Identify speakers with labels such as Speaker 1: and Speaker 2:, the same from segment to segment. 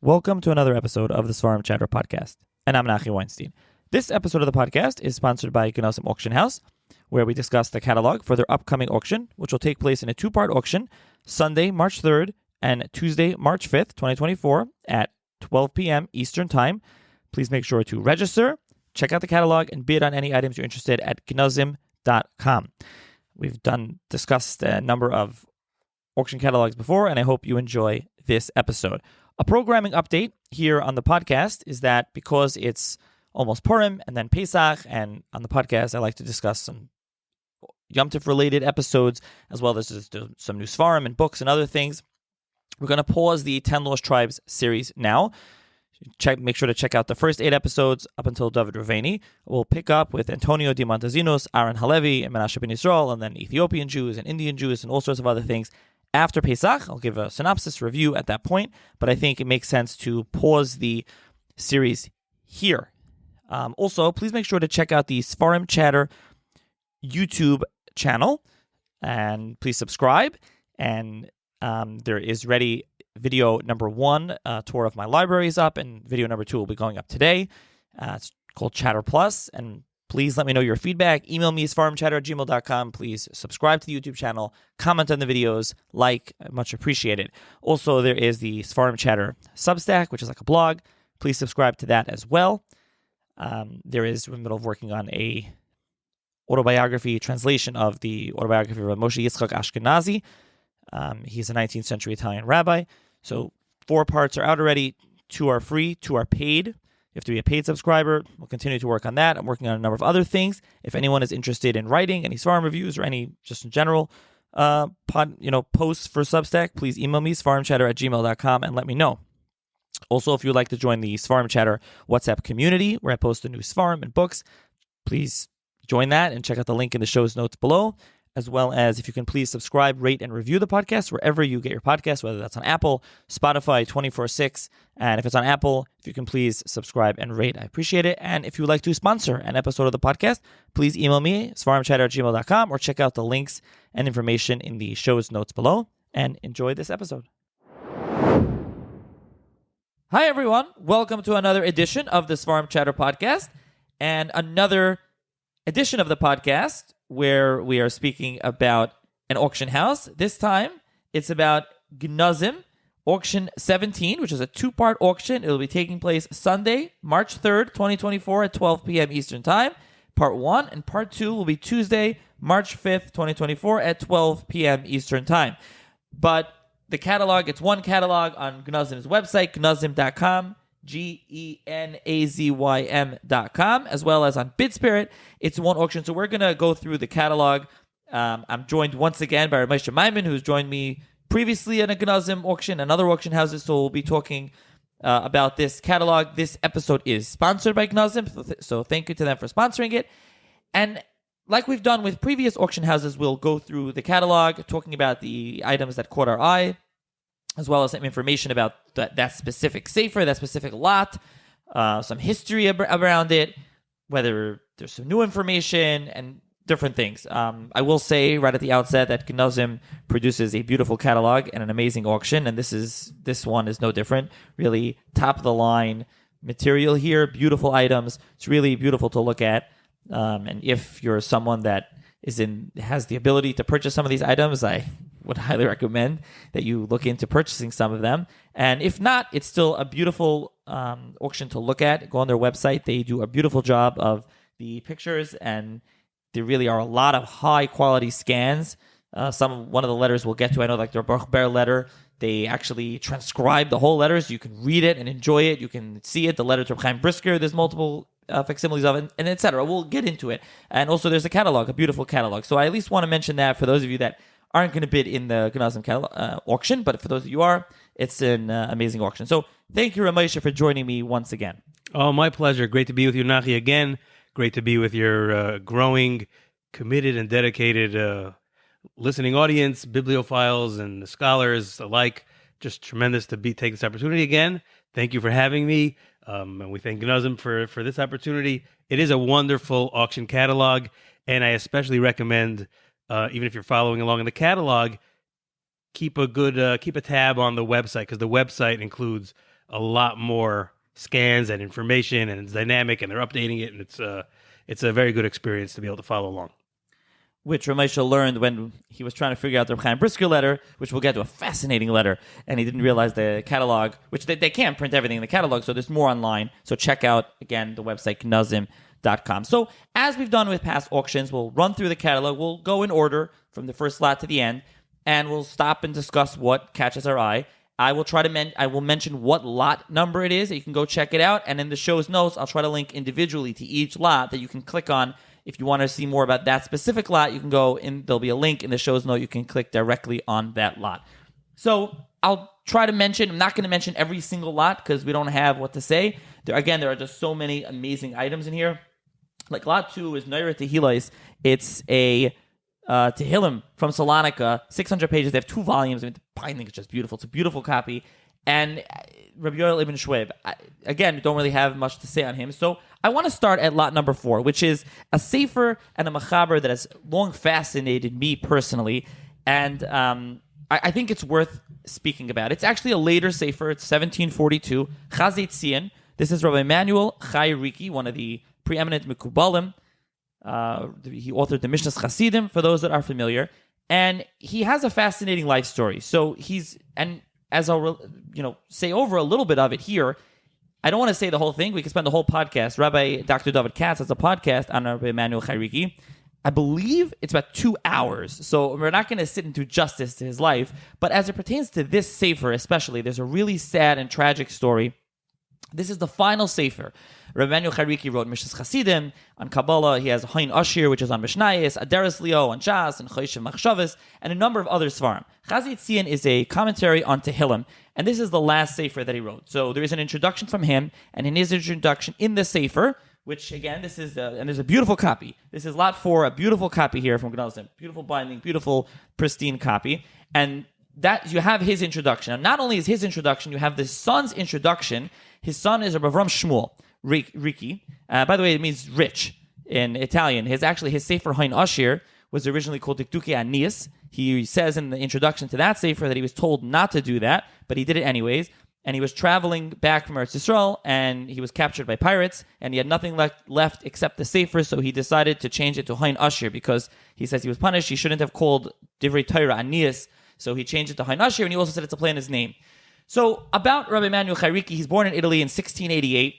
Speaker 1: Welcome to another episode of the Svarim Chatter podcast, and I'm Nachi Weinstein. This episode of the podcast is sponsored by Genazym Auction House, where we discuss the catalog for their upcoming auction, which will take place in a two-part auction, Sunday, March 3rd, and Tuesday, March 5th, 2024, at 12 p.m. Eastern Time. Please make sure to register, check out the catalog, and bid on any items you're interested at genazym.com. We've discussed a number of auction catalogs before, and I hope you enjoy this episode. A programming update here on the podcast is that because it's almost Purim and then Pesach, and on the podcast I like to discuss some Yom Tov related episodes, as well as just some new Svarim and books and other things. We're going to pause the 10 Lost Tribes series now. Make sure to check out the first 8 episodes up until David Raveni. We'll pick up with Antonio de Montezinos, Aaron Halevi, and Menashe ben Yisrael, and then Ethiopian Jews and Indian Jews and all sorts of other things. After Pesach, I'll give a synopsis review at that point, but I think it makes sense to pause the series here. Also, please make sure to check out the Svarim Chatter YouTube channel, and please subscribe. And there is ready video number 1, tour of my library is up, and video number 2 will be going up today. It's called Chatter Plus, and please let me know your feedback. Email me, svarimchatter@gmail.com. Please subscribe to the YouTube channel, comment on the videos, like, much appreciated. Also, there is the Svarim Chatter Substack, which is like a blog. Please subscribe to that as well. We're in the middle of working on a autobiography translation of the autobiography of R Moshe Ashkenazi. He's a 19th century Italian rabbi. So 4 parts are out already. 2 are free, 2 are paid. You have to be a paid subscriber. We'll continue to work on that. I'm working on a number of other things. If anyone is interested in writing any Svarim reviews or any just in general posts for Substack, please email me, svarimchatter@gmail.com, and let me know. Also, if you'd like to join the Svarim Chatter WhatsApp community, where I post the new Svarim and books, please join that and check out the link in the show's notes below. As well as if you can please subscribe, rate, and review the podcast wherever you get your podcast, whether that's on Apple, Spotify, 24/6. And if it's on Apple, if you can please subscribe and rate, I appreciate it. And if you would like to sponsor an episode of the podcast, please email me, svarimchatter@gmail.com, or check out the links and information in the show's notes below. And enjoy this episode. Hi, everyone. Welcome to another edition of the Svarim Chatter podcast, and another edition of the podcast where we are speaking about an auction house. This time, it's about Genazym Auction 17, which is a 2-part auction. It will be taking place Sunday, March 3rd, 2024 at 12 p.m. Eastern Time. Part 1 and Part 2 will be Tuesday, March 5th, 2024 at 12 p.m. Eastern Time. But the catalog, it's one catalog on Genazym's website, genazym.com. GENAZYM.com, as well as on BidSpirit. It's one auction, so we're going to go through the catalog. I'm joined once again by R Moshe Maimon, who's joined me previously at a Genazym auction and other auction houses, so we'll be talking about this catalog. This episode is sponsored by Genazym, so thank you to them for sponsoring it. And like we've done with previous auction houses, we'll go through the catalog, talking about the items that caught our eye, as well as some information about that specific sefer, that specific lot, some history around it, whether there's some new information and different things. I will say right at the outset that Genazym produces a beautiful catalog and an amazing auction, and this one is no different. Really top of the line material here, beautiful items. It's really beautiful to look at. And if you're someone that has the ability to purchase some of these items, I would highly recommend that you look into purchasing some of them. And if not, it's still a beautiful auction to look at. Go on their website. They do a beautiful job of the pictures, and there really are a lot of high-quality scans. One of the letters we'll get to, I know, like their Baruch Ber letter, they actually transcribe the whole letter so you can read it and enjoy it. You can see it. The letter to Reb Chaim Brisker, there's multiple facsimiles of it, and etc. We'll get into it. And also there's a catalog, a beautiful catalog. So I at least want to mention that for those of you that aren't going to bid in the Genazym auction, but for those of you who are, it's an amazing auction. So thank you, R Moshe, for joining me once again.
Speaker 2: Oh, my pleasure. Great to be with you, Nachi, again. Great to be with your growing, committed, and dedicated listening audience, bibliophiles and scholars alike. Just tremendous to take this opportunity again. Thank you for having me. And we thank Genazym for this opportunity. It is a wonderful auction catalog, and I especially recommend, even if you're following along in the catalog, keep a tab on the website, because the website includes a lot more scans and information, and it's dynamic, and they're updating it, and it's a very good experience to be able to follow along.
Speaker 1: Which R Moshe learned when he was trying to figure out the Reb Chaim Brisker letter, which we'll get to, a fascinating letter, and he didn't realize the catalog, which they can't print everything in the catalog, so there's more online. So check out, again, the website Genazym.com. So as we've done with past auctions, we'll run through the catalog. We'll go in order from the first lot to the end, and we'll stop and discuss what catches our eye. I will mention what lot number it is. You can go check it out, and in the show's notes, I'll try to link individually to each lot that you can click on. If you want to see more about that specific lot, you can go in. There'll be a link in the show's note. You can click directly on that lot. So I'll try to mention. I'm not going to mention every single lot because we don't have what to say. There are just so many amazing items in here. Like lot 2 is Neira Tehillos. It's a Tehillim from Salonika, 600 pages. They have 2 volumes. I mean, the binding is just beautiful. It's a beautiful copy. And Rabbi Yoel Ibn Shweib, again, don't really have much to say on him. So I want to start at lot number 4, which is a sefer and a machaber that has long fascinated me personally. And I think it's worth speaking about. It's actually a later sefer. It's 1742. Chazei Tzion. This is Rabbi Emanuel Chai Riki, one of the preeminent Mekubalim. He authored the Mishnas Chasidim, for those that are familiar. And he has a fascinating life story. So as I'll say over a little bit of it here, I don't want to say the whole thing. We could spend the whole podcast. Rabbi Dr. David Katz has a podcast on Rabbi Emanuel Chai Riki. I believe it's about 2 hours. So we're not going to sit and do justice to his life. But as it pertains to this sefer especially, there's a really sad and tragic story. This is the final sefer. Rabbi Emanuel Chai Riki wrote Mishnas Chasidim on Kabbalah. He has Hain Ashir, which is on Mishnayos, Aderes Leo on Shas, and Choshev Machshavos, and a number of other svarim. Chazei Tzion is a commentary on Tehillim, and this is the last sefer that he wrote. So there is an introduction from him, and in his introduction in the sefer, which again, this is and there's a beautiful copy. This is lot 4, a beautiful copy here from Genazym. Beautiful binding, beautiful, pristine copy, and that you have his introduction. And not only is his introduction, you have the son's introduction. His son is Rabbi Avram Shmuel Riki. By the way, it means rich in Italian. His sefer Hain Ashir was originally called Dikduke Anias. He says in the introduction to that sefer that he was told not to do that, but he did it anyways. And he was traveling back from Eretz Yisrael, and he was captured by pirates, and he had nothing left except the sefer, so he decided to change it to Hain Ashir because he says he was punished. He shouldn't have called Divrei Torah Anias, so he changed it to Hain Ashir, and he also said it's a play in his name. So about Rabbi Emanuel Chai Riki, he's born in Italy in 1688,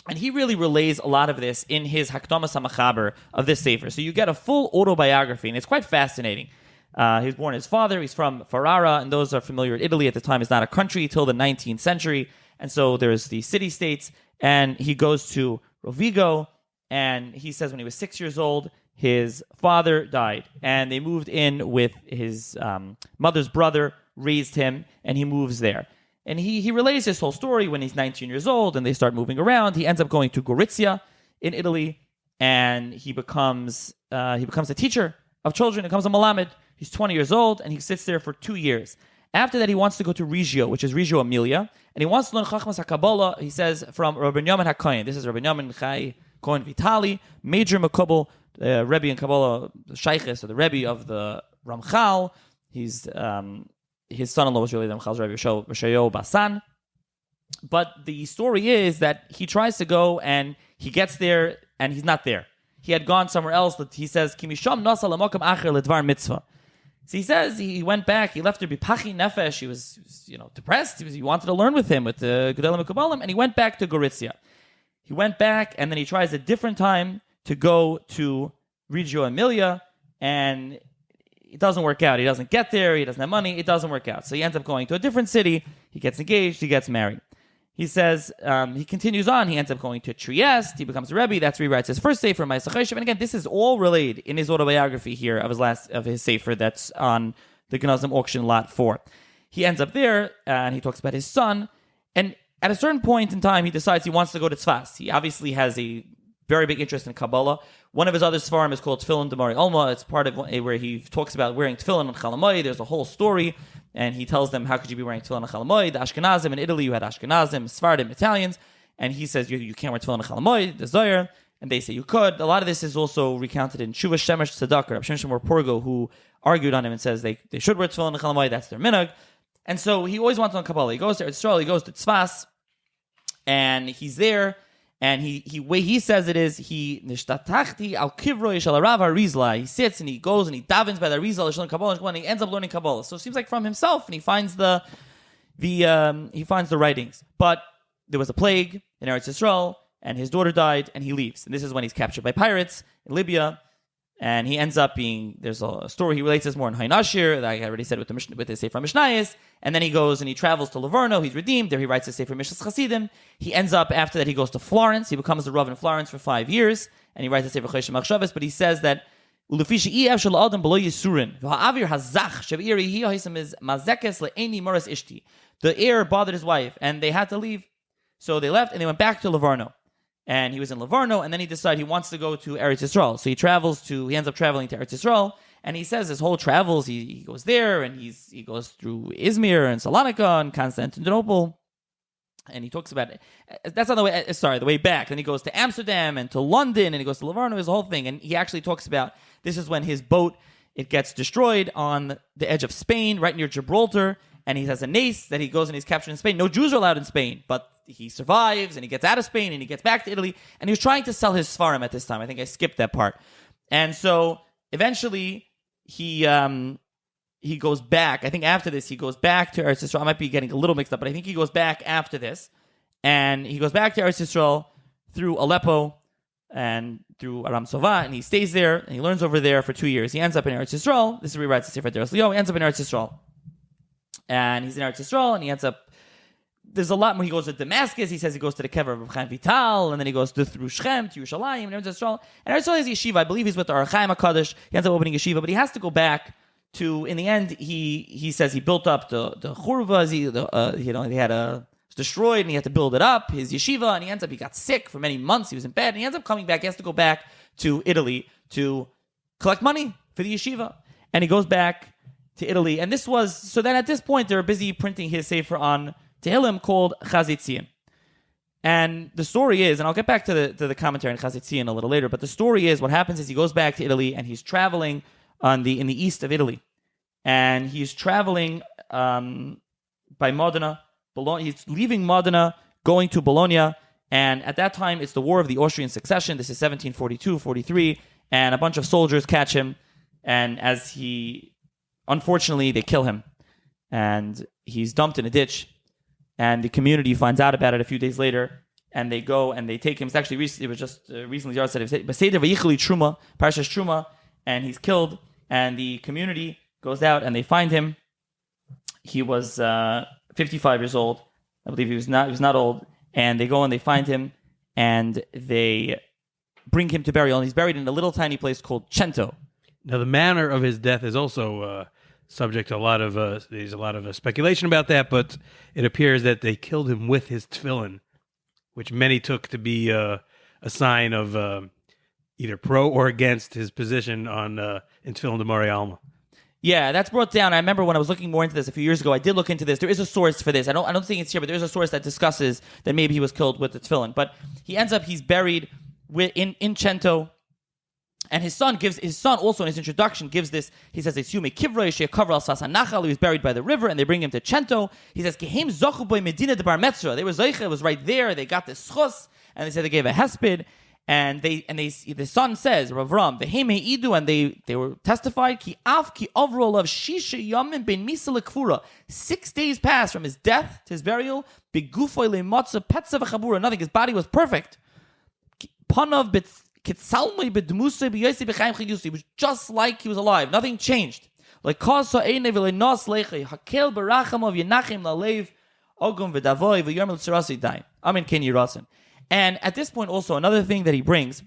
Speaker 1: and he really relays a lot of this in his Hakdamas HaMachaber of this sefer. So you get a full autobiography, and it's quite fascinating. He was born his father. He's from Ferrara, and those are familiar with Italy at the time. It's not a country till the 19th century, and so there's the city-states, and he goes to Rovigo, and he says when he was 6 years old, his father died, and they moved in with his mother's brother, raised him, and he moves there. And he relays this whole story when he's 19 years old, and they start moving around. He ends up going to Gorizia in Italy, and he becomes a teacher of children. He becomes a Malamed. He's 20 years old, and he sits there for 2 years. After that, he wants to go to Reggio, which is Reggio Emilia, and he wants to learn Chachmas HaKabbalah, he says, from Rabbi Yamin HaKohen. This is Rabbi Yamin Chai Kohen Vitali, major Makubal, Rebbe in Kabbalah, the Shaykhis, or the Rebbe of the Ramchal. He's his son-in-law was really the Ramchal's Rebbe, Rishayo Basan. But the story is that he tries to go, and he gets there, and he's not there. He had gone somewhere else. He says, Kimisham nasa lamokam acher ledvar mitzvah. So he says he went back. He left there bipachi nefesh. He was depressed. He wanted to learn with him, with the Gedalim Mekubalim, and he went back to Gorizia. He went back, and then he tries a different time to go to Reggio Emilia, and it doesn't work out. He doesn't get there. He doesn't have money. It doesn't work out. So he ends up going to a different city. He gets engaged. He gets married. He says, he continues on. He ends up going to Trieste. He becomes a Rebbe. That's where he writes his first sefer, Ma'aseh Choshev. And again, this is all relayed in his autobiography here of his sefer that's on the Genazym Auction lot 4. He ends up there, and he talks about his son. And at a certain point in time, he decides he wants to go to Tzfas. He obviously has a very big interest in Kabbalah. One of his other svarim is called Tefillin Demari Alma. It's part of where he talks about wearing tefillin on Chalamoy. There's a whole story, and he tells them, how could you be wearing tefillin on Chalamoy? The Ashkenazim in Italy, you had Ashkenazim, Sephardim, Italians, and he says you can't wear tefillin on Chalamoy, the Zohar, and they say you could. A lot of this is also recounted in Shuvah Shemesh Tzedakah, Rav Shimshon Bar Porgo, who argued on him and says they should wear tefillin on Chalamoy, that's their minhag. And so he always wants on Kabbalah. He goes to Eretz Yisrael, he goes to Tzfas, and he's there, and way he says it is, he nishtatachti al kivroi shel Rav Arizla. He sits and he goes and he davens by the Arizla, and he ends up learning Kabbalah. So it seems like from himself, and he finds the writings. But there was a plague in Eretz Yisrael, and his daughter died, and he leaves. And this is when he's captured by pirates in Libya. And he ends up being, there's a story, he relates this more in Hain Ashir, that I already said with his Sefer Mishnayos. And then he goes and he travels to Livorno, he's redeemed, there he writes his Sefer Mishnas Chasidim. He ends up, after that, he goes to Florence, he becomes a Rav in Florence for 5 years, and he writes his Sefer Choshen Machshavos, but he says that, the heir bothered his wife, and they had to leave. So they left, and they went back to Livorno. And he was in Livorno, and then he decided he wants to go to Eretz Yisrael. So he ends up traveling to Eretz Yisrael, and he says his whole travels, he goes there, and he goes through Izmir and Salonika and Constantinople, and he talks about it. That's not the way back. Then he goes to Amsterdam and to London, and he goes to Livorno, his whole thing. And he actually talks about, this is when his boat, it gets destroyed on the edge of Spain, right near Gibraltar, and he has a nace that he goes and he's captured in Spain. No Jews are allowed in Spain, but he survives, and he gets out of Spain, and he gets back to Italy, and he was trying to sell his Sfarim at this time. I think I skipped that part. And so, eventually, he goes back. I think after this, he goes back to Eretz Yisrael. I might be getting a little mixed up, but I think he goes back after this, and he goes back to Eretz Yisrael through Aleppo and through Aram Sova, and he stays there, and he learns over there for 2 years. He ends up in Eretz Yisrael. This is where he writes the Sefer Deros Leo. He ends up in Eretz Yisrael. And he's in Eretz Yisrael, and he ends up, there's a lot more. He goes to Damascus. He says he goes to the kever of Reb Chaim Vital, and then he goes through Shechem to Yerushalayim and Eretz Yisrael. And Eretz Yisrael is yeshiva. I believe he's with the Ar Chaim HaKadosh. He ends up opening yeshiva, but he has to go back to. In the end, he says he built up the churva. He had a was destroyed, and he had to build it up. His yeshiva, and he got sick for many months. He was in bed, and he ends up coming back. He has to go back to Italy to collect money for the yeshiva, and he goes back to Italy. And this was so. Then at this point, they're busy printing his sefer on Tehillim called Chazitzion. And the story is, and I'll get back to the commentary on Chazitzion a little later, but the story is, what happens is he goes back to Italy, and he's traveling in the east of Italy. And he's traveling by Modena. He's leaving Modena, going to Bologna, and at that time, it's the War of the Austrian Succession. This is 1742-43, and a bunch of soldiers catch him, and unfortunately, they kill him. And he's dumped in a ditch. And the community finds out about it a few days later, and they go and they take him. It's actually it was just recently Yard said Beseder Vayichli Truma, Parshas Truma, and he's killed. And the community goes out and they find him. He was 55 years old. I believe he was not old. And they go and they find him, and they bring him to burial. And he's buried in a little tiny place called Cento.
Speaker 2: Now, the manner of his death is also subject to a lot of there's a lot of speculation about that, but it appears that they killed him with his tefillin, which many took to be a sign of either pro or against his position on in Tefillin D'Morei Alma.
Speaker 1: Yeah, that's brought down. I remember when I was looking more into this a few years ago, I did look into this. There is a source for this. I don't think it's here, but there is a source that discusses that maybe he was killed with the tefillin. But he's buried in Cento. And his son also in his introduction gives this. He says, "It's Yume Kivrei She'Kavar Al Sasanachal." He was buried by the river, and they bring him to Cento. He says, "Kehem Zochu Boi Medina de Bar Metzra." They were Zoicha. It was right there. They got this chus, and they said they gave a hesped. And the son says, Rav Ram, "Vehem Heidu," and they were testified. Ki Av Ki Overall of Shisha Yamim Ben Misa Lekfura. 6 days passed from his death to his burial. Begufoy leMatza Petza v'Chabura. Nothing. His body was perfect. Panav Bet. He was just like he was alive. Nothing changed. And at this point also, another thing that he brings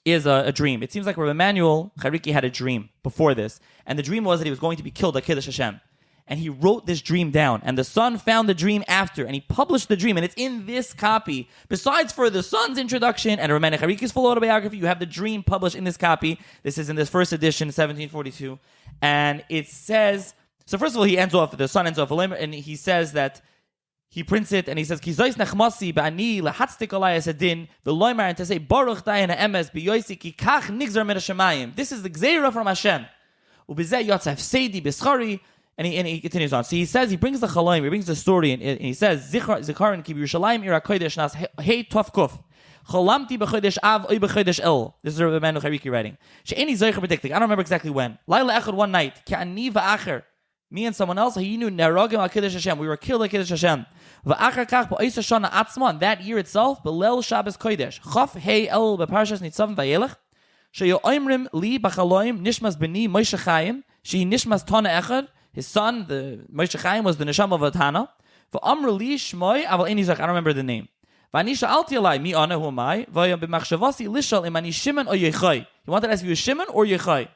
Speaker 1: is a dream. It seems like Rabbi Emmanuel Chariki had a dream before this. And the dream was that he was going to be killed at Kiddush Hashem. And he wrote this dream down. And the son found the dream after. And he published the dream. And it's in this copy. Besides for the son's introduction and Rabbi Chariki's full autobiography, you have the dream published in this copy. This is in this first edition, 1742. And it says... So first of all, the son ends off, and he says that... He prints it, and he says, "Kizois nechmasi ba'ani lehatztik alai esedin v'loymar," and to say, "Baruch dayan ha'emes b'yoisi ki kach nigzar min hashemayim." This is the gzeira from Hashem. Ubizeh yotzaf seidi b'schari. And he continues on. So he says, he brings the chalaim, he brings the story, and he says, Zikaron ki Yerushalayim ira kodesh nas hey tov kuf. Chalamti b'chodesh av oy b'chodesh el. This is Rabbi Manu Chariki writing. She'eni zeicher predicting. I don't remember exactly when. Laila echad one night. Ka'ani v'acher. Me and someone else. Hayinu nerogim al kiddush Hashem. We were killed at kiddush Hashem. V'acher kach b'ois Shana atzma. And that year itself, b'lel Shabbos kodesh. Chaf hey el b'parshas nitzavim v'yelech. She'yo oimrim li b'chaloim nishmas b'ni Moshe Chaim. She nishmas tana echad. His son, the Moshe Chaim, was the neshama of Tana. V'amr li shmoi aval eni zech. I don't remember the name. V'anisha alti alai mi ana who am I? V'ayam b'machshavasi lishal imani Shimon or Yechai. He wanted to ask you Shimon or Yechai.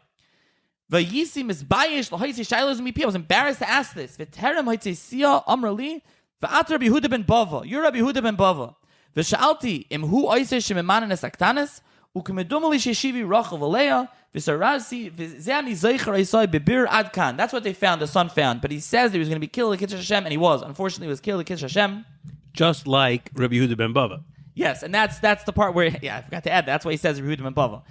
Speaker 1: V'yisi misbayish l'hoysi shaylos mi pi. I was embarrassed to ask this. V'terem hoytzi siya amr li v'atar Rabbi Yehuda ben Bava. You're Rabbi Yehuda ben Bava. V'shalti im hu oisei shemimanen esaktanes ukemedumali sheshivi rachel v'leya v'sarasi v'zeani zeicher oisai bebir adkan. That's what they found. The son found, but he says that he was going to be killed at Kiddush Hashem, and he was. Unfortunately, he was killed at Kiddush Hashem. Just
Speaker 2: like Rabbi Yehuda ben Bava.
Speaker 1: Yes, and that's the part where, I forgot to add that. That's why he says Rabbi Yehuda ben Bava.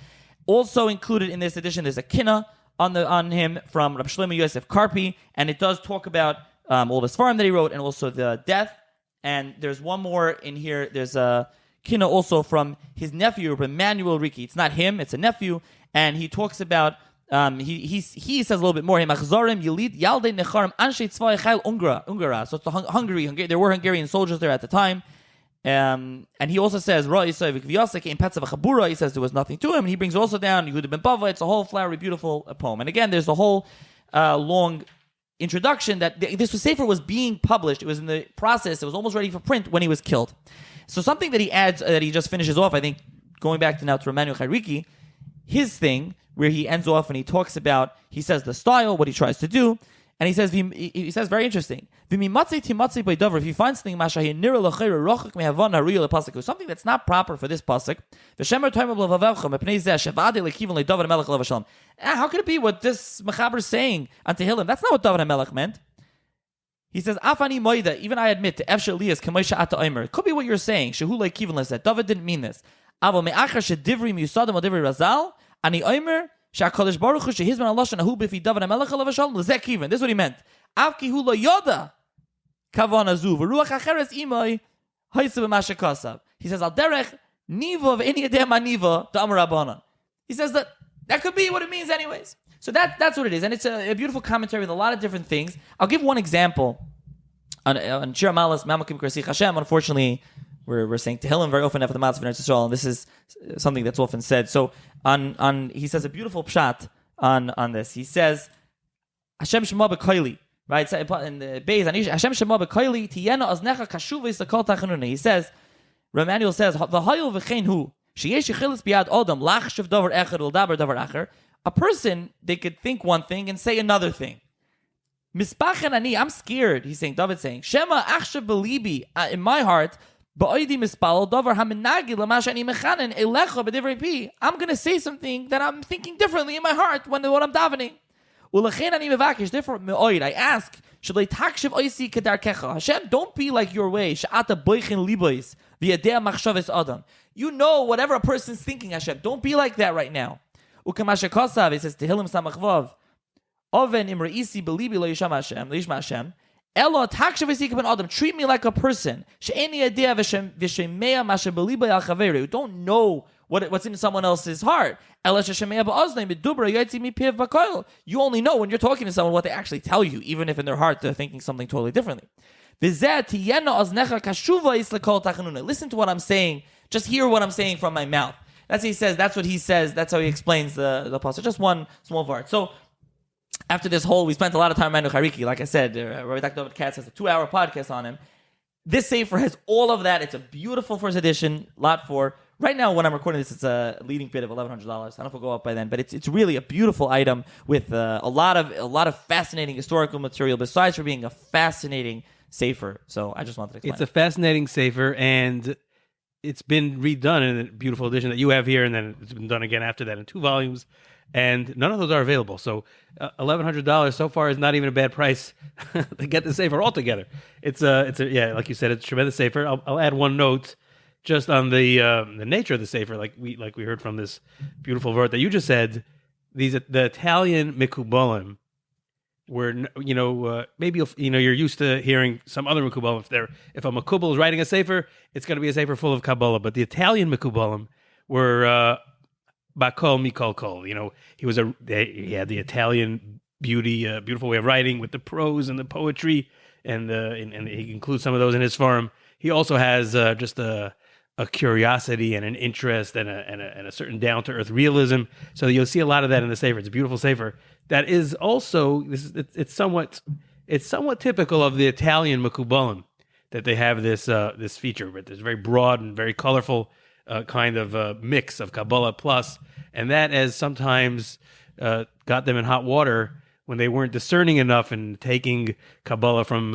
Speaker 1: Also included in this edition, there's a kinna on him from Rabbi Shlomo Yosef Karpi, and it does talk about all the Sfarim that he wrote, and also the death. And there's one more in here. There's a kinna also from his nephew, Rabbi Emmanuel Riki. It's not him, it's a nephew, and he talks about, he says a little bit more. So it's the Hungary. There were Hungarian soldiers there at the time. And he also says, he says there was nothing to him. And he brings also down Yehuda ben Bava. It's a whole flowery, beautiful poem. And again, there's a whole long introduction that this sefer was being published. It was in the process. It was almost ready for print when he was killed. So something that he adds, that he just finishes off, I think, going back to now to Emmanuel Chayriki, his thing, where he ends off and he talks about, he says the style, what he tries to do, and he says very interesting. If you find something something that's not proper for this pasuk, how could it be what this mechaber is saying on Tehillim? That's not what David HaMelech meant. He says, Afani moida, even I admit to Efshe Elias, it could be what you're saying. That David didn't mean this. Ani Omer, Shakadosh Baruch Hu shehizman alashon ahu b'fi David HaMelech alav shalom l'zekivin. This is what he meant. Avki hu lo yoda kavana zu v'ruach acheres imay ha'isa b'mashe kasav. He says al derech niva v'eni yedem aniva da'amar rabbanan. He says that could be what it means anyways. So that's what it is, and it's a beautiful commentary with a lot of different things. I'll give one example on Shir Malas Mamakim Krasich Hashem. Unfortunately, we're saying Tehillim very often after the Matzah of Eretz Yisrael, and this is something that's often said. So he says a beautiful pshat on this. He says Hashem Shema B'Koili, right? In the Beis, Hashem Shema B'Koili Tiyena Aznecha Kashuva Yisakol Tachanuna. He says, Emmanuel says, V'Hayil V'Chein Hu Sheyesh Yichilis B'Yad Odam Lachshav Davar Echad Uldaber Davar Acher. A person, they could think one thing and say another thing. Mispachen Ani, I'm scared. He's saying, David's saying, Shema Achshav B'Libi, in my heart. I'm going to say something that I'm thinking differently in my heart when I'm davening. I ask, Hashem, don't be like your way. You know whatever a person's thinking, Hashem. Don't be like that right now. It says, Tehillim Samach Vav, Oven imreisi belibi lo yisham Hashem, lo yishma Hashem. Elo takshav v'sikab ben adam. Treat me like a person. She'eni yadeh v'shemea mashe beliba al chaveru. You don't know what's in someone else's heart. Elo shemea ba'oznei midubra yotzi mipiv b'koil. You only know when you're talking to someone what they actually tell you, even if in their heart they're thinking something totally differently. V'zeh tiyena oznecha kashuva is l'kol tachanuna. Listen to what I'm saying. Just hear what I'm saying from my mouth. That's what he says. That's what he says. That's how he explains the passage. Just one small part. So, after this whole, we spent a lot of time on Manu Chariki. Like I said, Rabbi Dr. David Katz has a 2-hour podcast on him. This Sefer has all of that. It's a beautiful first edition, lot 4. Right now, when I'm recording this, it's a leading bid of $1,100. I don't know if it'll go up by then, but it's really a beautiful item with a lot of fascinating historical material, besides for being a fascinating Sefer. So I just wanted to explain.
Speaker 2: It's a fascinating Sefer, and it's been redone in a beautiful edition that you have here, and then it's been done again after that in 2 volumes. And none of those are available. So $1,100 so far is not even a bad price to get the Sefer altogether. It's a like you said, it's a tremendous Sefer. I'll add one note just on the nature of the Sefer, like we heard from this beautiful word that you just said. The Italian Mikubalim where maybe you're used to hearing some other Mekubalim. If a Mekubal is writing a sefer, it's going to be a sefer full of Kabbalah. But the Italian Mekubalim were Bakol Mikol Kol. He had the Italian beautiful way of writing with the prose and the poetry, and he includes some of those in his farm. He also has just a curiosity and an interest and a certain down to earth realism. So you'll see a lot of that in the sefer. It's a beautiful sefer that is also it's somewhat typical of the Italian Mekubalim that they have this feature, but there's very broad and very colorful kind of mix of Kabbalah plus, and that has sometimes got them in hot water when they weren't discerning enough and taking Kabbalah from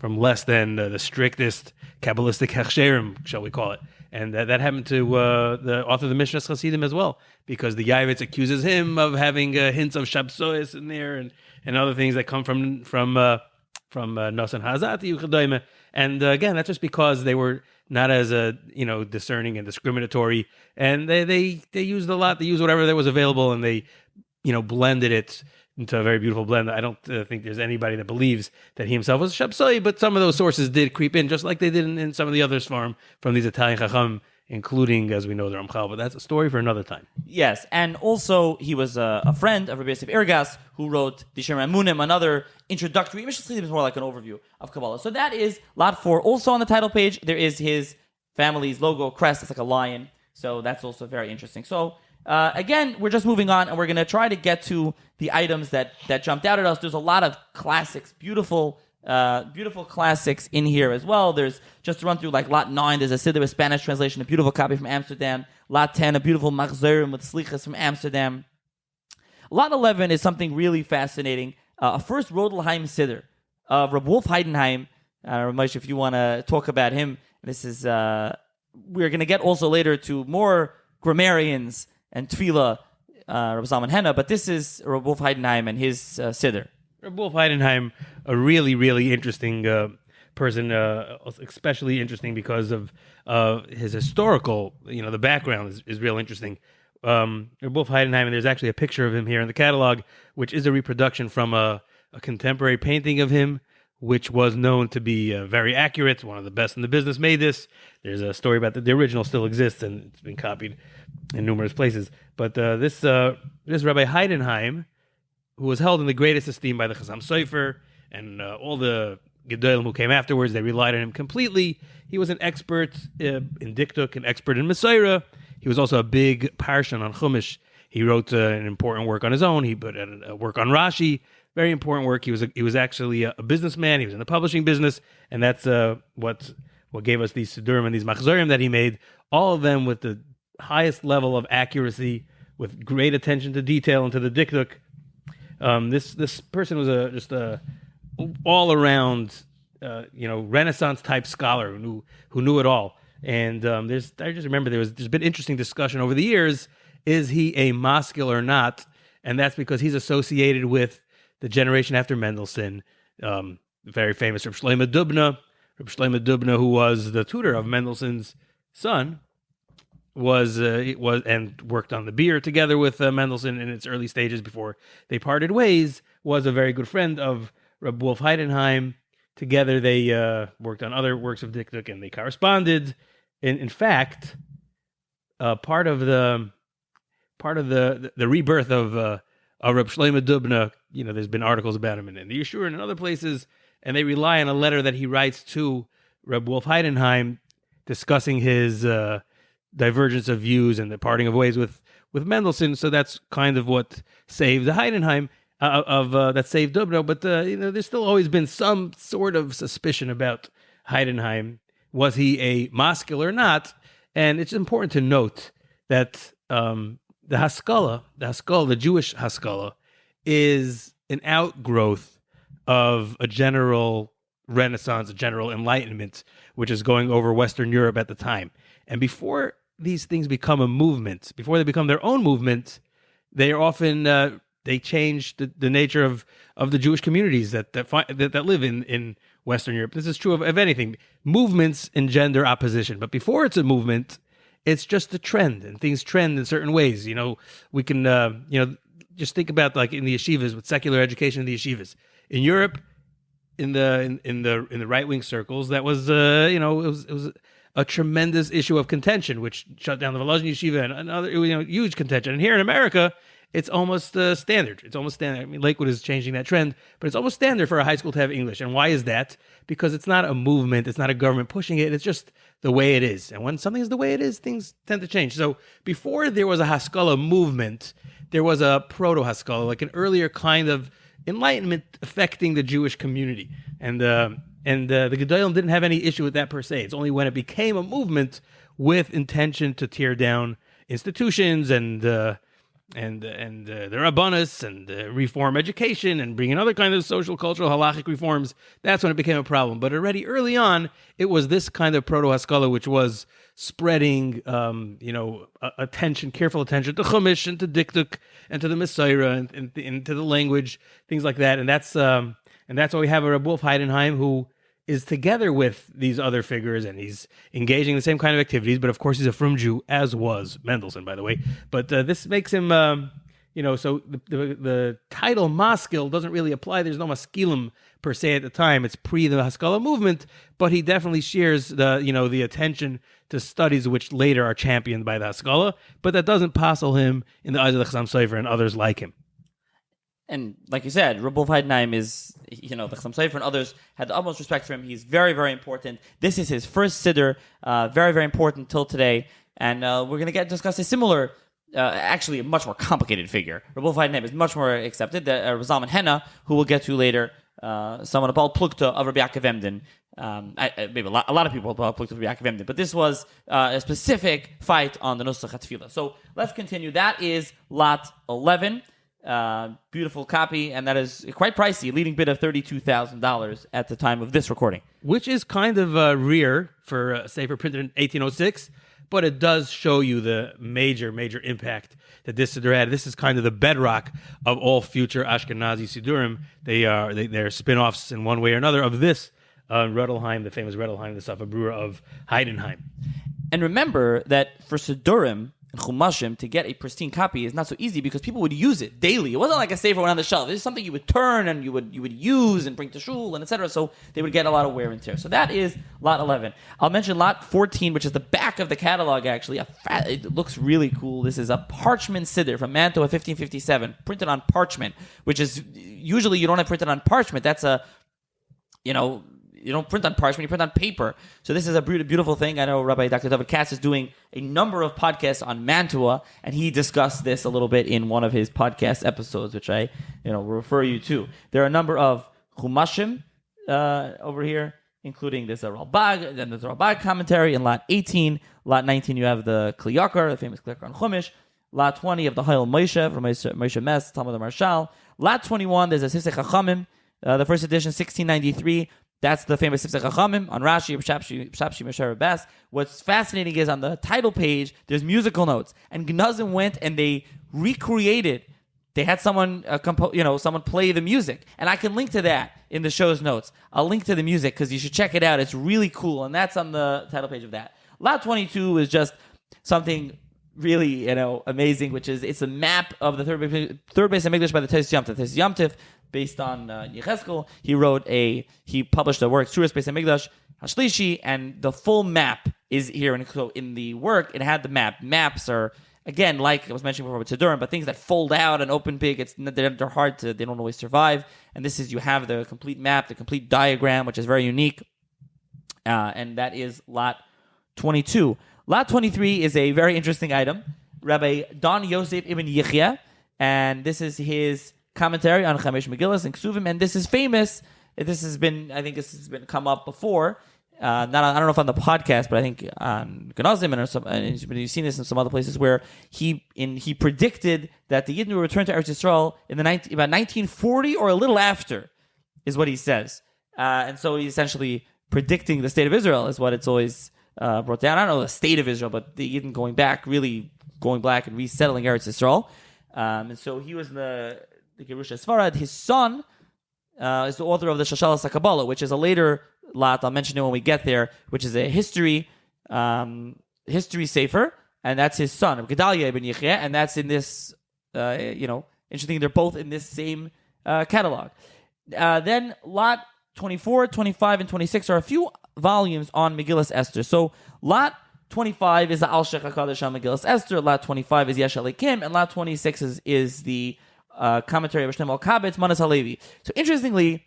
Speaker 2: less than the strictest Kabbalistic hechsherim, shall we call it. And that happened to the author of the Mishnas Chassidim as well, because the Yavitz accuses him of having hints of Shabsois in there and other things that come from Nosan Hazati Yuchadoime. And again, that's just because they were not as discerning and discriminatory, and they used a lot. They used whatever that was available, and they blended it into a very beautiful blend. I don't think there's anybody that believes that he himself was Shabsoi, but some of those sources did creep in, just like they did in some of the others from these Italian Chacham, including, as we know, the Ramchal. But that's a story for another time.
Speaker 1: Yes, and also he was a friend of Rabbi Yosef Ergas, who wrote the Shem Amunim, another introductory. Mishnah is more like an overview of Kabbalah. So that is lot 4. Also on the title page, there is his family's logo crest. It's like a lion. So that's also very interesting. So again, we're just moving on, and we're going to try to get to the items that jumped out at us. There's a lot of classics, beautiful classics in here as well. There's, just to run through, like lot 9, there's a Siddur, a Spanish translation, a beautiful copy from Amsterdam. Lot 10, a beautiful Machzerim with Slichas from Amsterdam. Lot 11 is something really fascinating. A first Rodelheim Siddur of Reb Wolf Heidenheim. Moshe, if you want to talk about him, this is, we're going to get also later to more grammarians and Tefillah, Reb Zalman Henna, but this is Reb Wolf Heidenheim and his Siddur.
Speaker 2: Reb Wolf Heidenheim, a really, really interesting person, especially interesting because of his historical, the background is real interesting. Reb Wolf Heidenheim, and there's actually a picture of him here in the catalog, which is a reproduction from a contemporary painting of him, which was known to be very accurate. One of the best in the business made this. There's a story about that the original still exists, and it's been copied in numerous places. But this Rabbi Heidenheim, who was held in the greatest esteem by the Chazam Sofer and all the Gedolim who came afterwards, they relied on him completely. He was an expert in Diktuk, an expert in Mesorah. He was also a big parshan on Chumash. He wrote an important work on his own. He put a work on Rashi, very important work. He was actually a businessman. He was in the publishing business, and that's what gave us these Siddurim and these Machzorim that he made. All of them with the highest level of accuracy, with great attention to detail and to the Diktuk. This person was just a all around Renaissance type scholar who knew it all. And I just remember there's been interesting discussion over the years. Is he a Maskil or not? And that's because he's associated with the generation after Mendelssohn, very famous Reb Shlomo Dubna. Reb Shlomo Dubna, who was the tutor of Mendelssohn's son, was and worked on the beer together with Mendelssohn in its early stages before they parted ways, was a very good friend of Reb Wolf Heidenheim. Together they worked on other works of Diktuk, and they corresponded. In fact, part of the rebirth of Reb Shlomo Dubna, there's been articles about him in the Yeshua and in other places, and they rely on a letter that he writes to Reb Wolf Heidenheim discussing his divergence of views and the parting of ways with Mendelssohn. So that's kind of what saved the Heidenheim that saved Dubno. But there's still always been some sort of suspicion about Heidenheim. Was he a Maskil or not? And it's important to note that the Haskalah, the Jewish Haskalah, is an outgrowth of a general Renaissance, a general Enlightenment, which is going over Western Europe at the time. And before these things become a movement, before they become their own movement, they are often they change the nature of the Jewish communities that live in Western Europe. This is true of anything. Movements engender opposition, but before it's a movement, it's just a trend, and things trend in certain ways. We can just think about like in the yeshivas with secular education in the yeshivas in Europe, in the right wing circles, that was it was a tremendous issue of contention, which shut down the Volozhin yeshiva and another huge contention. And here in America, it's almost standard. It's almost standard. I mean, Lakewood is changing that trend, but it's almost standard for a high school to have English. And why is that? Because it's not a movement. It's not a government pushing it. It's just the way it is. And when something is the way it is, things tend to change. So before there was a Haskalah movement, there was a proto-Haskalah, like an earlier kind of enlightenment affecting the Jewish community. And the Gedolim didn't have any issue with that per se. It's only when it became a movement with intention to tear down institutions and the Rabbanis and reform education and bring in other kinds of social, cultural, halachic reforms. That's when it became a problem. But already early on, it was this kind of proto-Haskalah which was spreading, attention, careful attention to Chumash and to Dikduk and to the Messiah and to the language, things like that. And that's why we have a Reb Wolf Heidenheim who is together with these other figures, and he's engaging in the same kind of activities. But of course, he's a frum Jew, as was Mendelssohn, by the way. But this makes him, so the title Maskil doesn't really apply. There's no Maskilim per se at the time. It's pre the Haskalah movement, but he definitely shares the attention to studies which later are championed by the Haskalah. But that doesn't passel him in the eyes of the Chassam Sofer and others like him.
Speaker 1: And like you said, Reb Wolf Heidenheim is, the Chassam Sofer and others had the utmost respect for him. He's very, very important. This is his first siddur, very, very important till today. And we're going to discuss a similar, actually a much more complicated figure. Reb Wolf Heidenheim is much more accepted. The Zalman Henna, who we'll get to later, someone about Plukta of Rabbi Yaakov Emden. Maybe a lot of people about Plukta of Rabbi Yaakov Emden. But this was a specific fight on the Nusach HaTfilah. So let's continue. That is Lot 11. Beautiful copy, and that is quite pricey, leading bid of $32,000 at the time of this recording.
Speaker 2: Which is kind of rare for a Sefer printed in 1806, but it does show you the major, major impact that this Siddur had. This is kind of the bedrock of all future Ashkenazi Siddurim. They're spin-offs in one way or another of this Rudelheim, the famous Rudelheim, the Safa Brewer of Heidenheim.
Speaker 1: And remember that for Siddurim, and Chumashim, to get a pristine copy is not so easy because people would use it daily. It wasn't like a sefer went on the shelf. This is something you would turn and you would use and bring to shul and etc. So they would get a lot of wear and tear. So that is Lot 11. I'll mention Lot 14, which is the back of the catalog. Actually, it looks really cool. This is a parchment siddur from Mantua 1557, printed on parchment, which is usually you don't have printed on parchment. That's you don't print on parchment, you print on paper. So this is a beautiful thing. I know Rabbi Dr. David Katz is doing a number of podcasts on Mantua, and he discussed this a little bit in one of his podcast episodes, which I refer you to. There are a number of Chumashim over here, including this Ralbag, then there's a Ralbag commentary in Lot 18. Lot 19, you have the Kli Yakar, the famous Kli Yakar on Chumash. Lot 20 of the Hayil Moshe from Moshe Mess, Talmud of Marshal. Lot 21, there's a Sifsei Chachamim, the first edition, 1693. That's the famous Sifsei Chachamim on Rashi, Pshapshi, Mesher Bas. What's fascinating is on the title page, there's musical notes. And Genazym went and they recreated. They had someone someone play the music. And I can link to that in the show's notes. I'll link to the music because you should check it out. It's really cool. And that's on the title page of that. Lot 22 is just something really, amazing, which is it's a map of the third base of English by the Tes Yomtiv. Tes Yomtiv, based on Yechezkel, he published a work, Suras Beis HaMikdash Hashlishi, and the full map is here. And so in the work, it had the map. Maps are, again, like I was mentioning before with Siddurim, but things that fold out and open big, they're hard to, they don't always survive. And this is, you have the complete map, the complete diagram, which is very unique. And that is Lot 22. Lot 23 is a very interesting item. Rabbi Don Yosef ibn Yichya, and this is his commentary on Chamesh Megillas and Ksuvim, and this is famous. This has been come up before. I don't know if on the podcast, but I think on Genazym and you've seen this in some other places where he predicted that the Yidden will return to Eretz Yisrael in about 1940 or a little after, is what he says. And so he's essentially predicting the state of Israel is what it's always brought down. I don't know the state of Israel, but the Yidden going back and resettling Eretz Yisrael. And so he was the Gerusha Sfarad. His son is the author of the Shashalas HaKabbalah, which is a later lot. I'll mention it when we get there, which is a history sefer, and that's his son, Gedalia ibn Yechia, and that's in this, Interesting, they're both in this same catalog. Then lot 24, 25, and 26 are a few volumes on Megillas Esther. So lot 25 is the Al Shech HaKadosh on Megillas Esther, lot 25 is Yesh Alekim, and lot 26 is the commentary of Shlomo Kabitz, Manas Halevi. So interestingly,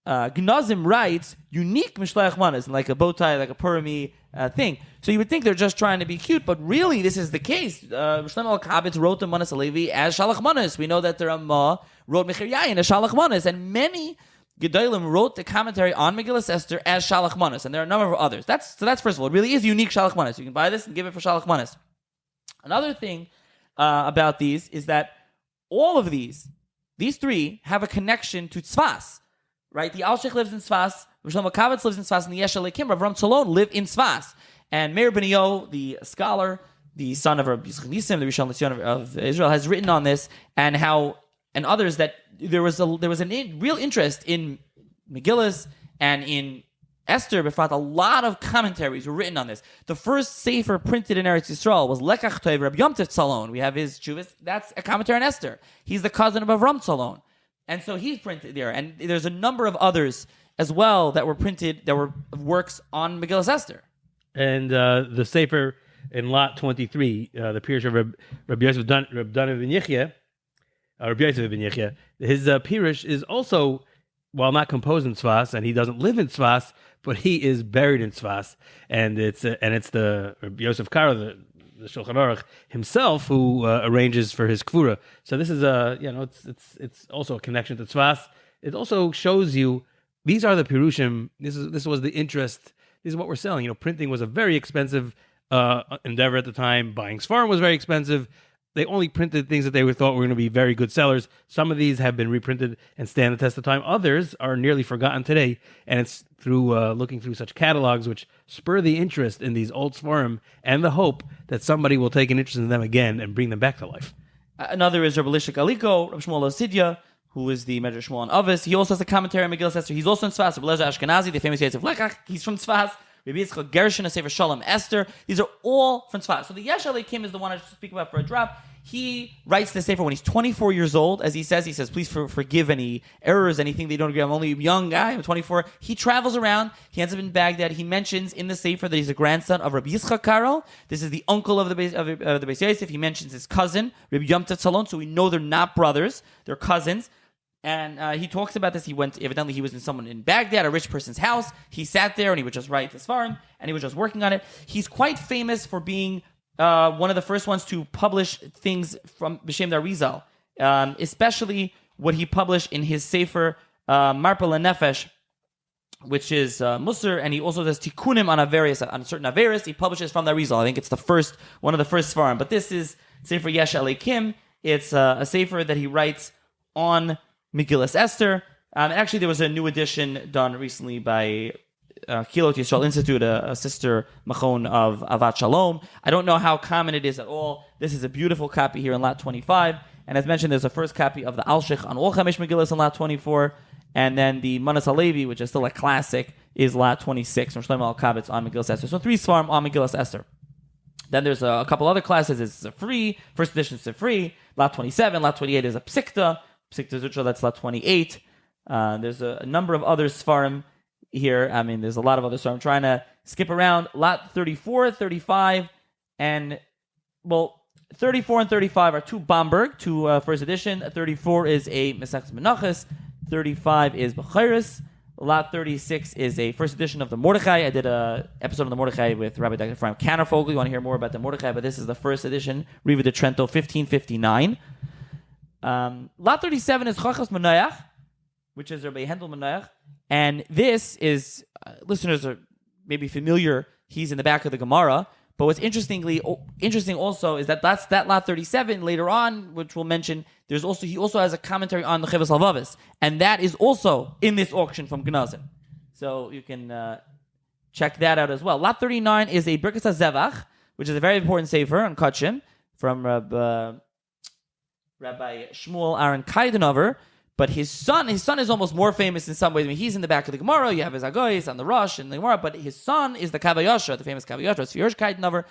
Speaker 1: Genazym writes unique Mishleach Manas, like a bow tie, like a Purimi thing. So you would think they're just trying to be cute, but really this is the case. Shlomo Kabitz wrote the Manas Halevi as Shalach Manas. We know that the Ramah wrote Mechir Yayin as Shalach Manas, and many Gedolim wrote the commentary on Megillas Esther as Shalach Manas, and there are a number of others. That's first of all, it really is unique Shalach Manas. You can buy this and give it for Shalach Manas. Another thing about these is that all of these three have a connection to Tzfas, right? The Al Sheikh lives in Tzfas, Shlomo Kavitz lives in Tzfas, and the Yesh Alekim, Rav Ram Tzalon, live in Tzfas. And Meir Ben Yo, the scholar, the son of Rabbi Yitzchak Nisim, the Rishon LeZion of Israel, has written on this and others that there was a real interest in Megillas and in Esther. Befrat, a lot of commentaries were written on this. The first sefer printed in Eretz Yisrael was Lekach Tov Rabbi Yom Tov Tzalon. We have his Chuvas. That's a commentary on Esther. He's the cousin of Avram Tzalon, and so he's printed there. And there's a number of others as well that were printed, that were works on Megillas Esther. And
Speaker 2: the sefer in lot 23, the Pirush of Rabbi Yosef ben Yechia, his Pirush is also, while not composed in Tzfas, and he doesn't live in Tzfas, but he is buried in Tzfas, and it's the Rabbi Yosef Karo, the Shulchan Aruch himself, who arranges for his Kvura. So this is it's also a connection to Tzfas. It also shows you these are the Pirushim. This was the interest. This is what we're selling. Printing was a very expensive endeavor at the time. Buying Sfarim was very expensive. They only printed things that they thought were going to be very good sellers. Some of these have been reprinted and stand the test of time. Others are nearly forgotten today. And it's through looking through such catalogs which spur the interest in these old Sfarim and the hope that somebody will take an interest in them again and bring them back to life.
Speaker 1: Another is Rabbi Lishik Aliko, Rabbi Shmuel Osidya, who is the Medrash Shmuel on Avis. He also has a commentary on Megillas Esther. He's also in Tzfas. Rabbi Lezer Ashkenazi, the famous Yetzev Lekach, he's from Tzfas. Rabbi Yitzchak Gershon, a Sefer Shalom Esther. These are all from Tzfas. So the Yesh Alekim is the one I should speak about for a drop. He writes the Sefer when he's 24 years old. As he says, please forgive any errors, anything they don't agree. I'm only a young guy. I'm 24. He travels around. He ends up in Baghdad. He mentions in the Sefer that he's a grandson of Rabbi Yitzchak Karo. This is the uncle of the Beis Yosef. He mentions his cousin, Rabbi Yom Tov Tzalon. So we know they're not brothers. They're cousins. And he talks about this. He was in someone in Baghdad, a rich person's house. He sat there and he would just write this farm, and he was just working on it. He's quite famous for being one of the first ones to publish things from B'Shem Arizal, especially what he published in his Sefer Marpa LaNefesh, which is Musar, and he also does Tikkunim on certain Averis. He publishes from the Arizal. I think it's one of the first farm. But this is Sefer Yesh Alekim. It's a Sefer that he writes on Megillas Esther. Actually, there was a new edition done recently by Kilot Yisrael Institute, a sister machon of Avat Shalom. I don't know how common it is at all. This is a beautiful copy here in lot 25. And as mentioned, there's a first copy of the Al Sheikh on all Chamish Megillas in lot 24. And then the Manas Halevi, which is still a classic, is lot 26 from Shlomo Al-Kabitz on Megillas Esther. So 3 Svarim on Megillas Esther. Then there's a couple other classes. It's a free. First edition is a free. Lot 27. Lot 28 is a Psikta. Psikta Zutra, that's lot 28. There's a number of other Svarim here. I mean, there's a lot of other Svarim. I'm trying to skip around. Lot 34, 35, and, 34 and 35 are 2 Bamberg, 2 first edition. 34 is a Mesechus Menachos. 35 is Bechiris. Lot 36 is a first edition of the Mordechai. I did an episode on the Mordechai with Rabbi Dr. Ephraim Kannerfogel. You want to hear more about the Mordechai, but this is the first edition, Riva de Trento, 1559. Lot 37 is Chachas Menayach, which is Rabbi Hendel Menayach. And this is, listeners are maybe familiar, he's in the back of the Gemara. But what's interesting also is that that's that lot 37 later on, which we'll mention. He also has a commentary on the Chivas Halvavis, and that is also in this auction from Genazym. So you can check that out as well. Lot 39 is a Birkas HaZevach, which is a very important sefer on Kachim from Rabbi Shmuel Aaron Kaidenover. But his son is almost more famous in some ways. I mean, he's in the back of the Gemara. You have his Agoyis on the Rosh and the Gemara. But his son is the Kavayasha, the famous Kavayasha. It's Yersh Kaidenover.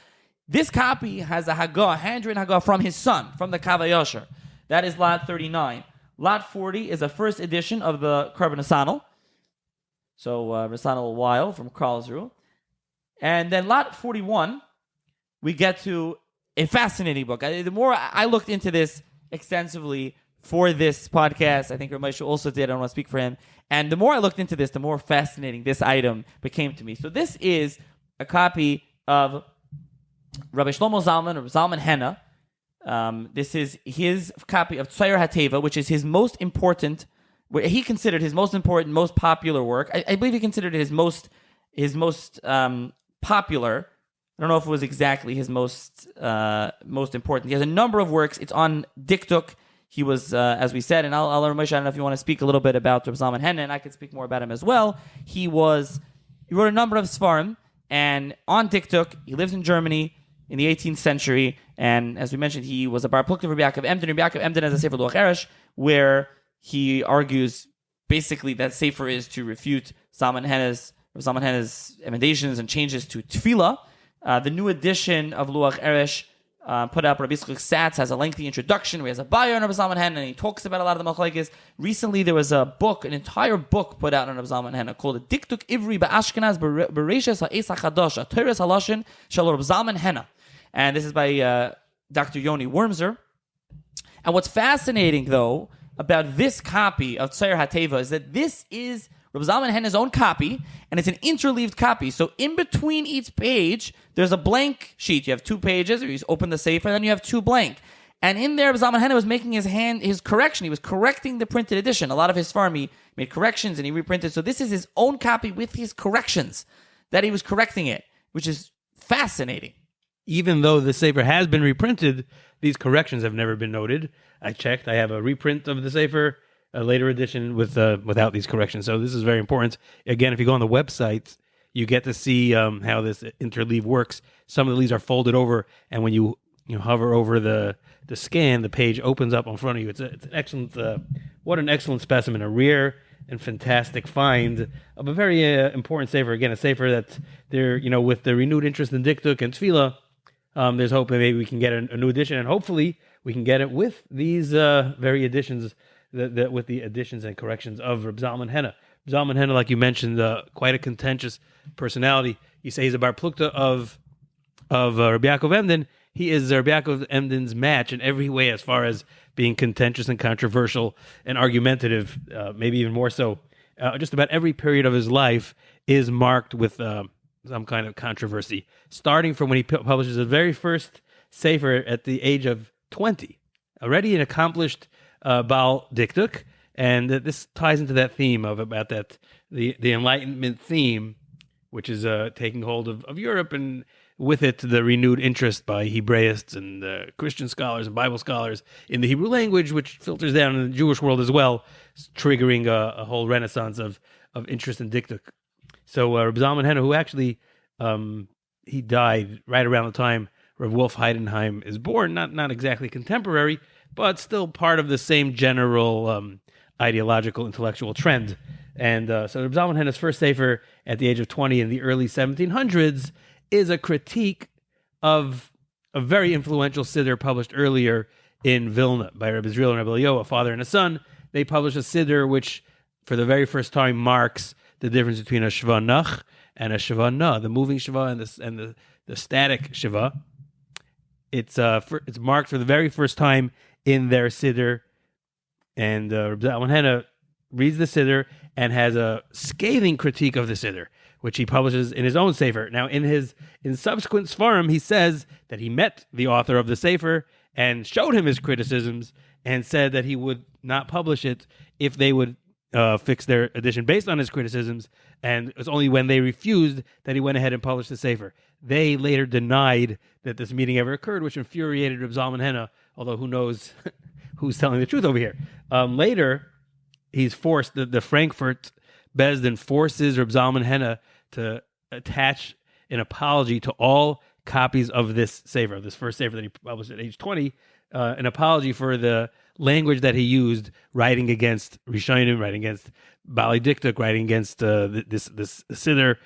Speaker 1: This copy has a handwritten Haggah from his son, from the Kavayasha. That is lot 39. Lot 40 is a first edition of the Korban Nesanel. So Nesanel Weil from Karlsruhe. And then lot 41, we get to a fascinating book. The more I looked into this extensively for this podcast, I think R Moshe also did. I don't want to speak for him. And the more I looked into this, the more fascinating this item became to me. So this is a copy of Rabbi Shlomo Zalman, or Zalman Henna. This is his copy of Tzair HaTeva, which is his most important, what he considered his most important, most popular work. I believe he considered it his most popular. I don't know if it was exactly his most important. He has a number of works. It's on Diktuk. He was, as we said, and I'll let Moshe, I don't know if you want to speak a little bit about Reb Zalman Henna, and I could speak more about him as well. He wrote a number of Sfarim, and on Diktuk, he lives in Germany in the 18th century, and as we mentioned, he was a bar plukta of Rabbi Yaakov Emden. Rabbi Yaakov Emden has a Sefer Luach Eresh, where he argues basically that Sefer is to refute Zalman Henna's emendations and changes to Tefillah. The new edition of Luach Eresh, put up Rabbi Yitzchak Satz, has a lengthy introduction where he has a bio on Rabbi Zalman Henna, and he talks about a lot of the machlokes. Recently, there was a book, an entire book put out on Rabbi Zalman Henna called Diktuk Ivri Ba'ashkenaz Bereishes Ha'es HaChadosh, a Teres HaLashon Shel Rabbi Zalman Henna. And this is by Dr. Yoni Wormser. And what's fascinating, though, about this copy of Tzair HaTeva is that this is Rabbi Zalman Henna's own copy, and it's an interleaved copy. So in between each page, there's a blank sheet. You have 2 pages, or you open the Sefer, and then you have 2 blank. And in there, Rabbi Zalman Henna was making his correction. He was correcting the printed edition. A lot of his farm, he made corrections, and he reprinted. So this is his own copy with his corrections, that he was correcting it, which is fascinating.
Speaker 2: Even though the Sefer has been reprinted, these corrections have never been noted. I checked. I have a reprint of the Sefer, a later edition without these corrections. So this is very important. Again, if you go on the website, you get to see how this interleave works. Some of the leaves are folded over, and when you hover over the scan, the page opens up in front of you. It's an excellent, what an excellent specimen, a rare and fantastic find of a very important Sefer. Again, a Sefer that there, with the renewed interest in Diktuk and Tefillah, there's hope that maybe we can get a new edition, and hopefully we can get it with these very editions, with the additions and corrections of Reb Zalman Henna. Reb Zalman Henna, like you mentioned, quite a contentious personality. You say he's a bar plukta of Rabbi Yaakov Emden. He is Rabbi Yaakov Emden's match in every way, as far as being contentious and controversial and argumentative, maybe even more so. Just about every period of his life is marked with some kind of controversy, starting from when he publishes his very first Sefer at the age of 20. Already an accomplished Baal Diktuk, and this ties into that theme about the Enlightenment theme, which is taking hold of Europe, and with it the renewed interest by Hebraists and Christian scholars and Bible scholars in the Hebrew language, which filters down in the Jewish world as well, triggering a whole renaissance of interest in Diktuk. So Reb Zalman Henna, who actually he died right around the time Rav Wolf Heidenheim is born, not exactly contemporary, but still part of the same general ideological, intellectual trend. And so Reb Zalman Henna's first Sefer at the age of 20 in the early 1700s is a critique of a very influential siddur published earlier in Vilna by Reb Israel and Reb Elio, a father and a son. They published a siddur which, for the very first time, marks the difference between a Shva Nach and a Shva Na, the moving Shva and the static Shva. It's marked for the very first time in their siddur, and Reb Zalman Henna reads the siddur and has a scathing critique of the siddur, which he publishes in his own Sefer. Now, in subsequent Sfarim, he says that he met the author of the Sefer and showed him his criticisms and said that he would not publish it if they would fix their edition based on his criticisms, and it was only when they refused that he went ahead and published the Sefer. They later denied that this meeting ever occurred, which infuriated Reb Zalman Henna, although who knows who's telling the truth over here. Later, he's forced, the Frankfurt Besdin forces Reb Zalman Henna to attach an apology to all copies of this Sefer, this first Sefer that he published at age 20, an apology for the language that he used, writing against Rishonim, writing against Bali Diktuk, writing against this Siddur.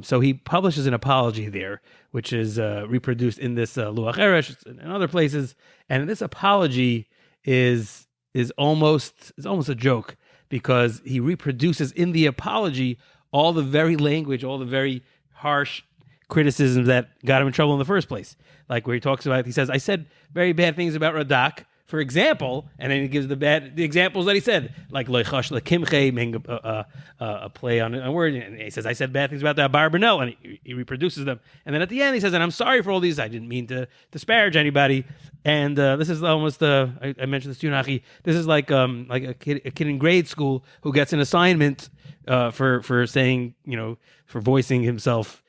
Speaker 2: So he publishes an apology there, which is reproduced in this Luach Eresh and other places. And this apology is almost a joke, because he reproduces in the apology all the very language, all the very harsh criticisms that got him in trouble in the first place. Like where he talks about, he says, I said very bad things about Radak, for example, and then he gives the examples that he said, like Loichash Lekimche, a play on a word, and he says, I said bad things about the Bar Benel, and he reproduces them. And then at the end he says, and I'm sorry for all these, I didn't mean to disparage anybody. And this is almost, I mentioned this to you, Nachi, this is like a kid in grade school who gets an assignment for saying, for voicing himself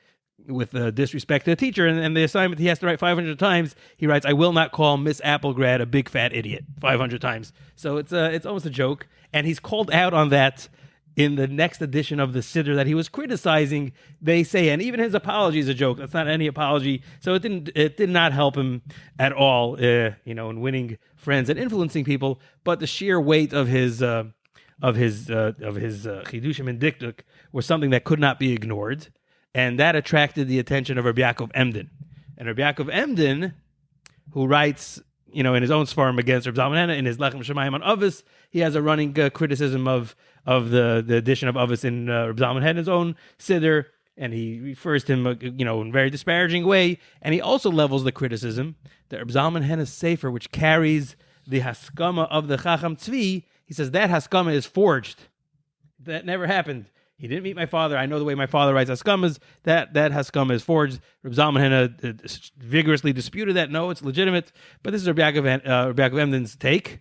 Speaker 2: with disrespect to the teacher, and the assignment he has to write 500 times, he writes, I will not call Miss Applegrad a big fat idiot 500 times. So it's almost a joke, and he's called out on that in the next edition of the Siddur that he was criticizing. They say, and even his apology is a joke. That's not any apology. So it did not help him at all, in winning friends and influencing people. But the sheer weight of his chidushim and dikduk was something that could not be ignored. And that attracted the attention of Rabbi Yaakov Emden. And Rabbi Yaakov Emden, who writes, in his own Sfarim against Reb Zalman Hena, in his Lechem Shemayim on Avos, he has a running criticism of the edition of Avos in Reb Zalman Hena's own Siddur, and he refers to him, in a very disparaging way. And he also levels the criticism that Reb Zalman Hena's Sefer, which carries the Haskama of the Chacham Tzvi, he says that Haskama is forged. That never happened. He didn't meet my father. I know the way my father writes Haskamas. That Haskama is forged. Reb Zalman Hena vigorously disputed that. No, it's legitimate. But this is Rabbi Yaakov Emden's take.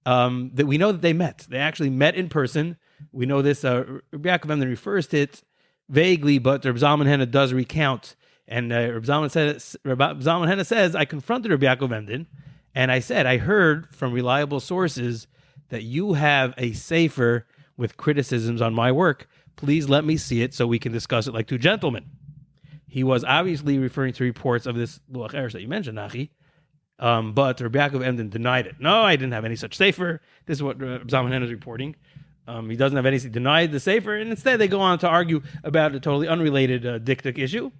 Speaker 2: That we know that they met. They actually met in person. We know this. Rabbi Yaakov Emden refers to it vaguely, but Reb Zalman Hena does recount. And Reb Zalman Hena says, I confronted Rabbi Yaakov Emden, and I said, I heard from reliable sources that you have a sefer with criticisms on my work. Please let me see it so we can discuss it like two gentlemen. He was obviously referring to reports of this Luach Eresh that you mentioned, Nachi, but Rabbi Yaakov Emden denied it. No, I didn't have any such sefer. This is what Zalman Hena is reporting. He doesn't have anything, denied the sefer, and instead they go on to argue about a totally unrelated dikduk issue.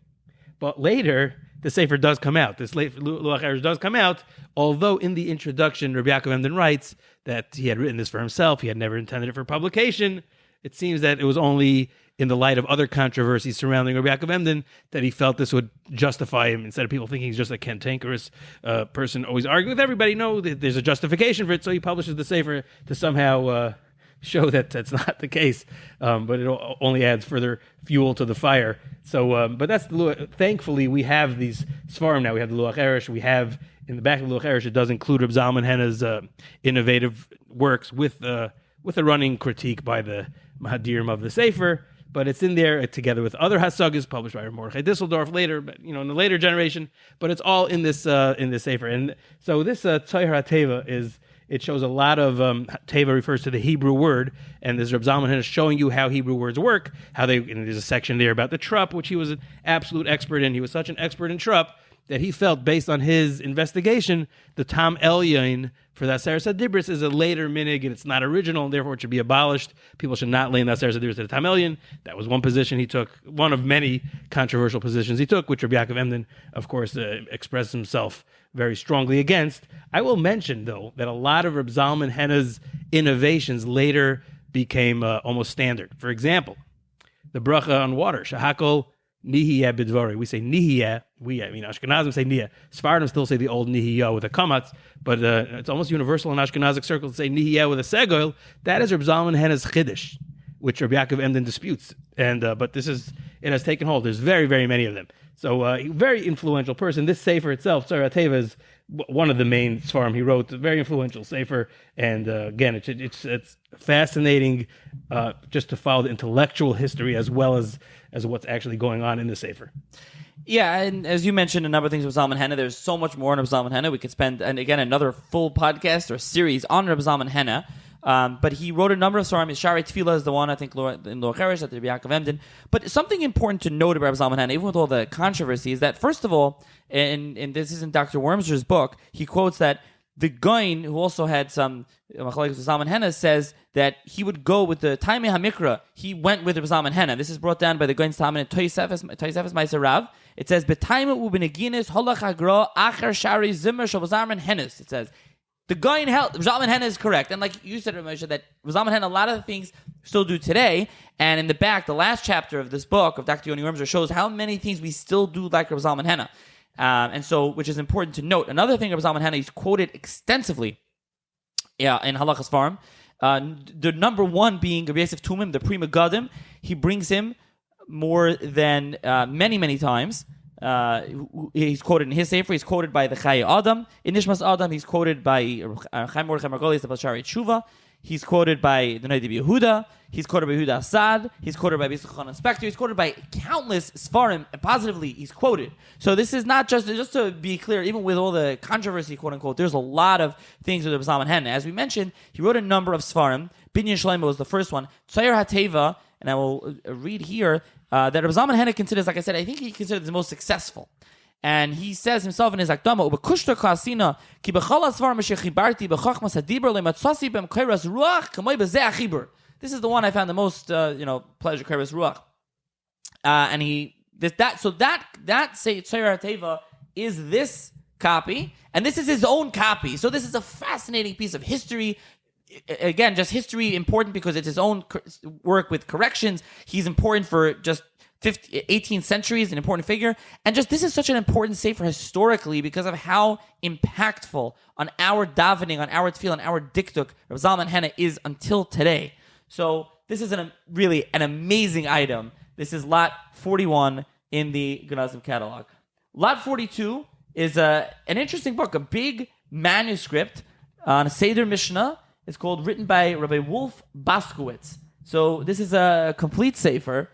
Speaker 2: But later, the sefer does come out. This Luach Eresh does come out, although in the introduction, Rabbi Yaakov Emden writes that he had written this for himself. He had never intended it for publication. It seems that it was only in the light of other controversies surrounding Rabbi Yaakov Emden that he felt this would justify him, instead of people thinking he's just a cantankerous person always arguing with everybody. No, there's a justification for it, so he publishes the sefer to somehow show that that's not the case, but it only adds further fuel to the fire. So, but that's thankfully we have these Sfarim now. We have the Luach Eresh. We have in the back of the Luach Eresh, it does include Reb Zalman Hena's innovative works with a running critique by the Mahadirim of the Sefer. But it's in there together with other Hasagas published by Mordechai Disseldorf later, but in the later generation. But it's all in this Sefer. And so this Tzayir HaTeva is. It shows a lot of Teva refers to the Hebrew word, and this Reb Zalman Hena is showing you how Hebrew words work. And there's a section there about the trup, which he was an absolute expert in. He was such an expert in trup that he felt, based on his investigation, the Tam Elyon for the Aseres HaDibros is a later minig, and it's not original, and therefore it should be abolished. People should not lay in the Aseres HaDibros to the Tam Elyon. That was one position he took, one of many controversial positions he took, which Rabbi Yaakov Emden, of course, expressed himself very strongly against. I will mention, though, that a lot of Reb Zalman Hena's innovations later became almost standard. For example, the bracha on water, Shahakol Nihiyah Bidvari. We say Nihiyah. Ashkenazim say Nihiyah. Sephardim still say the old Nihiyah with a kamatz, but it's almost universal in Ashkenazic circles to say Nihiyah with a segol. That is Reb Zalman Hena's chiddush, which Rabbi Yaakov Emden disputes. And but it has taken hold. There's very, very many of them. So very influential person. This sefer itself, Tzayir HaTeva, is one of the main Sfarim he wrote. A very influential sefer. And again, it's fascinating just to follow the intellectual history as well as what's actually going on in the sefer.
Speaker 1: Yeah, and as you mentioned, a number of things with Zalman Hena. There's so much more on Reb Zalman Hena. We could spend, and again, another full podcast or series on Reb Zalman Hena. But he wrote a number of Sfarim. Sharei Tefillah is the one, I think, in Luach Eresh, that Rabbi Yaakov Emden. But something important to note about Reb Zalman Hena, even with all the controversy, is that, first of all, and this is in Dr. Wormser's book, he quotes that the Gaon, who also had some machlokes with Zalman Hena, says that he would go with the Taimei HaMikra. He went with Reb Zalman Hena. This is brought down by the Gaon's Talmud in Toisefes Ma'aser Rav. It says, "B'taimei u'b'neginis holach hagra acher shari zimmer shel Zalman Henas." It says, The Goyin held Zalman Henna is correct, and like you said, Moshe, that Zalman Henna, a lot of the things still do today. And in the back, the last chapter of this book of Dr. Yoni Wormser shows how many things we still do like Rav Zalman Henna, and so which is important to note. Another thing, Rav Zalman Henna, he's quoted extensively, in Halachas Farm. The number one being Rabbi Yosef Tumim, the Pri Megadim. He brings him more than many times. He's quoted in his Sefer. He's quoted by the Chaye Adam in Nishmas Adam. He's quoted by Chaim Mordechai Margolis, the Bashari Tshuva. He's quoted by the Noda B'Yehuda. He's quoted by Yehuda Assad. He's quoted by B'Yisachon Inspector. He's quoted by countless Sfarim. And positively, he's quoted. So this is not just to be clear, even with all the controversy, quote unquote, there's a lot of things with Rav Zalman Henna. As we mentioned, he wrote a number of Sfarim. Binyan Shlomo was the first one. Tzayer HaTeva, and I will read here, that Rav Zalman Henna considers, like I said, I think he considers the most successful. And he says himself in his Akdama, "Ubekushta kasina ki b'chol asvar meshechibarti b'chachmas hadibur lematzasi b'em kairas ruach kamoi b'zeh achibur." This is the one I found the most, pleasure, kairas ruach. And that say Tzayer HaTeva is this copy, and this is his own copy. So this is a fascinating piece of history. Again, just history important because it's his own work with corrections. He's important for just 18th century, is an important figure. And just this is such an important sefer historically because of how impactful on our davening, on our tefillah, on our diktuk, Rav Zalman Henna is until today. So this is really an amazing item. This is lot 41 in the Genazym catalog. Lot 42 is an interesting book, a big manuscript on a Seder Mishnah. It's called, written by Rabbi Wolf Baskowitz. So this is a complete sefer,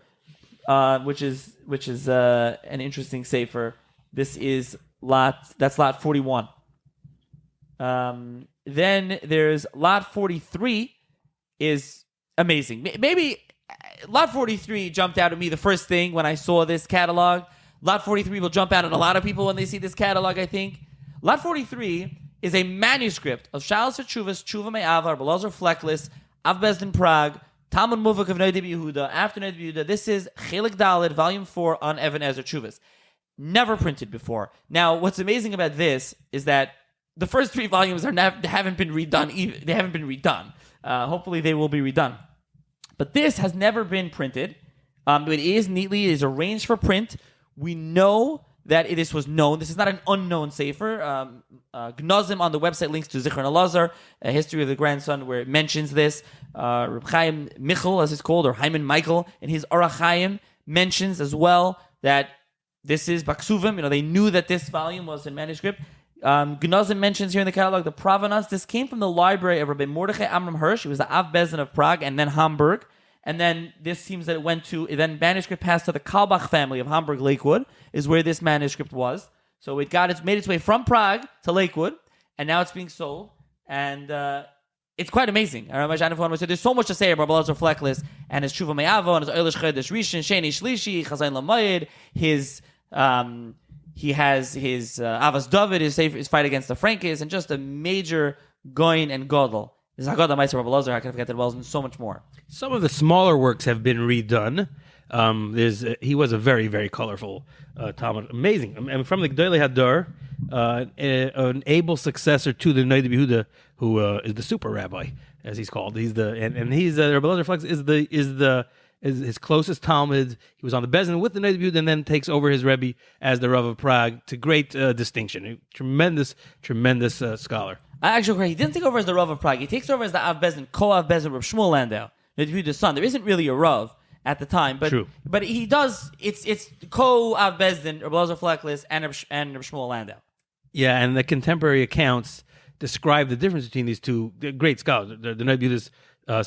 Speaker 1: which is an interesting sefer. This is lot 41. Then there's lot 43 is amazing. Maybe lot 43 jumped out at me the first thing when I saw this catalog. Lot 43 will jump out at a lot of people when they see this catalog, I think. Lot 43 is a manuscript of Shalos V'Tshuvas, Tshuva Me'avar, Belazar Fleckless, Av Bezdin Prague, Talmud Muvak of Noda B'Yehuda, after Noda B'Yehuda. This is Chelik Daled, Volume 4 on Even Ezer Tshuvas. Never printed before. Now, what's amazing about this is that the first 3 volumes haven't been redone. They haven't been redone. Hopefully, they will be redone. But this has never been printed. It is arranged for print. We know that this was known. This is not an unknown sefer. Genazym on the website links to Zichron Elazar, a history of the grandson, where it mentions this. Reb Chaim Michal, as it's called, or Hyman Michael, in his Orach Chaim, mentions as well that this is Baksuvim. They knew that this volume was in manuscript. Genazym mentions here in the catalog the provenance. This came from the library of Rabbi Mordechai Amram Hirsch. He was the Av Bezdin of Prague and then Hamburg. And then this seems that then manuscript passed to the Kalbach family of Hamburg Lakewood, is where this manuscript was. So made its way from Prague to Lakewood, and now it's being sold. And it's quite amazing. There's so much to say about Belazar Fleckless and his Tshuva Me'avo and his Eilish Chedesh Rishon, Sheni Shlishi, Chazayin Lamayid, he has his Avas David, his fight against the Frankists, and just a major Goyin and Godel. There's Haggadah Meiser Rabbi Elazar, I can forget that well, and so much more.
Speaker 2: Some of the smaller works have been redone. He was a very, very colorful Talmud. Amazing. From the Gdolei Hadar, an able successor to the Noda B'Yehuda, who is the super rabbi, as he's called. He's Rabbi Elazar Flex is his closest Talmud. He was on the Bezdin with the Noda B'Yehuda, and then takes over his Rebbe as the Rav of Prague to great distinction. A tremendous scholar.
Speaker 1: Actually, he didn't take over as the Rav of Prague. He takes over as the Av Bezdin, co-Av Bezdin, Rav Shmuel Landau, Noda B'Yehuda's son. There isn't really a Rav at the time, but
Speaker 2: True.
Speaker 1: But he does. It's co-Av Bezdin, Rav Elazar Fleckless, and Rav Shmuel Landau.
Speaker 2: Yeah, and the contemporary accounts describe the difference between these two great scholars. The Noda B'Yehuda's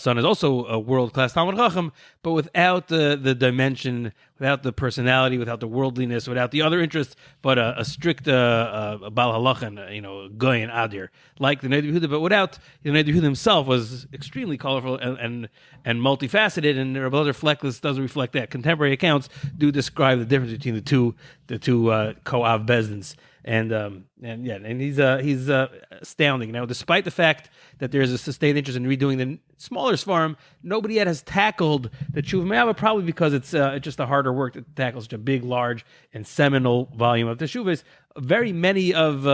Speaker 2: son is also a world-class Talmud Chacham, but without the dimension, without the personality, without the worldliness, without the other interests, but a strict Baal Halachan, Goyin Adir, like the Noda B'Yehuda, but without the Noda B'Yehuda himself was extremely colorful and multifaceted, and Rabbi Elazar Fleckless does reflect that. Contemporary accounts do describe the difference between the two co-Av Bezdins. And he's astounding. Now, despite the fact that there's a sustained interest in redoing the smaller Sfarim, nobody yet has tackled the Tshuva Me'ava, probably because it's just a harder work to tackle such a big, large, and seminal volume of the Teshuvas. Very many of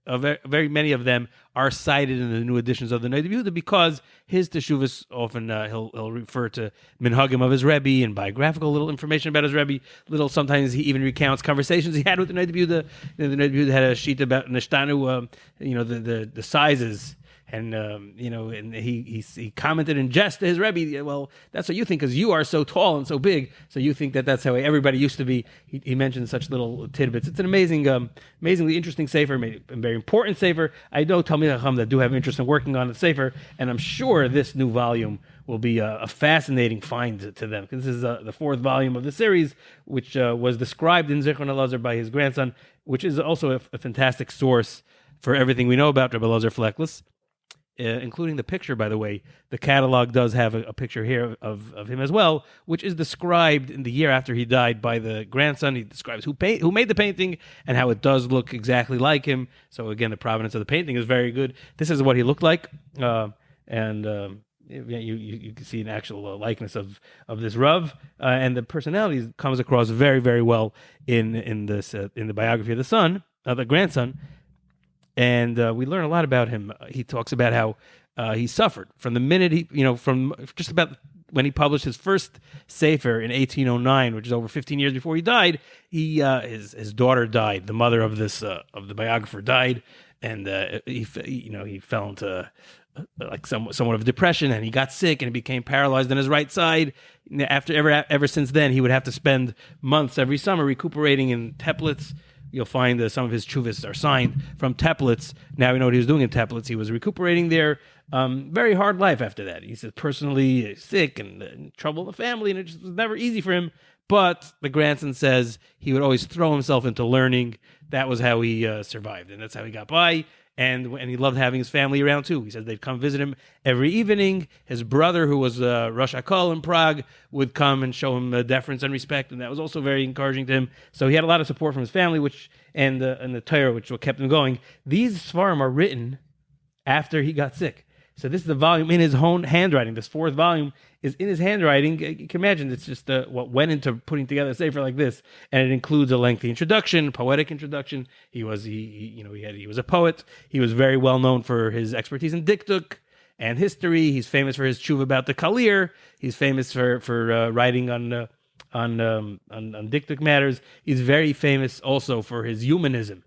Speaker 2: very many of them are cited in the new editions of the Noda B'Yehuda because his teshuvas often he'll refer to minhagim of his Rebbe and biographical little information about his Rebbe. Sometimes he even recounts conversations he had with the Noda B'Yehuda. The Noda B'Yehuda had a sheet about nishtanu, the sizes. And and he commented in jest to his Rebbe, well, that's what you think because you are so tall and so big, so you think that's how everybody used to be. He mentioned such little tidbits. It's an amazingly interesting sefer, a very important sefer. I know Talmidei Chacham that do have interest in working on the sefer, and I'm sure this new volume will be a fascinating find to them, because this is the fourth volume of the series, which was described in Zichron Elazar by his grandson, which is also a fantastic source for everything we know about Rabbi Elazar Fleckless. Including the picture, by the way. The catalog does have a picture here of him as well, which is described in the year after he died by the grandson. He describes who made the painting and how it does look exactly like him. So again, the provenance of the painting is very good. This is what he looked like, you can see an actual likeness of this Rav, and the personality comes across very, very well in the biography of the grandson. And we learn a lot about him. He talks about how he suffered from the minute from just about when he published his first sefer in 1809, which is over 15 years before he died. His daughter died. The mother of the biographer died, and he fell into somewhat of depression, and he got sick and he became paralyzed on his right side. Ever since then, he would have to spend months every summer recuperating in Teplitz. You'll find some of his tshuvas are signed from Teplitz. Now we know what he was doing in Teplitz. He was recuperating there. Very hard life after that. He said personally sick and in trouble in the family, and it just was never easy for him. But the grandson says he would always throw himself into learning. That was how he survived, and that's how he got by. And he loved having his family around too. He says they'd come visit him every evening. His brother, who was Rosh Hakol in Prague, would come and show him deference and respect, and that was also very encouraging to him. So he had a lot of support from his family, and the Torah, which kept him going. These Sfarim are written after he got sick. So this is the volume in his own handwriting. This fourth volume is in his handwriting. You can imagine it's just what went into putting together a sefer like this, and it includes a lengthy introduction, poetic introduction. He was a poet. He was very well known for his expertise in diktuk and history. He's famous for his tshuva about the kalir. He's famous for writing on diktuk matters. He's very famous also for his humanism.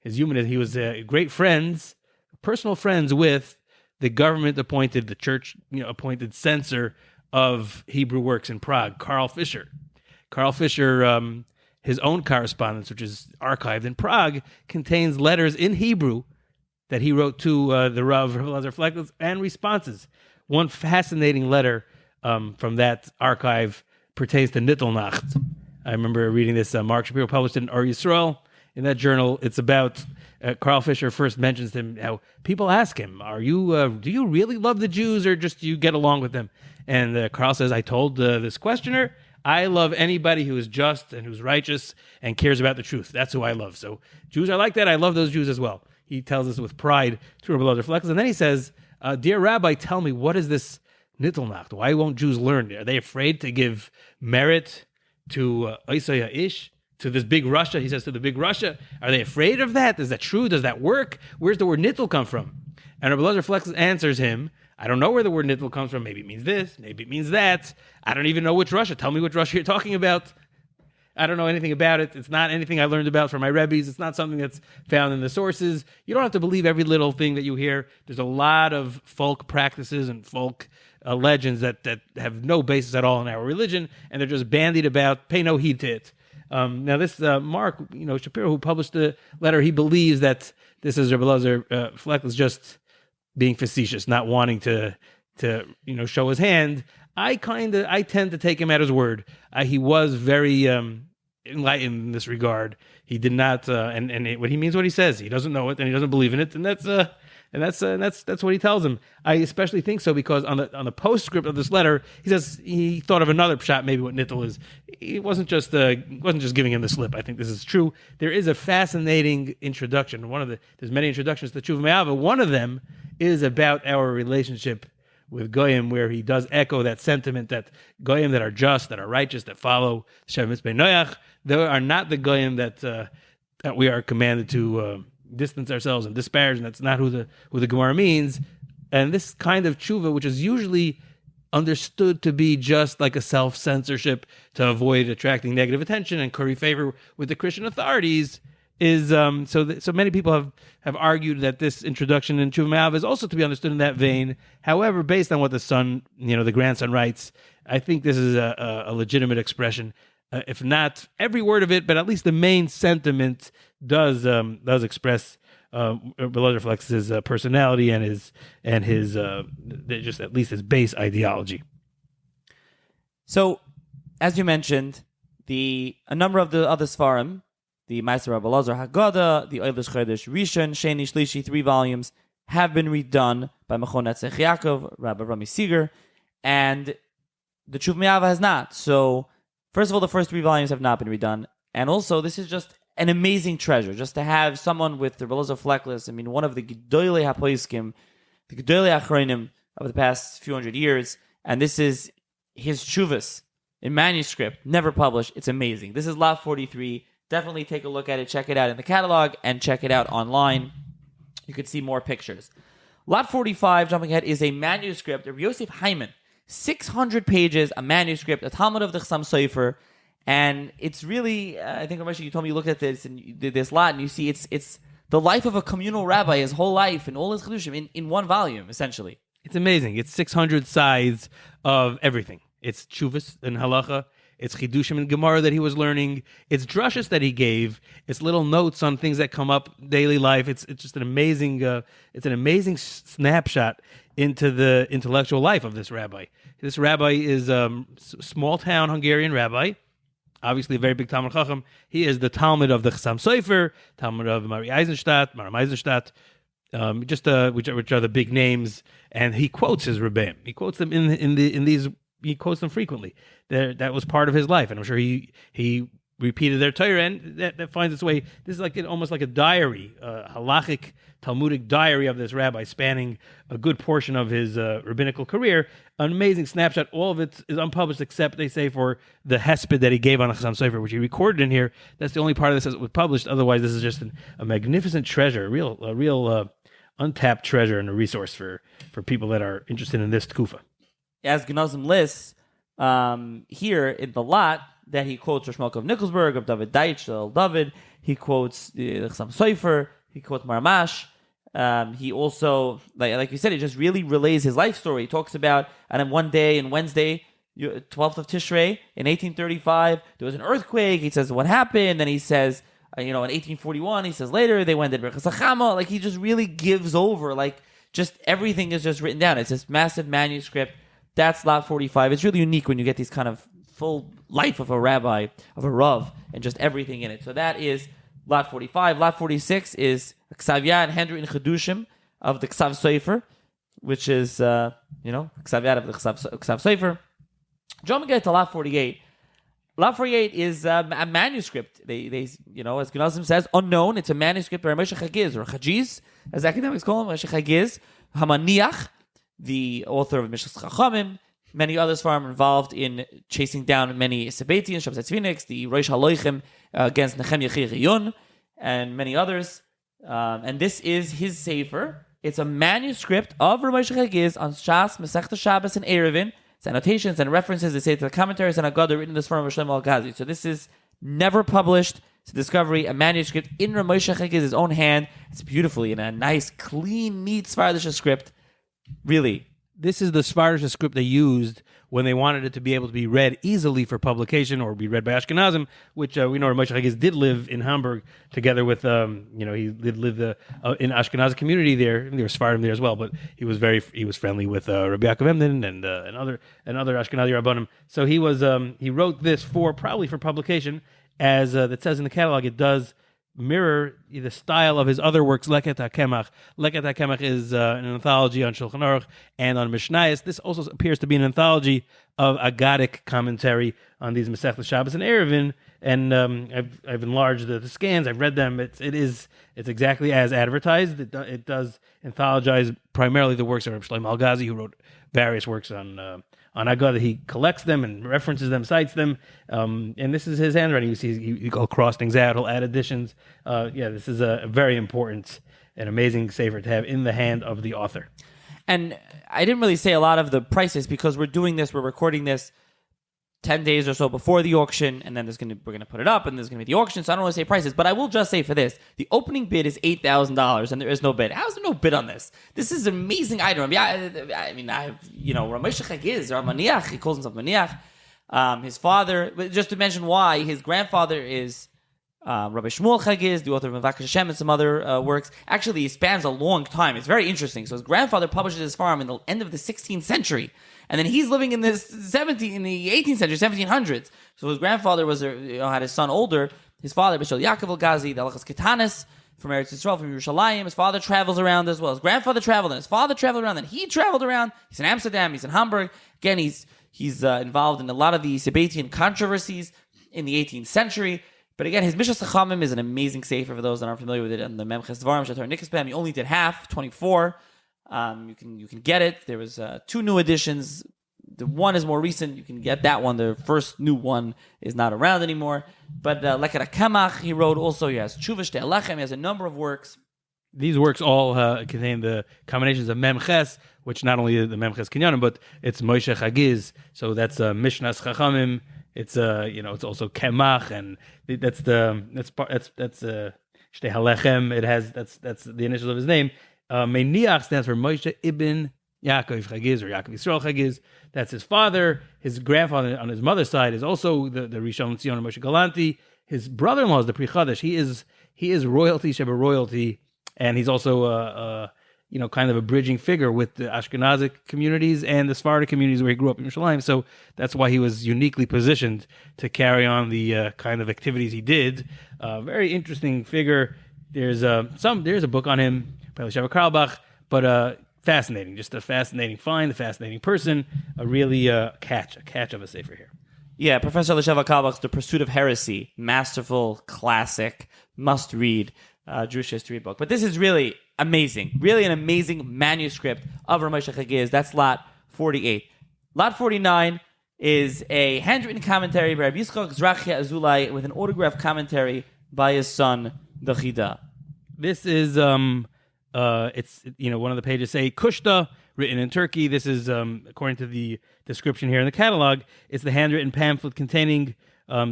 Speaker 2: He was personal friends with the government appointed, the church appointed censor of Hebrew works in Prague, Karl Fischer. Karl Fischer, his own correspondence, which is archived in Prague, contains letters in Hebrew that he wrote to the Rav Elazar Fleckless and responses. One fascinating letter from that archive pertains to Nittelnacht. I remember reading this. Mark Shapiro published it in R Yisrael. In that journal, it's about Karl Fischer first mentions him, how people ask him, do you really love the Jews or just do you get along with them? And Karl says, I told this questioner, I love anybody who is just and who's righteous and cares about the truth. That's who I love. So Jews are like that. I love those Jews as well. He tells us with pride to Rabbi Elazar Fleckless. And then he says, dear Rabbi, tell me, what is this Nittelnacht? Why won't Jews learn? Are they afraid to give merit to Isaiah Ish? To this big Russia, he says, to the big Russia. Are they afraid of that? Is that true? Does that work? Where's the word nittel come from? And Rabbi Elazar Fleckless answers him, I don't know where the word nittel comes from. Maybe it means this. Maybe it means that. I don't even know which Russia. Tell me which Russia you're talking about. I don't know anything about it. It's not anything I learned about from my Rebbes. It's not something that's found in the sources. You don't have to believe every little thing that you hear. There's a lot of folk practices and folk legends that have no basis at all in our religion, and they're just bandied about. Pay no heed to it. Now, this Mark, Shapiro, who published the letter, he believes that this is Rabbi Elazar Fleckless just being facetious, not wanting to show his hand. I tend to take him at his word. He was very enlightened in this regard. He did not, and what he means, what he says. He doesn't know it, and he doesn't believe in it, and that's what he tells him. I especially think so because on the postscript of this letter, he says he thought of another pshat, maybe what nittel is. It wasn't just giving him the slip. I think this is true. There is a fascinating introduction. There's many introductions to Tshuva Me'ava. One of them is about our relationship with Goyim, where he does echo that sentiment that Goyim that are just, that are righteous, that follow Shev Mitzvah Noach, they are not the Goyim that we are commanded to distance ourselves and disparage, and that's not who the Gemara means. And this kind of tshuva, which is usually understood to be just like a self-censorship to avoid attracting negative attention and curry favor with the Christian authorities, is so many people have argued that this introduction in Tshuva Me'av is also to be understood in that vein. However, based on what the son, the grandson writes, I think this is a legitimate expression. If not every word of it, but at least the main sentiment does express, reflects his personality and his just at least his base ideology.
Speaker 1: So, as you mentioned, a number of the other Sfarim, the Meister Rabbi Elazar Haggadah, the Eilish Chodesh Rishon, Sheni Shlishi, 3 volumes, have been redone by Mechon Netzach Yaakov, Rabbi Rami Seeger, and the Tshuva Me'av has not. So, first of all, the first 3 volumes have not been redone, and also this is just an amazing treasure, just to have someone with the Rabbi Elazar Fleckless, one of the Gedolei HaPoiskim, the Gedolei Achronim of the past few hundred years, and this is his Tshuvas in manuscript, never published. It's amazing. This is Lot 43. Definitely take a look at it, check it out in the catalog, and check it out online. You could see more pictures. Lot 45, jumping ahead, is a manuscript of Yosef Hyman, 600 pages, a manuscript, a Talmud of the Chassam Sofer, and it's really, I think, Ramesh, you told me you looked at this and you did this lot, and you see it's the life of a communal rabbi, his whole life, and all his Chedushim in one volume, essentially.
Speaker 2: It's amazing. It's 600 sides of everything. It's Tshuvas and Halacha. It's Chidushim and Gemara that he was learning. It's drushes that he gave. It's little notes on things that come up daily life. It's just an amazing snapshot into the intellectual life of this rabbi. This rabbi is a small town Hungarian rabbi, obviously a very big Talmud Chacham. He is the Talmud of the Chassam Sofer, Talmud of Maram Eisenstadt, which are the big names, and he quotes his Rebbeim. He quotes them in these. He quotes them frequently. That was part of his life, and I'm sure he repeated their Torah, and that finds its way. This is almost like a diary, halachic Talmudic diary of this rabbi, spanning a good portion of his rabbinical career. An amazing snapshot. All of it is unpublished, except they say for the hesped that he gave on the Chassam Sofer, which he recorded in here. That's the only part of this that was published. Otherwise, this is just a magnificent treasure, a real untapped treasure and a resource for people that are interested in this tkufa.
Speaker 1: As Genazym lists here in the lot that he quotes Rosh Malka of Nikolsburg, of David Deitch, David. He quotes the Chassam Sofer. He quotes Maramash. He also, like you said, he just really relays his life story. He talks about, and then one day, on Wednesday, 12th of Tishrei, in 1835, there was an earthquake. He says what happened. Then he says, in 1841, he says later, they went to Berchas Hachama. He just really gives over. Just everything is just written down. It's this massive manuscript. That's Lot 45. It's really unique when you get these kind of full life of a rabbi, of a rav, and just everything in it. So that is Lot 45. Lot 46 is Ksavya and handwritten Chedushim of the Ksav Sofer, which is, Ksavya of the Ksav Sofer. Jumping ahead to Lot 48. Lot 48 is a manuscript. They as Genazym says, unknown. It's a manuscript by R Moshe Chagiz, or Chagiz, as academics call him, Moshe Chagiz, Hamaniach, the author of Mishras Chachamim. Many others are involved in chasing down many Sabbateans, Shabbat Tzvinix, the Rosh Haloichim against Nehemiah Chiyun, and many others. And this is his sefer. It's a manuscript of R Moshe Chagiz on Shas, Masechta Shabbos, and Erevin. It's annotations and references. They say to the commentaries and Agadah written in this form of Shlomo Al-Ghazi. So this is never published. It's a discovery, a manuscript in R Moshe Chagiz's own hand. It's beautifully in a nice, clean, neat Sephardic script. Really.
Speaker 2: This is the Sephardic script they used when they wanted it to be able to be read easily for publication or be read by Ashkenazim, which we know Moshe Chagiz did live in Hamburg together with, he did live in Ashkenazi community there. And there was Sephardim there as well, but he was friendly with Rabbi Yaakov Emden and other Ashkenazi Rabbanim. So he wrote this probably for publication, as that says in the catalog. It does mirror the style of his other works, Leket HaKemach. Leket HaKemach is an anthology on Shulchan Aruch and on Mishnayos. This also appears to be an anthology of Agadic commentary on these Masechta Shabbos and Erevin, and I've enlarged the scans. I've read them. It's exactly as advertised. It does anthologize primarily the works of Rabbi Shlomo Al-Ghazi, who wrote various works on Agadah. He collects them and references them, cites them, and this is his handwriting. You see, he'll cross things out. He'll add additions. This is a very important and amazing sefer to have in the hand of the author.
Speaker 1: And I didn't really say a lot of the prices because we're recording this 10 days or so before the auction, and then we're gonna put it up, and there's gonna be the auction. So I don't want to say prices, but I will just say for this: the opening bid is $8,000, and there is no bid. How is there no bid on this? This is an amazing item. I mean, I have R Moshe Chagiz, or Maniach. He calls himself Maniach. His father, just to mention why, his grandfather is Rabbi Shmuel Chagiz, the author of Mevakash Hashem and some other works. Actually, he spans a long time. It's very interesting. So his grandfather published his farm in the end of the 16th century. And then he's living in the 18th century, 1700s. So his grandfather had his son older. His father, Bishol Yaakov Al-Ghazi, the Alachas Ketanis, from Eretz Yisrael, from Yerushalayim. His father travels around as well. His grandfather traveled, and his father traveled around, and he traveled around. He's in Amsterdam, he's in Hamburg. Again, he's involved in a lot of the Sabbatian controversies in the 18th century. But again, his Mishas Chachamim is an amazing sefer for those that aren't familiar with it. And the Memches Dvarim Shatar Nikasbam, he only did half, 24. You can get it. There was 2 new editions. The one is more recent. You can get that one. The first new one is not around anymore. But Leket HaKamach he wrote also. He has Tshuva Shtei Alechem. He has a number of works.
Speaker 2: These works all contain the combinations of Memches, which not only is the Memches Kinyanim, but it's Moshe Chagiz. So that's Mishnas Chachamim. It's it's also Kemach, and that's Shtei Halechem. It has that's the initials of his name. Meiniach stands for Moshe Ibn Yaakov Chagiz, or Yaakov Yisrael Chagiz. That's his father. His grandfather on his mother's side is also the Rishon LeZion Moshe Galanti. His brother-in-law is the Pri Chadash. He is royalty, Sheba royalty, and he's also kind of a bridging figure with the Ashkenazic communities and the Sephardic communities where he grew up in Yerushalayim. So that's why he was uniquely positioned to carry on the kind of activities he did. Very interesting figure. There's a book on him, by Sheva Karlbach, but fascinating. Just a fascinating find, a fascinating person. A really catch of a sefer here.
Speaker 1: Yeah, Professor Lesheva Karlbach's The Pursuit of Heresy, masterful, classic, must-read Jewish history book. But this is really amazing. Really an amazing manuscript of Rav Moshe Chagiz. That's lot 48. Lot 49 is a handwritten commentary by Rabbi Yitzchak Zrachia Azulai with an autographed commentary by his son, the Chida.
Speaker 2: This is one of the pages say Kushta, written in Turkey. This is according to the description here in the catalog. It's the handwritten pamphlet containing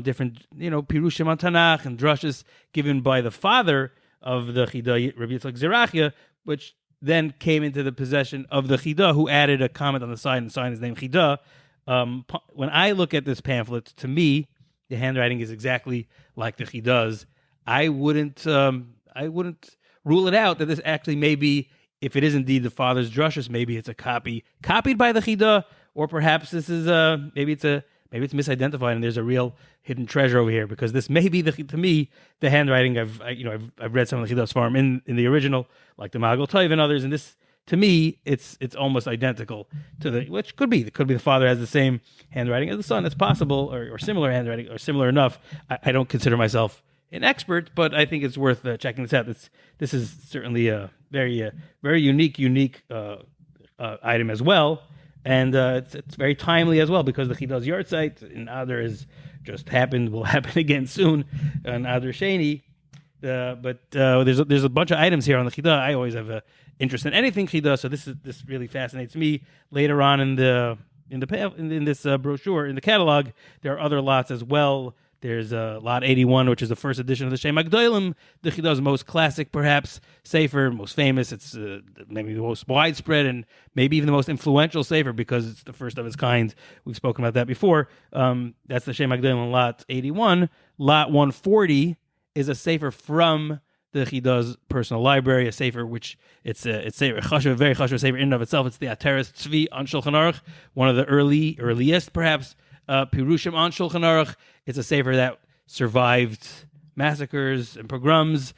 Speaker 2: different pirushim on Tanakh and drushes given by the father of the Chida, Rabbi Yitzchak Zrachia, which then came into the possession of the Chida, who added a comment on the side and signed his name Chida. When I look at this pamphlet, to me, the handwriting is exactly like the Chida's. I wouldn't rule it out that this actually may be, if it is indeed the father's drushes, maybe it's a copied by the Chida, or perhaps this is maybe it's misidentified and there's a real hidden treasure over here, because this may be to me the handwriting. I've read some of the Chida's farm in the original, like the Magal Toiv and others, and this, to me, it's almost identical to which could be the father has the same handwriting as the son. It's possible, or similar handwriting, or similar enough. I don't consider myself an expert, but I think it's worth checking this out. This is certainly a very unique item as well, and it's very timely as well, because the Chida's yard site in Adar will happen again soon on Adar Sheni. But there's a bunch of items here on the Chida. I always have a interest in anything Chida, so this really fascinates me. Later on in this brochure, in the catalog, there are other lots as well. There's lot 81, which is the first edition of the Shem HaGdolim, the Chida's most classic, perhaps, sefer, most famous. It's maybe the most widespread and maybe even the most influential sefer, because it's the first of its kind. We've spoken about that before. That's the Shem HaGdolim, lot 81. Lot 140 is a sefer from the Chida's personal library, a sefer which it's a very chashuv sefer in and of itself. It's the Ateres Tzvi on Shulchan Aruch, one of the earliest perhaps pirushim on Shulchan Aruch. It's a sefer that survived massacres and pogroms.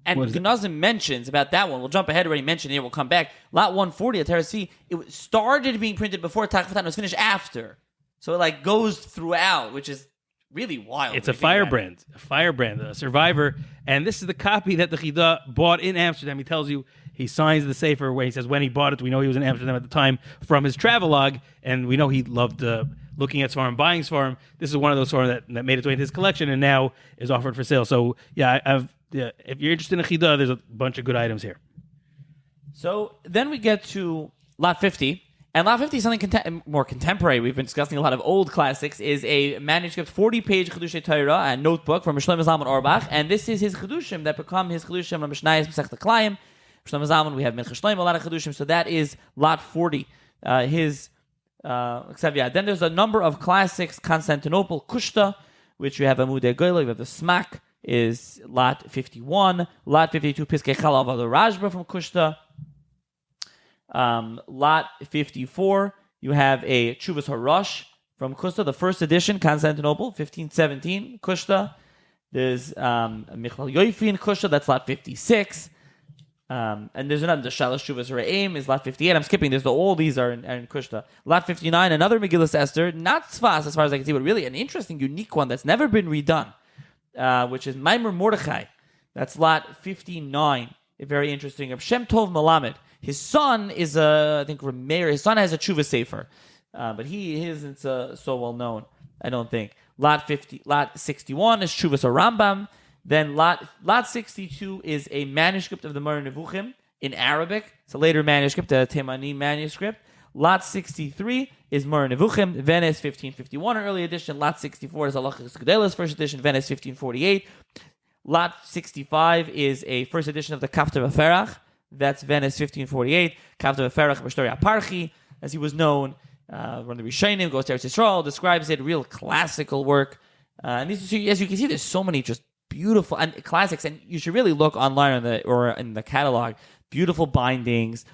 Speaker 1: And Genazym mentions about that one. We'll jump ahead, already mentioned here. We'll come back. Lot 140, Ateres Tzvi, it started being printed before Tachvatan, was finished after. So it goes throughout, which is really wild.
Speaker 2: It's a firebrand, a survivor. And this is the copy that the Chida bought in Amsterdam. He tells you, he signs the sefer where he says when he bought it. We know he was in Amsterdam at the time from his travelogue, and we know he loved looking at Svarim, buying Svarim. This is one of those Svarim that made its way into his collection and now is offered for sale. So if you're interested in a Chida, there's a bunch of good items here.
Speaker 1: So then we get to Lot 50. And Lot 50 is something more contemporary. We've been discussing a lot of old classics. Is a manuscript 40-page Chedushay Torah and notebook from Shlomo Zalman Auerbach. And this is his Chedushim that become his Chedushim on Mishnayos Masechta Klayim. Shlomo Zalman, we have Mincha Shlomo, a lot of Chedushim. So that is Lot 40. Then there's a number of classics. Constantinople, Kushta, which you have Amudei Goyla, you have the Smak, is Lot 51. Lot 52, Piskei Chalav of the Rajba from Kushta. Lot 54, you have a Chuvas Harash from Kushta, the first edition, Constantinople, 1517, Kushta. There's Michal Yoifi in Kushta, that's Lot 56. And there's another, the Shalosh Chuvas Re'im is Lot 58. I'm skipping, all these are in Kushta. Lot 59, another Megillas Esther, not Tzfas as far as I can see, but really an interesting, unique one that's never been redone, which is Maimer Mordechai. That's Lot 59. Very interesting. Of Shem Tov Melamed. His son is I think Rameir. His son has a tshuva sefer, but he isn't so well known. I don't think. Lot 61 is Chuvas Rambam. Then lot 62 is a manuscript of the Moreh Nevuchim in Arabic. It's a later manuscript, a Temani manuscript. Lot 63 is Moreh Nevuchim, Venice 1551, an early edition. Lot 64 is Halachos Gedolos, first edition, Venice 1548. Lot 65 is a first edition of the Kafta V'Ferach. That's Venice 1548. Kafta V'Ferach B'Shtori Aparchi, as he was known. One of the Rishonim goes to Eretz Yisrael, describes it, real classical work. And these, as you can see, there's so many just beautiful and classics, and you should really look online or in the catalog. Beautiful bindings,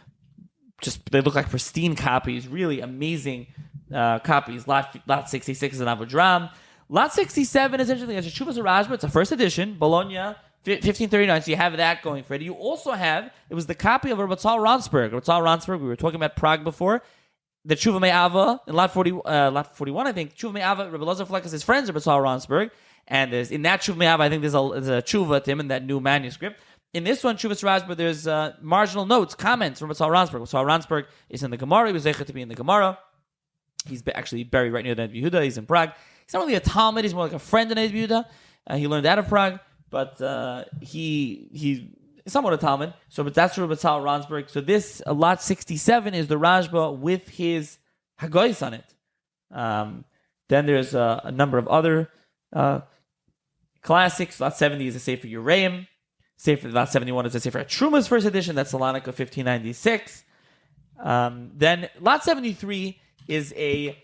Speaker 1: just they look like pristine copies, really amazing copies. Lot 66 is an Avodram. Lot 67 is interesting. It's a Chuvas Rajba. It's a first edition, Bologna, 1539. So you have that going for it. You also have, it was the copy of Rabatzal Ronsberg. Rabatzal Ronsberg, we were talking about Prague before. The Tshuva Me'ava in Lot 41, I think. Tshuva Me'ava, Rabbi Elazar Fleck is his friends, Rabatzal Ronsberg. And there's in that Tshuva Me'ava, I think there's a Tshuva to him in that new manuscript. In this one, Chuvas Rajba, there's marginal notes, comments from Rabatzal Ronsberg. Rabatzal Ronsberg is in the Gemara. He was zeichet to be in the Gemara. He's actually buried right near the Yehuda. He's in Prague. He's not really a Talmud. He's more like a friend of Yehuda. He learned out of Prague, but he's somewhat a Talmud. So, but that's Rabatzal Ronsberg. So this Lot 67 is the Rajba with his Hagoyis on it. Then there's a number of other classics. Lot 70 is a Sefer Yereim. Lot 71 is a Sefer Truma's first edition. That's Salonika 1596. Then Lot 73 is a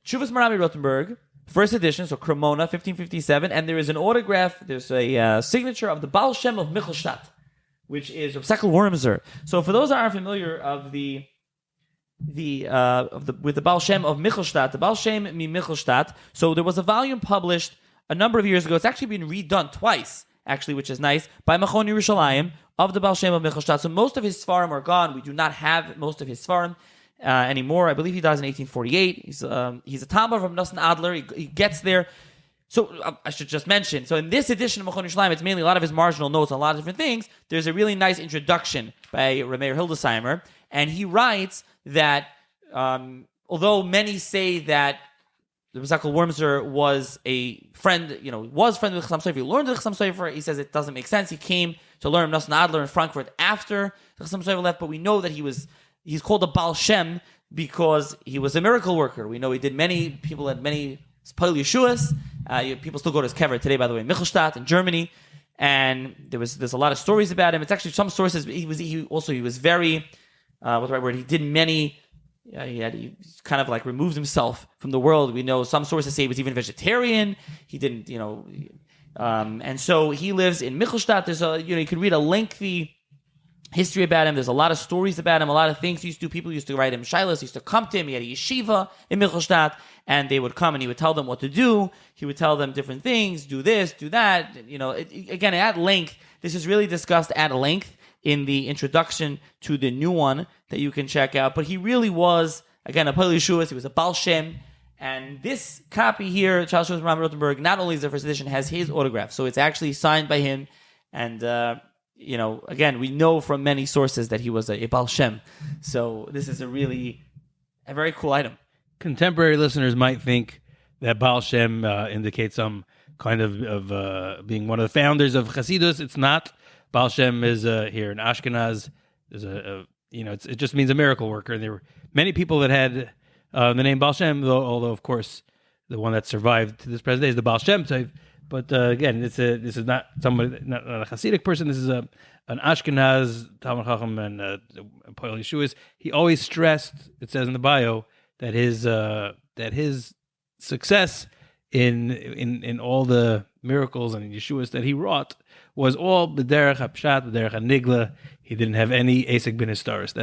Speaker 1: Chuvas Marami Rothenberg, first edition, so Cremona, 1557, and there is an autograph, there's a signature of the Baal Shem of Michelstadt, which is Reb Sekel Wormser. So for those that aren't familiar with the Baal Shem of Michelstadt, the Baal Shem mi Michelstadt, so there was a volume published a number of years ago. It's actually been redone twice, actually, which is nice, by Machon Yerushalayim of the Baal Shem of Michelstadt. So most of his Sfarim are gone. We do not have most of his Sfarim anymore. I believe he dies in 1848. He's a Talmud from Nosson Adler. He gets there. So I should just mention. So in this edition of Machon Yerushalayim, it's mainly a lot of his marginal notes on a lot of different things. There's a really nice introduction by Rameir Hildesheimer, and he writes that although many say that the Zakel Wormser was a friend, was friend with Chassam Sofer, he learned the Chassam Sofer. He says it doesn't make sense. He came to learn Nosson Adler in Frankfurt after Chassam Sofer left, but we know that he's called a Baal Shem because he was a miracle worker. We know people had many Spal Yeshuas. People still go to his kever today, by the way, in Michelstadt in Germany. And there's a lot of stories about him. It's actually some sources. He was very, what's the right word? He did many. He kind of like removed himself from the world. We know some sources say he was even vegetarian. He didn't, and so he lives in Michelstadt. There's you can read a lengthy history about him. There's a lot of stories about him, a lot of things he used to do. People used to write him shilas, used to come to him. He had a yeshiva in Michelstadt, and they would come and he would tell them what to do. He would tell them different things, do this, do that. Again, at length, this is really discussed at length in the introduction to the new one that you can check out. But he really was, again, a Pali Yeshuas. He was a Baal Shem, And this copy here, Charles Schulz Maram Rothenberg, not only is the first edition, has his autograph. So it's actually signed by him. And, again, we know from many sources that he was a Baal Shem. So this is a very cool item.
Speaker 2: Contemporary listeners might think that Baal Shem indicates some kind of being one of the founders of Hasidus. It's not. Baal Shem is here in Ashkenaz. There's it just means a miracle worker. And there were many people that had the name Baal Shem, although of course the one that survived to this present day is the Baal Shem type. But again, this is not somebody, not a Hasidic person. This is an Ashkenaz Talmud Chacham and Poel Yeshuas. He always stressed, it says in the bio, that his success in all the miracles and Yeshuas that he wrought was all b'derech hapshat, b'derech hanigla. He didn't have any asik bin historis.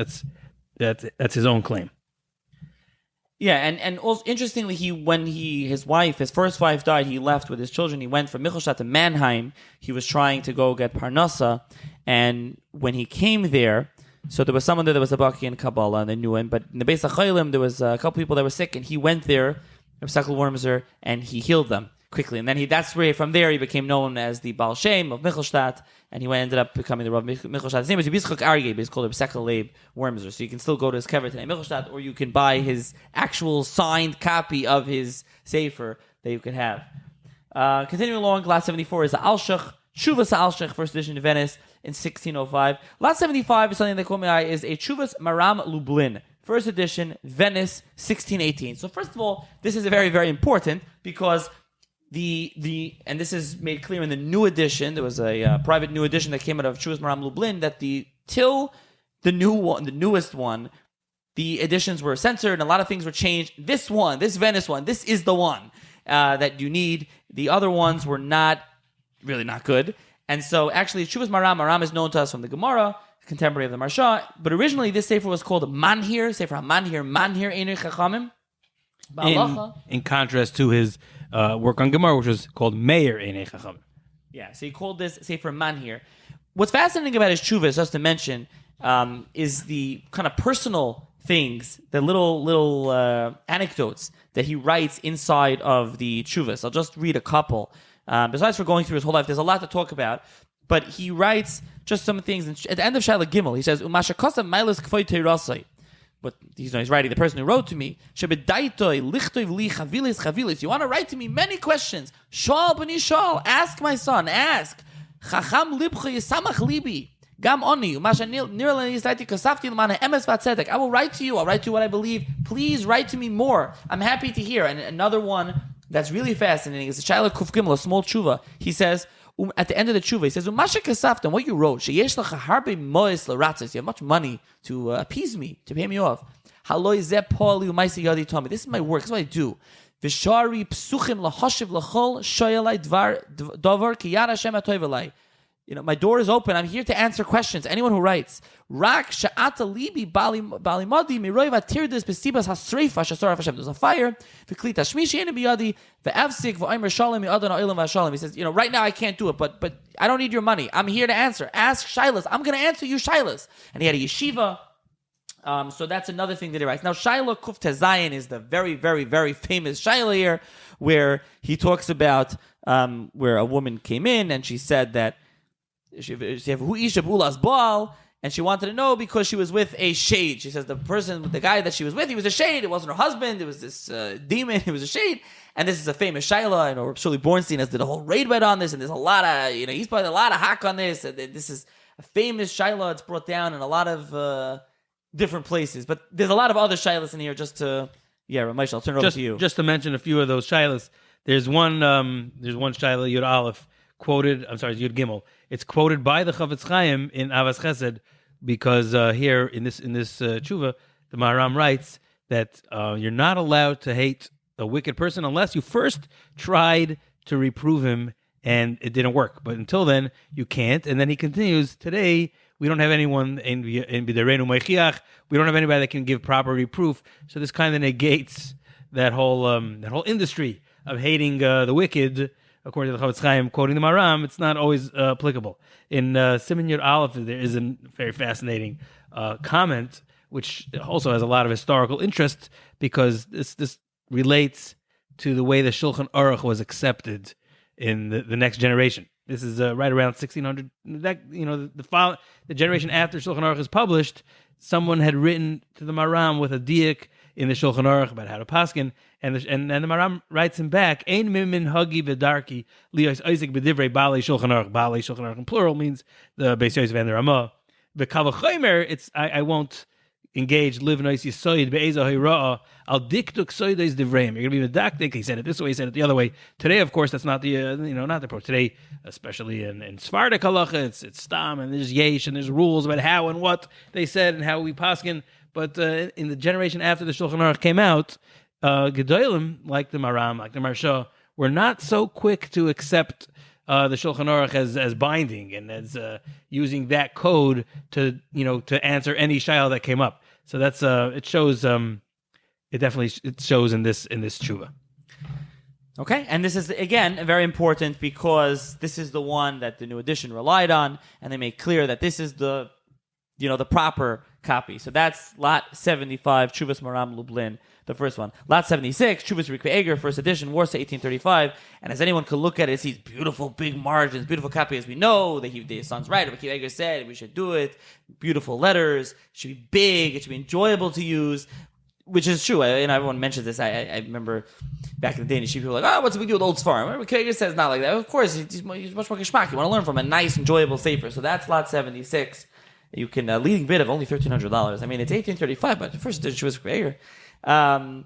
Speaker 2: That's his own claim.
Speaker 1: Yeah, and also interestingly, his first wife died, he left with his children. He went from Michelstadt to Mannheim. He was trying to go get Parnassa, and when he came there, so there was someone there that was a Baki in Kabbalah, and they knew him. But in the Beis HaCholim, there was a couple people that were sick, and he went there, Rabbi Wormser, and he healed them quickly. And then from there he became known as the Baal Shem of Michelstadt, and he ended up becoming the Rav Michelstadt. His name is Yitzchak Aryeh, but he's called Rabbi Leib Wormser. So you can still go to his kever today in Michelstadt, or you can buy his actual signed copy of his Sefer that you can have. Continuing along, Lot 74 is the Alshach, Chuvas Alshach, first edition in Venice in 1605. Lot 75 is something that caught my eye, is a Chuvas Maram Lublin, first edition, Venice, 1618. So first of all, this is very, very important because and this is made clear in the new edition. There was a private new edition that came out of Chuvas Maram Lublin that till the newest one, the editions were censored and a lot of things were changed. This Venice one, this is the one that you need. The other ones were not good. And so actually, Chuvas Maram is known to us from the Gemara, contemporary of the Marsha, but originally this sefer was called Manhir, Sefer Manhir Einei Chachamim.
Speaker 2: In contrast to his work on Gemara, which was called Meir Einei Chachamim.
Speaker 1: Yeah, so he called this Sefer Manhir. What's fascinating about his Chuvas, just to mention, is the kind of personal things, the little anecdotes that he writes inside of the Chuvas. I'll just read a couple. Besides for going through his whole life, there's a lot to talk about. But he writes just some things. At the end of Shaila Gimel, he says, "Umashakosa mailas k'foy teirasai." But he's writing the person who wrote to me. "Shebedaitoi lichtoi li chavilis chavilis." You want to write to me many questions. Shal b'ni shal. Ask my son. Ask. Chacham libcha yisamach libi. Gam oni. Umashanil niralani yisaiti kasafti l'mana emes v'atzedek. I will write to you. I'll write to you what I believe. Please write to me more. I'm happy to hear. And another one that's really fascinating is the Shaila Kuf Gimel, a small tshuva. He says, at the end of the tshuva, he says, "Umasha kasafta," what you wrote, sheyesh lacha harbe mois l'ratzos. You have much money to appease me, to pay me off. Haloi zeh poli u'maisi yadi tomi. This is my work. This is what I do. V'shari psuchim lahoshiv lachol shoyalai davar ki yad Hashem atoiv elai. My door is open. I'm here to answer questions. Anyone who writes, Rak sha'ata libi bali modi miroi v'atirdis b'sibas hasreifa shasor Hashem. There's a fire. V'kli tashmishi ene biyadi v'avsik v'oimer shalom mi'adon ha'olam v'ashalom. He says, right now I can't do it, but I don't need your money. I'm here to answer. Ask Shilas. I'm going to answer you, Shilas. And he had a yeshiva. So that's another thing that he writes. Now, Shaila Kuf Tezayin is the very, very, very famous Shaila here, where he talks about where a woman came in and she said that she and she wanted to know because she was with a shade. She says the guy that she was with, he was a shade. It wasn't her husband. It was this demon. It was a shade. And this is a famous Shaila. I know Shuli Bornstein has did a whole raid bet on this, and there's a lot of, he's put a lot of hack on this. This is a famous Shaila. It's brought down in a lot of different places. But there's a lot of other Shailas in here just to, Ramesh, I'll turn it over to you.
Speaker 2: Just to mention a few of those Shailas. There's one Shaila, Yud Aleph, Yud Gimel. It's quoted by the Chavetz Chaim in Avas Chesed because here in this tshuva, the Maharam writes that you're not allowed to hate a wicked person unless you first tried to reprove him and it didn't work. But until then, you can't. And then he continues, today, we don't have anyone in B'derenu Meichiach. We don't have anybody that can give proper reproof. So this kind of negates that whole industry of hating the wicked. According to the Chavetz Chaim, quoting the Maram, it's not always applicable. In Siman Yud Aleph, there is a very fascinating comment, which also has a lot of historical interest, because this relates to the way the Shulchan Aruch was accepted in the next generation. This is right around 1600. That the generation after Shulchan Aruch is published, someone had written to the Maram with a diak in the Shulchan Aruch about how to paskin, and the Maram writes him back, Ein mimin hagi v'darki lios Isaac b'divrei balei Shulchan Aruch. Balei Shulchan Aruch in plural means the Beis Yosef and the Ramah. V'kal v'chomer, it's I won't engage live nois yisoid be'eza ha'ira'ah al diktuk soides divreim. You're going to be medakdik. He said it this way, he said it the other way. Today, of course, that's not the not the approach. Today, especially in Sephardic halacha, it's stam and there's yesh and there's rules about how and what they said and how we paskin. But in the generation after the Shulchan Aruch came out, Gedolim, like the Maram, like the Marsha, were not so quick to accept the Shulchan Aruch as binding and as using that code to answer any shayla that came up. So that's it shows it shows in this tshuva.
Speaker 1: Okay, and this is again very important because this is the one that the new edition relied on, and they make clear that this is the proper copy. So that's Lot 75, Chuvas Maram Lublin, the first one. Lot 76, Chuvas Rikve Eger, first edition, Warsaw 1835. And as anyone could look at it, sees beautiful big margins, beautiful copy as we know. The son's right. Rikve Eger said we should do it. Beautiful letters. It should be big. It should be enjoyable to use, which is true. Everyone mentions this. I remember back in the day, people were like, what's the big deal with old Sfarim? Rikve Eger says not like that. Of course, he's much more geschmack. You want to learn from a nice, enjoyable sefer. So that's Lot 76. You can leading bid of only $1,300. I mean, it's 1835, but the first edition was greater. Lot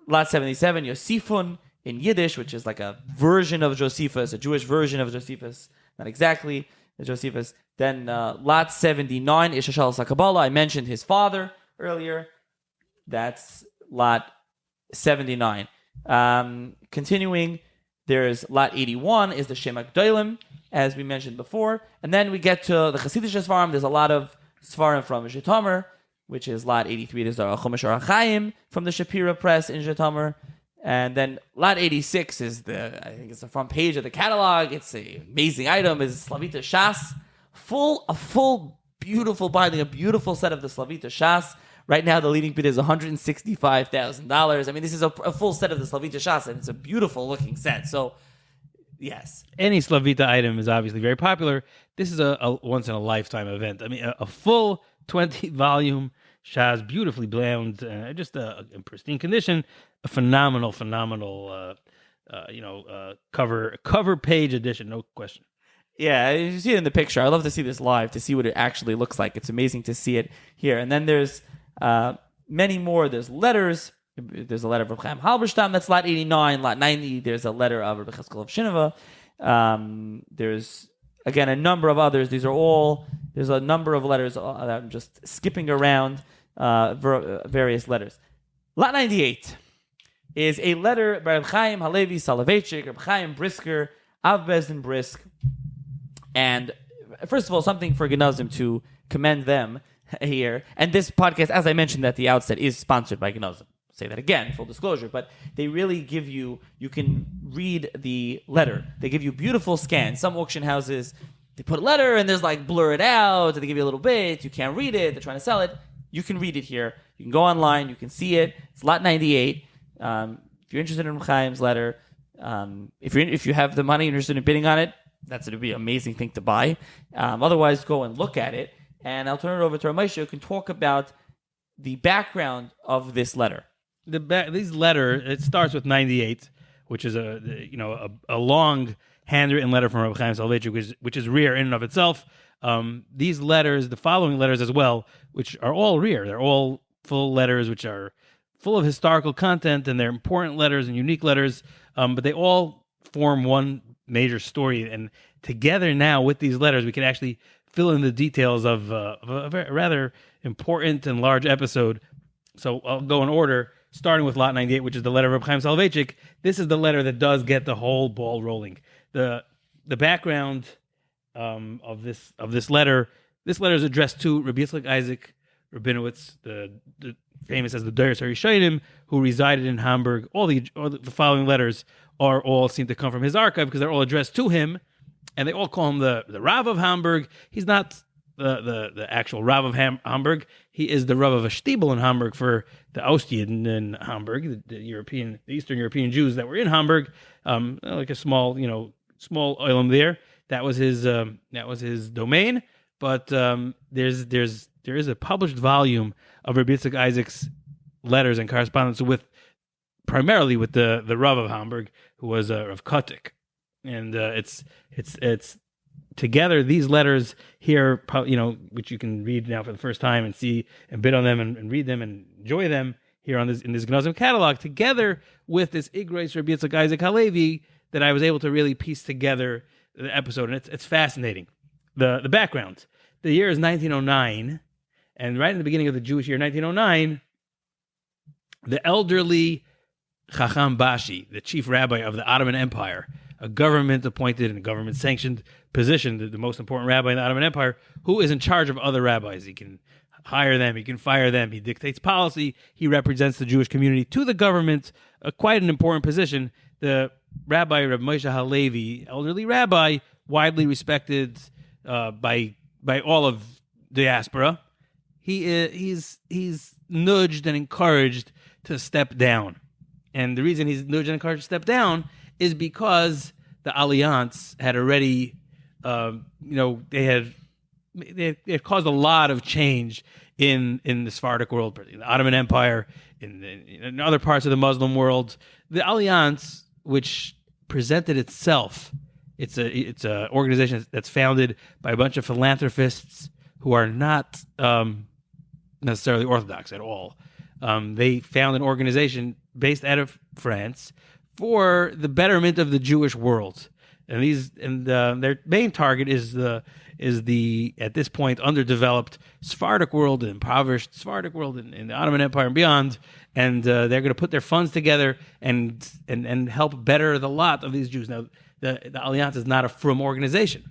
Speaker 1: 77, Yosifun in Yiddish, which is like a version of Josephus, a Jewish version of Josephus, not exactly the Josephus. Then Lot 79, Ishashal Sakabala. I mentioned his father earlier. That's Lot 79. Continuing, there's Lot 81 is the Shem HaGdolim, as we mentioned before. And then we get to the Chassidish Svarim. There's a lot of Svarim from Zhitomar, which is Lot 83. There's the Chumash Orach Chaim from the Shapira Press in Zhitomar. And then Lot 86 is I think it's the front page of the catalog. It's an amazing item. It's Slavita Shas. A full, beautiful binding, a beautiful set of the Slavita Shas. Right now, the leading bid is $165,000. I mean, this is a full set of the Slavita Shas, and it's a beautiful looking set. So, yes.
Speaker 2: Any Slavita item is obviously very popular. This is a once-in-a-lifetime event. I mean, a full 20-volume Shaz, beautifully bound, just in pristine condition. A phenomenal cover page edition, no question.
Speaker 1: Yeah, you see it in the picture. I love to see this live, to see what it actually looks like. It's amazing to see it here. And then there's many more. There's letters. There's a letter of Reb Chaim Halberstam, that's Lot 89. Lot 90, there's a letter of Reb Cheskel of Shinova. There's, again, a number of others. There's a number of letters that I'm just skipping around, various letters. Lot 98 is a letter by Reb Chaim Halevi Soloveitchik, Reb Chaim Brisker, Av Bezdin Brisk. And first of all, something for Genazym to commend them here. And this podcast, as I mentioned at the outset, is sponsored by Genazym. Say that again, full disclosure, but they really give you can read the letter. They give you beautiful scans. Some auction houses, they put a letter and there's like blur it out, and they give you a little bit, you can't read it, they're trying to sell it. You can read it here. You can go online, you can see it. It's Lot 98. If you're interested in Chaim's letter, if you have the money and you're interested in bidding on it, that's going to be an amazing thing to buy. Otherwise, go and look at it. And I'll turn it over to R Moshe, who can talk about the background of this letter.
Speaker 2: This letter, it starts with 98, which is a long handwritten letter from Reb Chaim Soloveitchik, which is rare in and of itself. These letters, the following letters as well, which are all rare. They're all full letters, which are full of historical content, and they're important letters and unique letters, but they all form one major story. And together now with these letters, we can actually fill in the details of a rather important and large episode. So I'll go in order, starting with Lot 98, which is the letter of Reb Chaim Soloveitchik. This is the letter that does get the whole ball rolling. The background of this letter. This letter is addressed to Rabbi Yitzchak Isaac Rabinowitz, the famous as the Doros HaRishonim, who resided in Hamburg. All the following letters all seem to come from his archive because they're all addressed to him, and they all call him the Rav of Hamburg. He's not the actual Rav of Hamburg. He is the Rav of a Stiebel in Hamburg for the Ostjuden in Hamburg, the Eastern European Jews that were in Hamburg, like a small oilum there. That was his domain. But there is a published volume of Rabbi Yitzchak Isaac's letters and correspondence primarily with the Rav of Hamburg, who was Rav Kotik, and it's together these letters here, which you can read now for the first time and see and bid on them and read them and enjoy them here in this Genazym catalog, together with this Igros Rabbi Yitzchak Isaac Halevi, that I was able to really piece together the episode, and it's fascinating. The background. The year is 1909, and right in the beginning of the Jewish year 1909, the elderly Chacham Bashi, the chief rabbi of the Ottoman Empire, a government-appointed and government-sanctioned position, the most important rabbi in the Ottoman Empire, who is in charge of other rabbis. He can hire them, he can fire them, he dictates policy, he represents the Jewish community to the government, quite an important position. The rabbi, Reb Moshe Halevi, elderly rabbi, widely respected by all of diaspora. He's nudged and encouraged to step down. And the reason he's nudged and encouraged to step down is because the Alliance had already, they had caused a lot of change in the Sephardic world, in the Ottoman Empire, in other parts of the Muslim world. The Alliance, which presented itself, it's a organization that's founded by a bunch of philanthropists who are not necessarily Orthodox at all. They found an organization based out of France for the betterment of the Jewish world, and their main target is the at this point underdeveloped Sephardic world, the impoverished Sephardic world in the Ottoman Empire and beyond, and they're going to put their funds together and help better the lot of these Jews. Now, the Alliance is not a frum organization,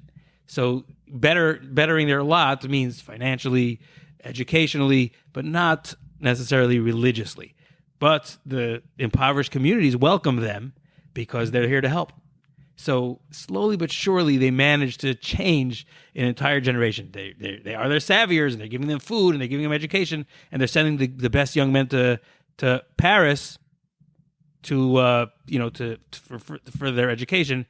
Speaker 2: so bettering their lot means financially, educationally, but not necessarily religiously. But the impoverished communities welcome them because they're here to help. So slowly but surely, they manage to change an entire generation. They are their saviors, and they're giving them food, and they're giving them education, and they're sending the best young men to Paris for their education.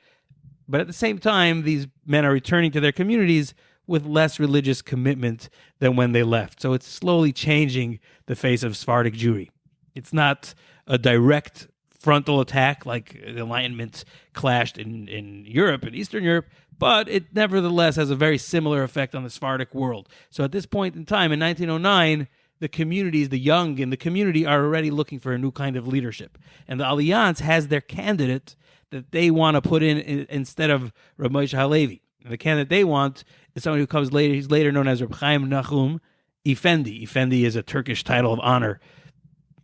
Speaker 2: But at the same time, these men are returning to their communities with less religious commitment than when they left. So it's slowly changing the face of Sephardic Jewry. It's not a direct frontal attack like the Enlightenment clashed in Europe and Eastern Europe, but it nevertheless has a very similar effect on the Sephardic world. So at this point in time, in 1909, the communities, the young in the community, are already looking for a new kind of leadership. And the Alliance has their candidate that they want to put in instead of Reb Moshe Halevi. And the candidate they want is someone who comes later. He's later known as Reb Chaim Nachum Effendi. Effendi is a Turkish title of honor.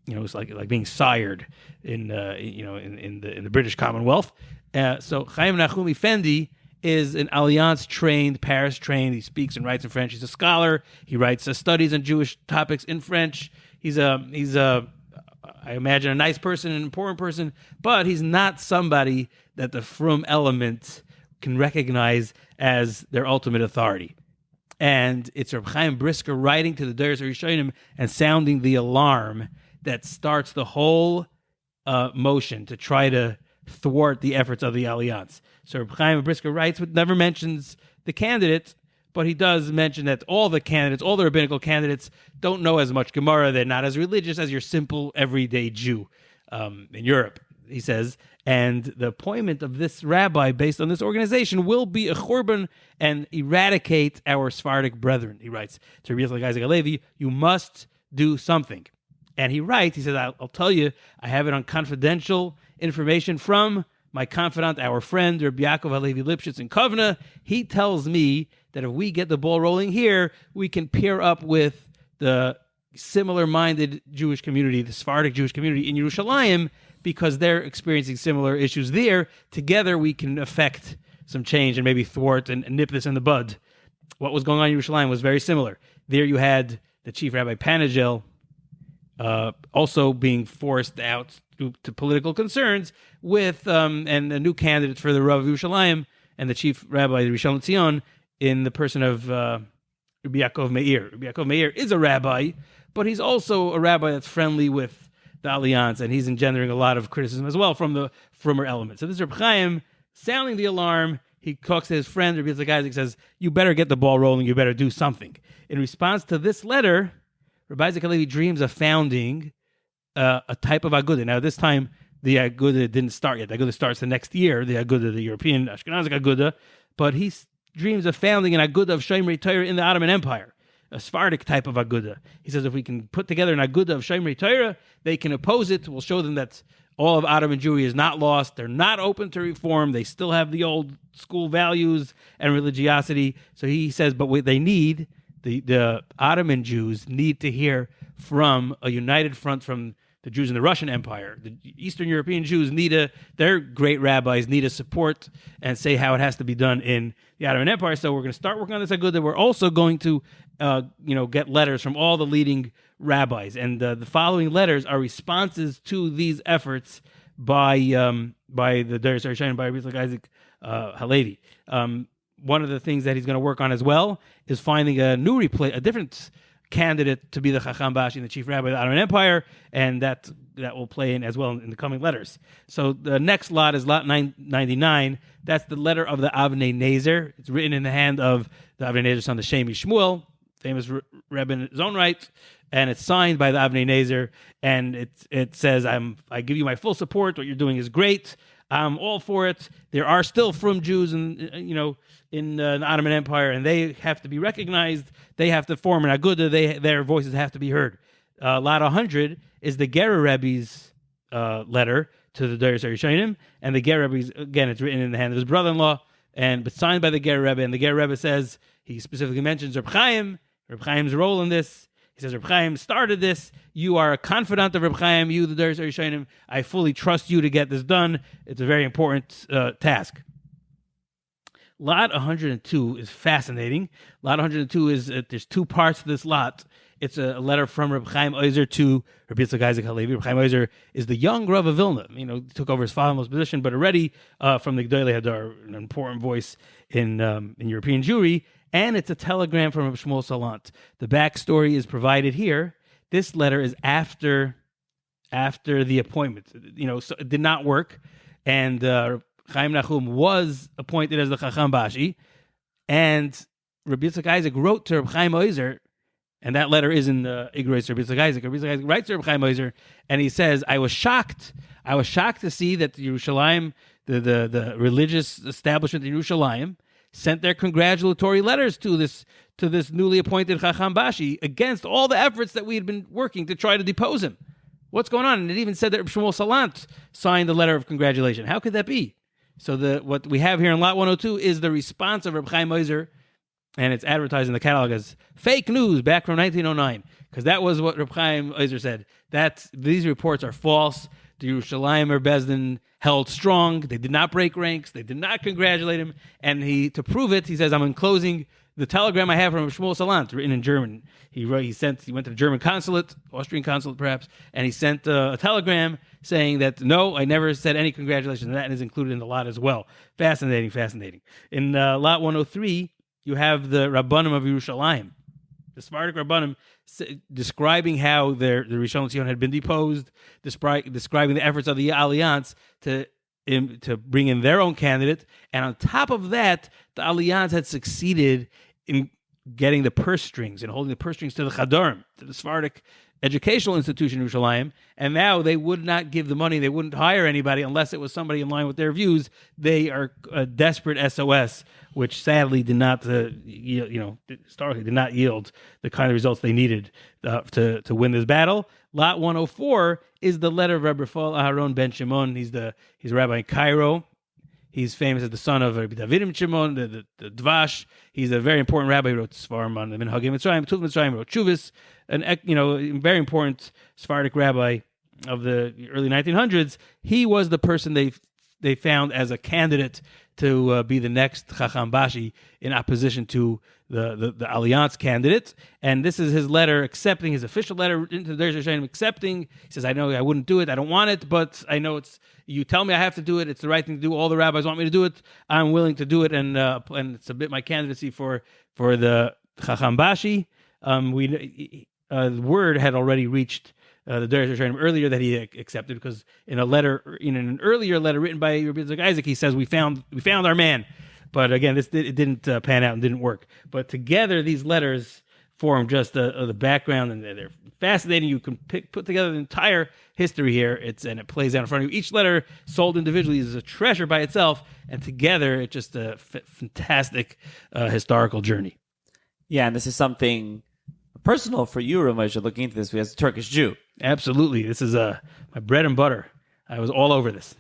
Speaker 2: It's like being sired in the British Commonwealth. So Chaim Nachum Effendi is an Alliance-trained, Paris-trained. He speaks and writes in French. He's a scholar. He writes studies on Jewish topics in French. He's I imagine, a nice person, an important person, but he's not somebody that the frum element can recognize as their ultimate authority. And it's Reb Chaim Brisker writing to the Doros HaRishonim and sounding the alarm that starts the whole motion to try to thwart the efforts of the Alliance. So Reb Chaim Brisker writes, but never mentions the candidate, but he does mention that all the rabbinical candidates, don't know as much Gemara. They're not as religious as your simple everyday Jew in Europe, he says. And the appointment of this rabbi based on this organization will be a churban and eradicate our Sephardic brethren. He writes to Rabbi Yitzchak Isaac Halevi, you must do something. And he writes, he says, I'll tell you, I have it on confidential information from my confidant, our friend, Rabbi Yaakov Halevi Lipschitz in Kovna. He tells me that if we get the ball rolling here, we can pair up with the similar-minded Jewish community, the Sephardic Jewish community in Yerushalayim, because they're experiencing similar issues there. Together, we can affect some change and maybe thwart and nip this in the bud. What was going on in Yerushalayim was very similar. There you had the chief rabbi Panagel also being forced out to political concerns with and a new candidate for the Rav of Yerushalayim and the chief rabbi, the Rishon LeZion, in the person of Rabbi Yaakov Meir. Rabbi Yaakov Meir is a rabbi, but he's also a rabbi that's friendly with the Alliance, and he's engendering a lot of criticism as well from the former elements. So this is Reb Chaim sounding the alarm. He talks to his friend, Rabbi Yitzchak Isaac, says, you better get the ball rolling, you better do something. In response to this letter, Rabbi Isaac Halevi dreams of founding a type of Agudah. Now, this time, the Agudah didn't start yet. The Agudah starts the next year, the Agudah, the European Ashkenazic Agudah, but he dreams of founding an Agudah of Shomrei Torah in the Ottoman Empire, a Sephardic type of Agudah. He says if we can put together an Agudah of Shomrei Torah, they can oppose it. We'll show them that all of Ottoman Jewry is not lost. They're not open to reform. They still have the old school values and religiosity. So he says, but what they need, the Ottoman Jews need to hear from a united front from the Jews in the Russian Empire. The Eastern European Jews their great rabbis need to support and say how it has to be done in the Ottoman Empire. So we're going to start working on this Agudah. We're also going to, get letters from all the leading rabbis. And the following letters are responses to these efforts by the Deris Arishanim, by Rabbi Isaac Halevi. One of the things that he's going to work on as well is finding a different candidate to be the Chacham Bashi and the chief rabbi of the Ottoman Empire, and that will play in as well in the coming letters. So the next lot is lot 999. That's the letter of the Avnei Nezer. It's written in the hand of the Avnei Nezer's son, the Shemi Shmuel, famous rebbe in his own right, and it's signed by the Avnei Nezer, and it says, I give you my full support. What you're doing is great. I'm all for it. There are still frum Jews in the Ottoman Empire, and they have to be recognized. They have to form an Agudah. Their voices have to be heard. Lot 100 is the Gerer Rebbe's letter to the Deris Arishanim, and the Gerer Rebbe's, again, it's written in the hand of his brother-in-law, but signed by the Gerer Rebbe, and the Gerer Rebbe says, he specifically mentions Reb Chaim's role in this. He says, Reb Chaim started this. You are a confidant of Reb Chaim, you, the Deris Arishanim. I fully trust you to get this done. It's a very important task. Lot 102 is fascinating. Lot 102 is, there's two parts to this lot. It's a letter from Reb Chaim Oizer to Rabbi Yitzchak Isaac Halevi. Reb Chaim Oizer is the young Rav of Vilna. Took over his father-in-law's position, but already from the Gdolei Hadar, an important voice in European Jewry. And it's a telegram from Reb Shmuel Salant. The backstory is provided here. This letter is after the appointment. So it did not work, and Chaim Nachum was appointed as the Chacham Bashi, and Rabbi Yitzchak Isaac wrote to Reb Chaim Oizer, and that letter is in the Igros Rabbi Yitzchak Isaac. Rabbi Yitzchak Isaac writes to Reb Chaim Oizer, and he says, I was shocked to see that Yerushalayim, the religious establishment in Yerushalayim, sent their congratulatory letters to this newly appointed Chacham Bashi against all the efforts that we had been working to try to depose him. What's going on? And it even said that Reb Shmuel Salant signed the letter of congratulation. How could that be? So what we have here in Lot 102 is the response of Reb Chaim Oizer, and it's advertised in the catalog as fake news back from 1909, because that was what Reb Chaim Oizer said. These reports are false. The Yerushalayim Bezdin held strong. They did not break ranks. They did not congratulate him. And to prove it, he says, I'm enclosing the telegram I have from Shmuel Salant, written in German. He went to the German consulate, Austrian consulate perhaps, and he sent a telegram saying that, no, I never said any congratulations, and that is included in the lot as well. Fascinating. In lot 103, you have the Rabbanim of Yerushalayim, the Sephardic Rabbanim, describing how the Rishon LeZion had been deposed, describing the efforts of the Alliance to bring in their own candidate, and on top of that, the Alliance had succeeded in getting the purse strings and holding the purse strings to the Chadorim, to the Sephardic educational institution in Yerushalayim, and now they would not give the money, they wouldn't hire anybody unless it was somebody in line with their views. They are a desperate SOS, which sadly did not, historically did not yield the kind of results they needed to win this battle. Lot 104 is the letter of Rabbi Rafal Aharon ben Shimon. He's a rabbi in Cairo. He's famous as the son of Rabbi David Shimon, the Dvash. He's a very important rabbi. He wrote Sfarim on the Minhagim Mitzrayim, Tuf Mitzrayim, wrote Chuvas, a very important Sephardic rabbi of the early 1900s. He was the person they found as a candidate to be the next Chacham Bashi in opposition to the Alliance candidate. And this is his letter accepting, his official letter into the Deris Arishanim accepting. He says, I know I wouldn't do it. I don't want it, but I know you tell me I have to do it. It's the right thing to do. All the rabbis want me to do it. I'm willing to do it and submit my candidacy for the Chacham Bashi. Word had already reached the Derech Hashem earlier that he accepted, because in an earlier letter written by Rabbi Yitzchak Isaac, he says, we found our man. But again, it didn't pan out and didn't work. But together, these letters form just the background, and they're fascinating. You can put together the entire history here. And it plays out in front of you. Each letter sold individually is a treasure by itself, and together it's just a fantastic historical journey.
Speaker 1: Yeah, and this is something personal for you, Rav Moshe, looking into this as a Turkish Jew.
Speaker 2: Absolutely, this is my bread and butter. I was all over this.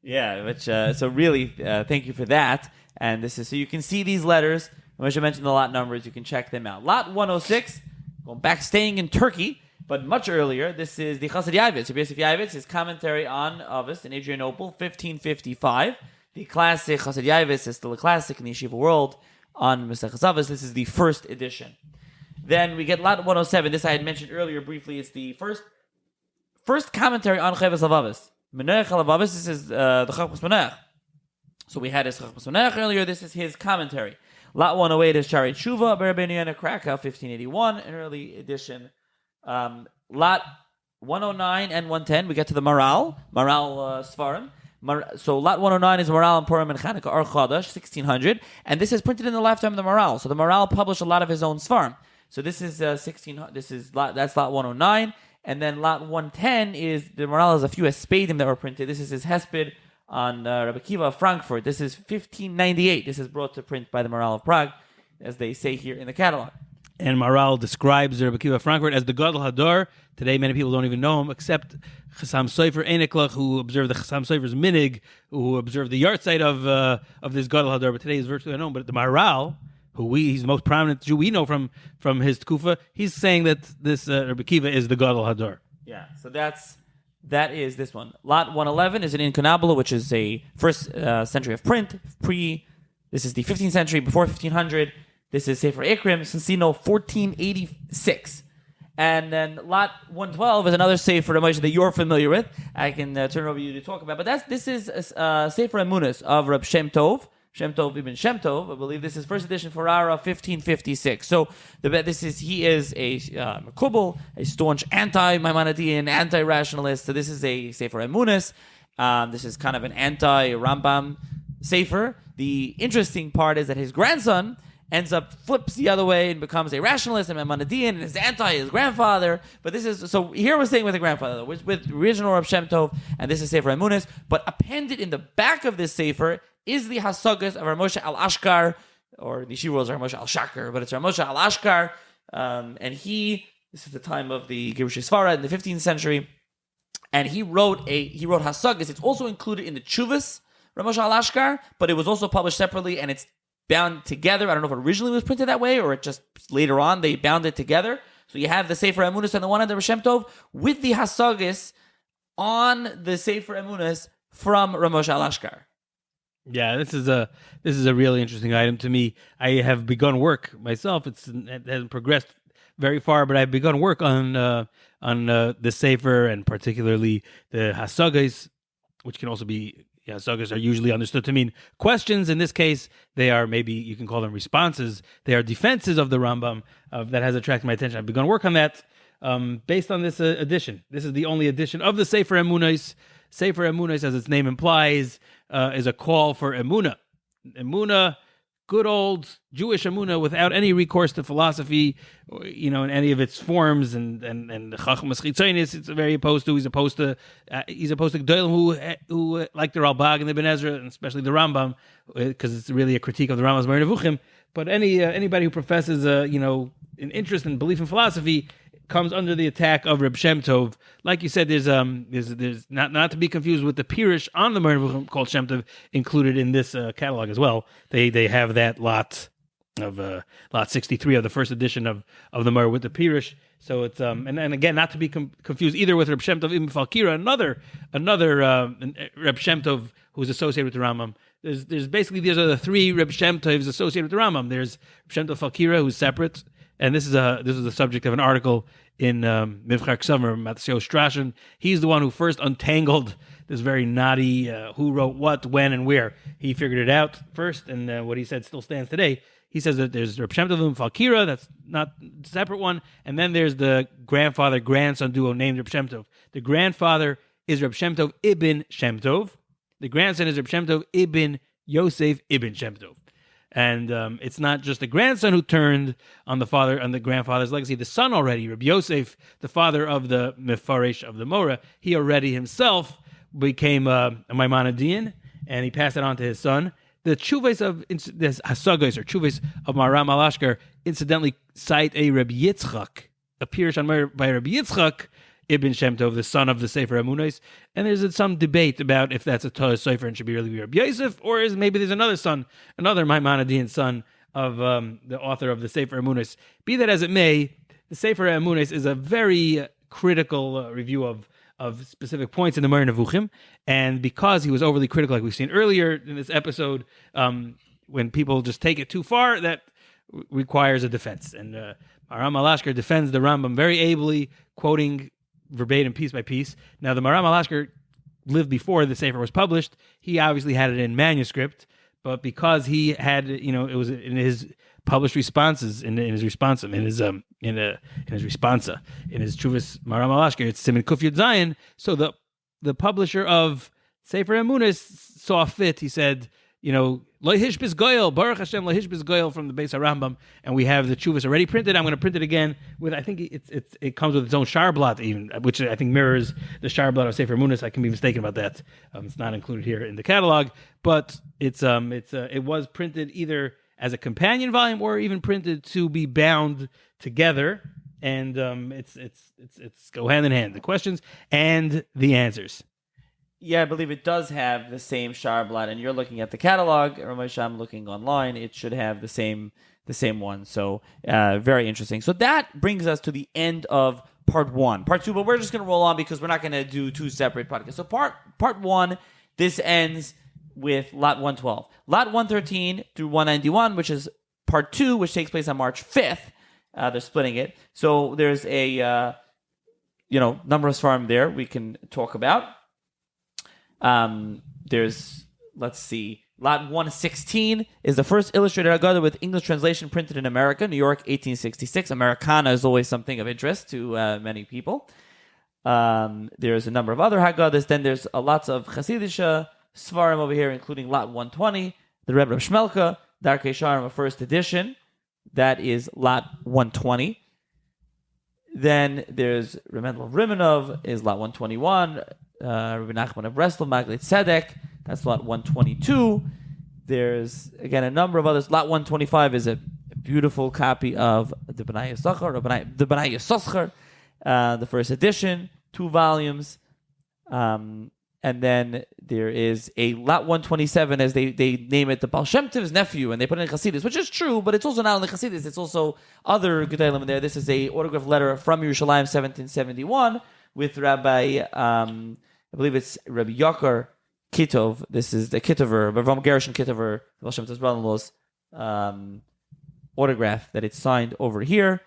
Speaker 1: Yeah, which so really, thank you for that. And this is so you can see these letters. Moshe mentioned the lot numbers. You can check them out. Lot 106, going back, staying in Turkey, but much earlier. This is the Chassid Yavitz, Rabbi Yosef Yavitz, his commentary on Avos in Adrianople, 1555. The classic Chassid Yavitz is still a classic in the yeshiva world on Maseches Avos. This is the first edition. Then we get lot 107. This I had mentioned earlier briefly. It's the first commentary on Chovos HaLevavos. Menoach HaLevavos, this is the Chachmas Menoach. So we had his Chachmas Menoach earlier. This is his commentary. Lot 108 is Shari Tshuva, Rabbeinu Yonah, Krakow, 1581, an early edition. Lot 109 and 110, we get to the Maral Sfarim. So lot 109 is Maral and Purim and Chanukah Or Chodesh, 1600, and this is printed in the lifetime of the Maral. So the Maral published a lot of his own Sfarim. So this is that's lot 109, and then lot 110 is the Maral has a few Hespedim that were printed. This is his Hesped on Rabbi Akiva of Frankfurt. This is 1598. This is brought to print by the Maral of Prague, as they say here in the catalog.
Speaker 2: And Maral describes Rabbi Akiva of Frankfurt as the Gadol Hador. Today, many people don't even know him, except Chassam Sofer Einiklach, who observed the Chassam Sofer's minig, who observed the yahrzeit of this Gadol Hador. But today is virtually unknown. But the Maral, he's the most prominent Jew we know from his Tkufa, he's saying that this Rabbi Akiva is the Gadol Hador.
Speaker 1: Yeah, so that is this one. Lot 111 is an incunabula, which is a first century of print. This is the 15th century, before 1500. This is Sefer Ikrim, Sensino, 1486. And then lot 112 is another Sefer Moshe that you're familiar with. I can turn over to you to talk about. But this is Sefer Emunos of Reb Shem Tov. Shem Tov Ibn Shem Tov. I believe this is first edition for Ara, 1556. So he is a Mekubal, a staunch anti-Maimonidean, anti-rationalist. So this is a Sefer Emunos. This is kind of an anti-Rambam Sefer. The interesting part is that his grandson flips the other way and becomes a rationalist and Maimonidean and is anti his grandfather. But this is, so here we're staying with the grandfather, with original Reb Shem Tov, and this is Sefer Emunos. But appended in the back of this Sefer is the Hasagas of R Moshe Al-Ashkar, or the yeshiva was R Moshe Al-Shakar, but it's R Moshe Al-Ashkar. And this is the time of the Girush Sfarad in the 15th century, and he wrote Hasagas. It's also included in the Chuvas, R Moshe Al-Ashkar, but it was also published separately, and it's bound together. I don't know if it originally was printed that way or it just later on they bound it together. So you have the Sefer Emunos on the one end of Reb Shem Tov with the Hasagas on the Sefer Emunos from R Moshe Al-Ashkar.
Speaker 2: Yeah, this is a really interesting item to me. I have begun work myself. It hasn't progressed very far, but I've begun work on the Sefer, and particularly the Hasagas, which can also be, Hasagas are usually understood to mean questions. In this case, they are, maybe you can call them responses. They are defenses of the Rambam that has attracted my attention. I've begun work on that based on this edition. This is the only edition of the Sefer Emunos. Sefer Emunos, as its name implies, is a call for Emunah. Emunah, good old Jewish Emunah, without any recourse to philosophy, in any of its forms, and the Chachmas Chitzonis, it's very opposed to. He's opposed to Gedolim who like the Ralbag and the Ben Ezra, and especially the Rambam, because it's really a critique of the Rambam's Moreh Nevuchim. But anybody who professes an interest and belief in philosophy comes under the attack of Reb Shem Tov. Like you said, there's not to be confused with the Pirush on the Moreh Nevuchim called Shem Tov, included in this catalog as well. They have that lot of lot 63 of the first edition of the Moreh with the Pirush. So it's and again, not to be confused either with Reb Shem Tov Ibn Falkira, another Reb Shem Tov who's associated with the Rambam. There's basically, these are the three Reb Shem Tovs associated with the Rambam. There's Reb Shem Tov Falkira, who's separate. And this is the subject of an article in Mivchar Ksummer, Matasio Strashin. He's the one who first untangled this very knotty who wrote what, when, and where. He figured it out first, and what he said still stands today. He says that there's Reb Shem Tov Falkira, that's not a separate one, and then there's the grandfather-grandson duo named Reb Shem Tov. The grandfather is Reb Shem Tov Ibn Shem Tov. The grandson is Reb Shem Tov Ibn Yosef Ibn Shem Tov. And it's not just the grandson who turned on the grandfather's legacy. The son already, Reb Yosef, the father of the Mefaresh of the Mora, he already himself became a Maimonidean, and he passed it on to his son. The Chuvas of this Hasagos or Chuvas of Maram Alashkar incidentally cite a Reb Yitzchak, a Pirush by Reb Yitzchak Ibn Shem Tov, the son of the Sefer Amunais, and there's some debate about if that's a Torah Sefer and should be really be Reb Yosef, or is maybe there's another Maimonidean son of the author of the Sefer Amunais. Be that as it may, the Sefer Amunais is a very critical review of specific points in the Moreh Nevuchim, and because he was overly critical, like we've seen earlier in this episode, when people just take it too far, that requires a defense. And Maram Alashkar defends the Rambam very ably, quoting verbatim, piece by piece. Now, the Maram Alashkar lived before the Sefer was published. He obviously had it in manuscript, but because he had, it was in his published responses, in his responsa, in his Chuvas Maram Alashkar, it's Siman Kuf Yud Zayin. So the publisher of Sefer Emunis saw fit. He said, Lo Hishbis Goyel, Baruch Hashem, Lo Hishbis Goyel from the base of Rambam, and we have the Chuvas already printed. I'm going to print it again with, I think it comes with its own Sharblat even, which I think mirrors the Sharblat of Sefer Emunis. I can be mistaken about that. It's not included here in the catalog, but it was printed either as a companion volume or even printed to be bound together, and it's go hand in hand, the questions and the answers.
Speaker 1: Yeah, I believe it does have the same Sharblat, and you're looking at the catalog. Ramesh, I'm looking online. It should have the same one. So very interesting. So that brings us to the end of part one. Part two, but we're just going to roll on because we're not going to do two separate podcasts. So part one, this ends with Lot 112. Lot 113 through 191, which is part two, which takes place on March 5th. They're splitting it. So there's a number of Sfarim there we can talk about. There's, let's see, Lot 116 is the first illustrated Haggadah with English translation printed in America, New York, 1866. Americana is always something of interest to many people. There's a number of other Haggadahs. Then there's lots of Chasidisha Svarim over here, including Lot 120, the Rebbe of Shmelka, Darkei Sharm, a first edition. That is Lot 120. Then there's Remendel of Rimanov, is Lot 121. Rabbi Nachman of Breslov, Maglit Tzedek, that's Lot 122. There's, again, a number of others. Lot 125 is a beautiful copy of the B'nai Yisachar, the first edition, 2 volumes. And then there is a Lot 127, as they name it, the Baal Shem Tov's nephew, and they put it in Chassidus, which is true, but it's also not only Chassidus, it's also other Gedalim in there. This is a autographed letter from Yerushalayim, 1771, with Rabbi, I believe it's Rabbi Yakar Kitov. This is the Kitover, Rav Gershon Kitover, Baal Shem Tov's brother-in-law's autograph that it's signed over here.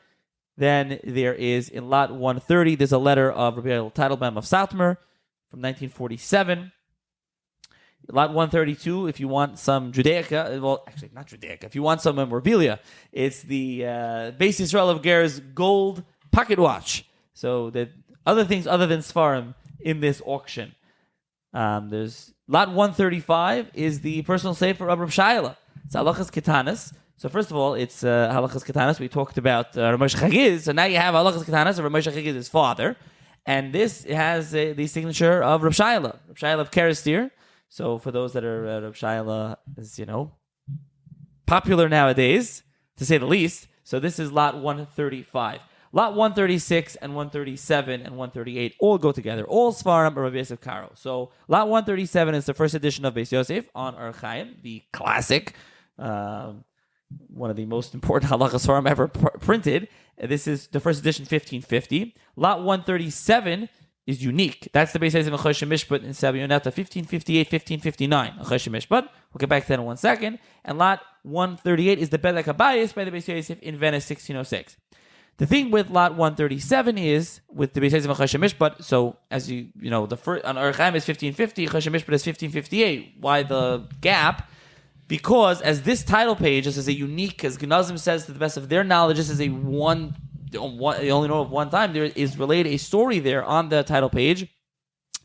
Speaker 1: Then there is, in Lot 130, there's a letter of Rabbi Teitelbaum of Satmar, from 1947. Lot 132, if you want some Judaica, well, actually not Judaica, if you want some memorabilia, it's the Beis Yisrael of Ger's gold pocket watch. So the other things other than Sfarim in this auction. There's Lot 135 is the personal sefer of Reb Shaila. It's Halachas Ketanas. So first of all, it's Halachas Ketanas. We talked about Rav Moshe Chagiz, so now you have Halachas Ketanas of Rav Moshe Chagiz, his father. And this has the signature of Reb Shaila of Kerestir. So for those that are Reb Shaila is, popular nowadays, to say the least. So this is Lot 135. Lot 136 and 137 and 138 all go together. All Sfarim of Rabbi Yosef Karo. So Lot 137 is the first edition of Beis Yosef on Or Chaim, the classic, one of the most important halakha Sfarim ever printed. This is the first edition, 1550. Lot 137 is unique. That's the Beis Yosef of Choshe Mishpat in Sabioneta, 1558, 1559. Choshe Mishpat. We'll get back to that in 1 second. And Lot 138 is the Bedek Habayis by the Beis Yosef in Venice, 1606. The thing with Lot 137 is, with the Beis Yosef of Choshe Mishpat, so as the first, on Or Chaim is 1550, Choshe Mishpat is 1558. Why the gap? because as this title page, this is a unique, as Genazym says to the best of their knowledge, this is a one they only know of one time. There is related a story there on the title page.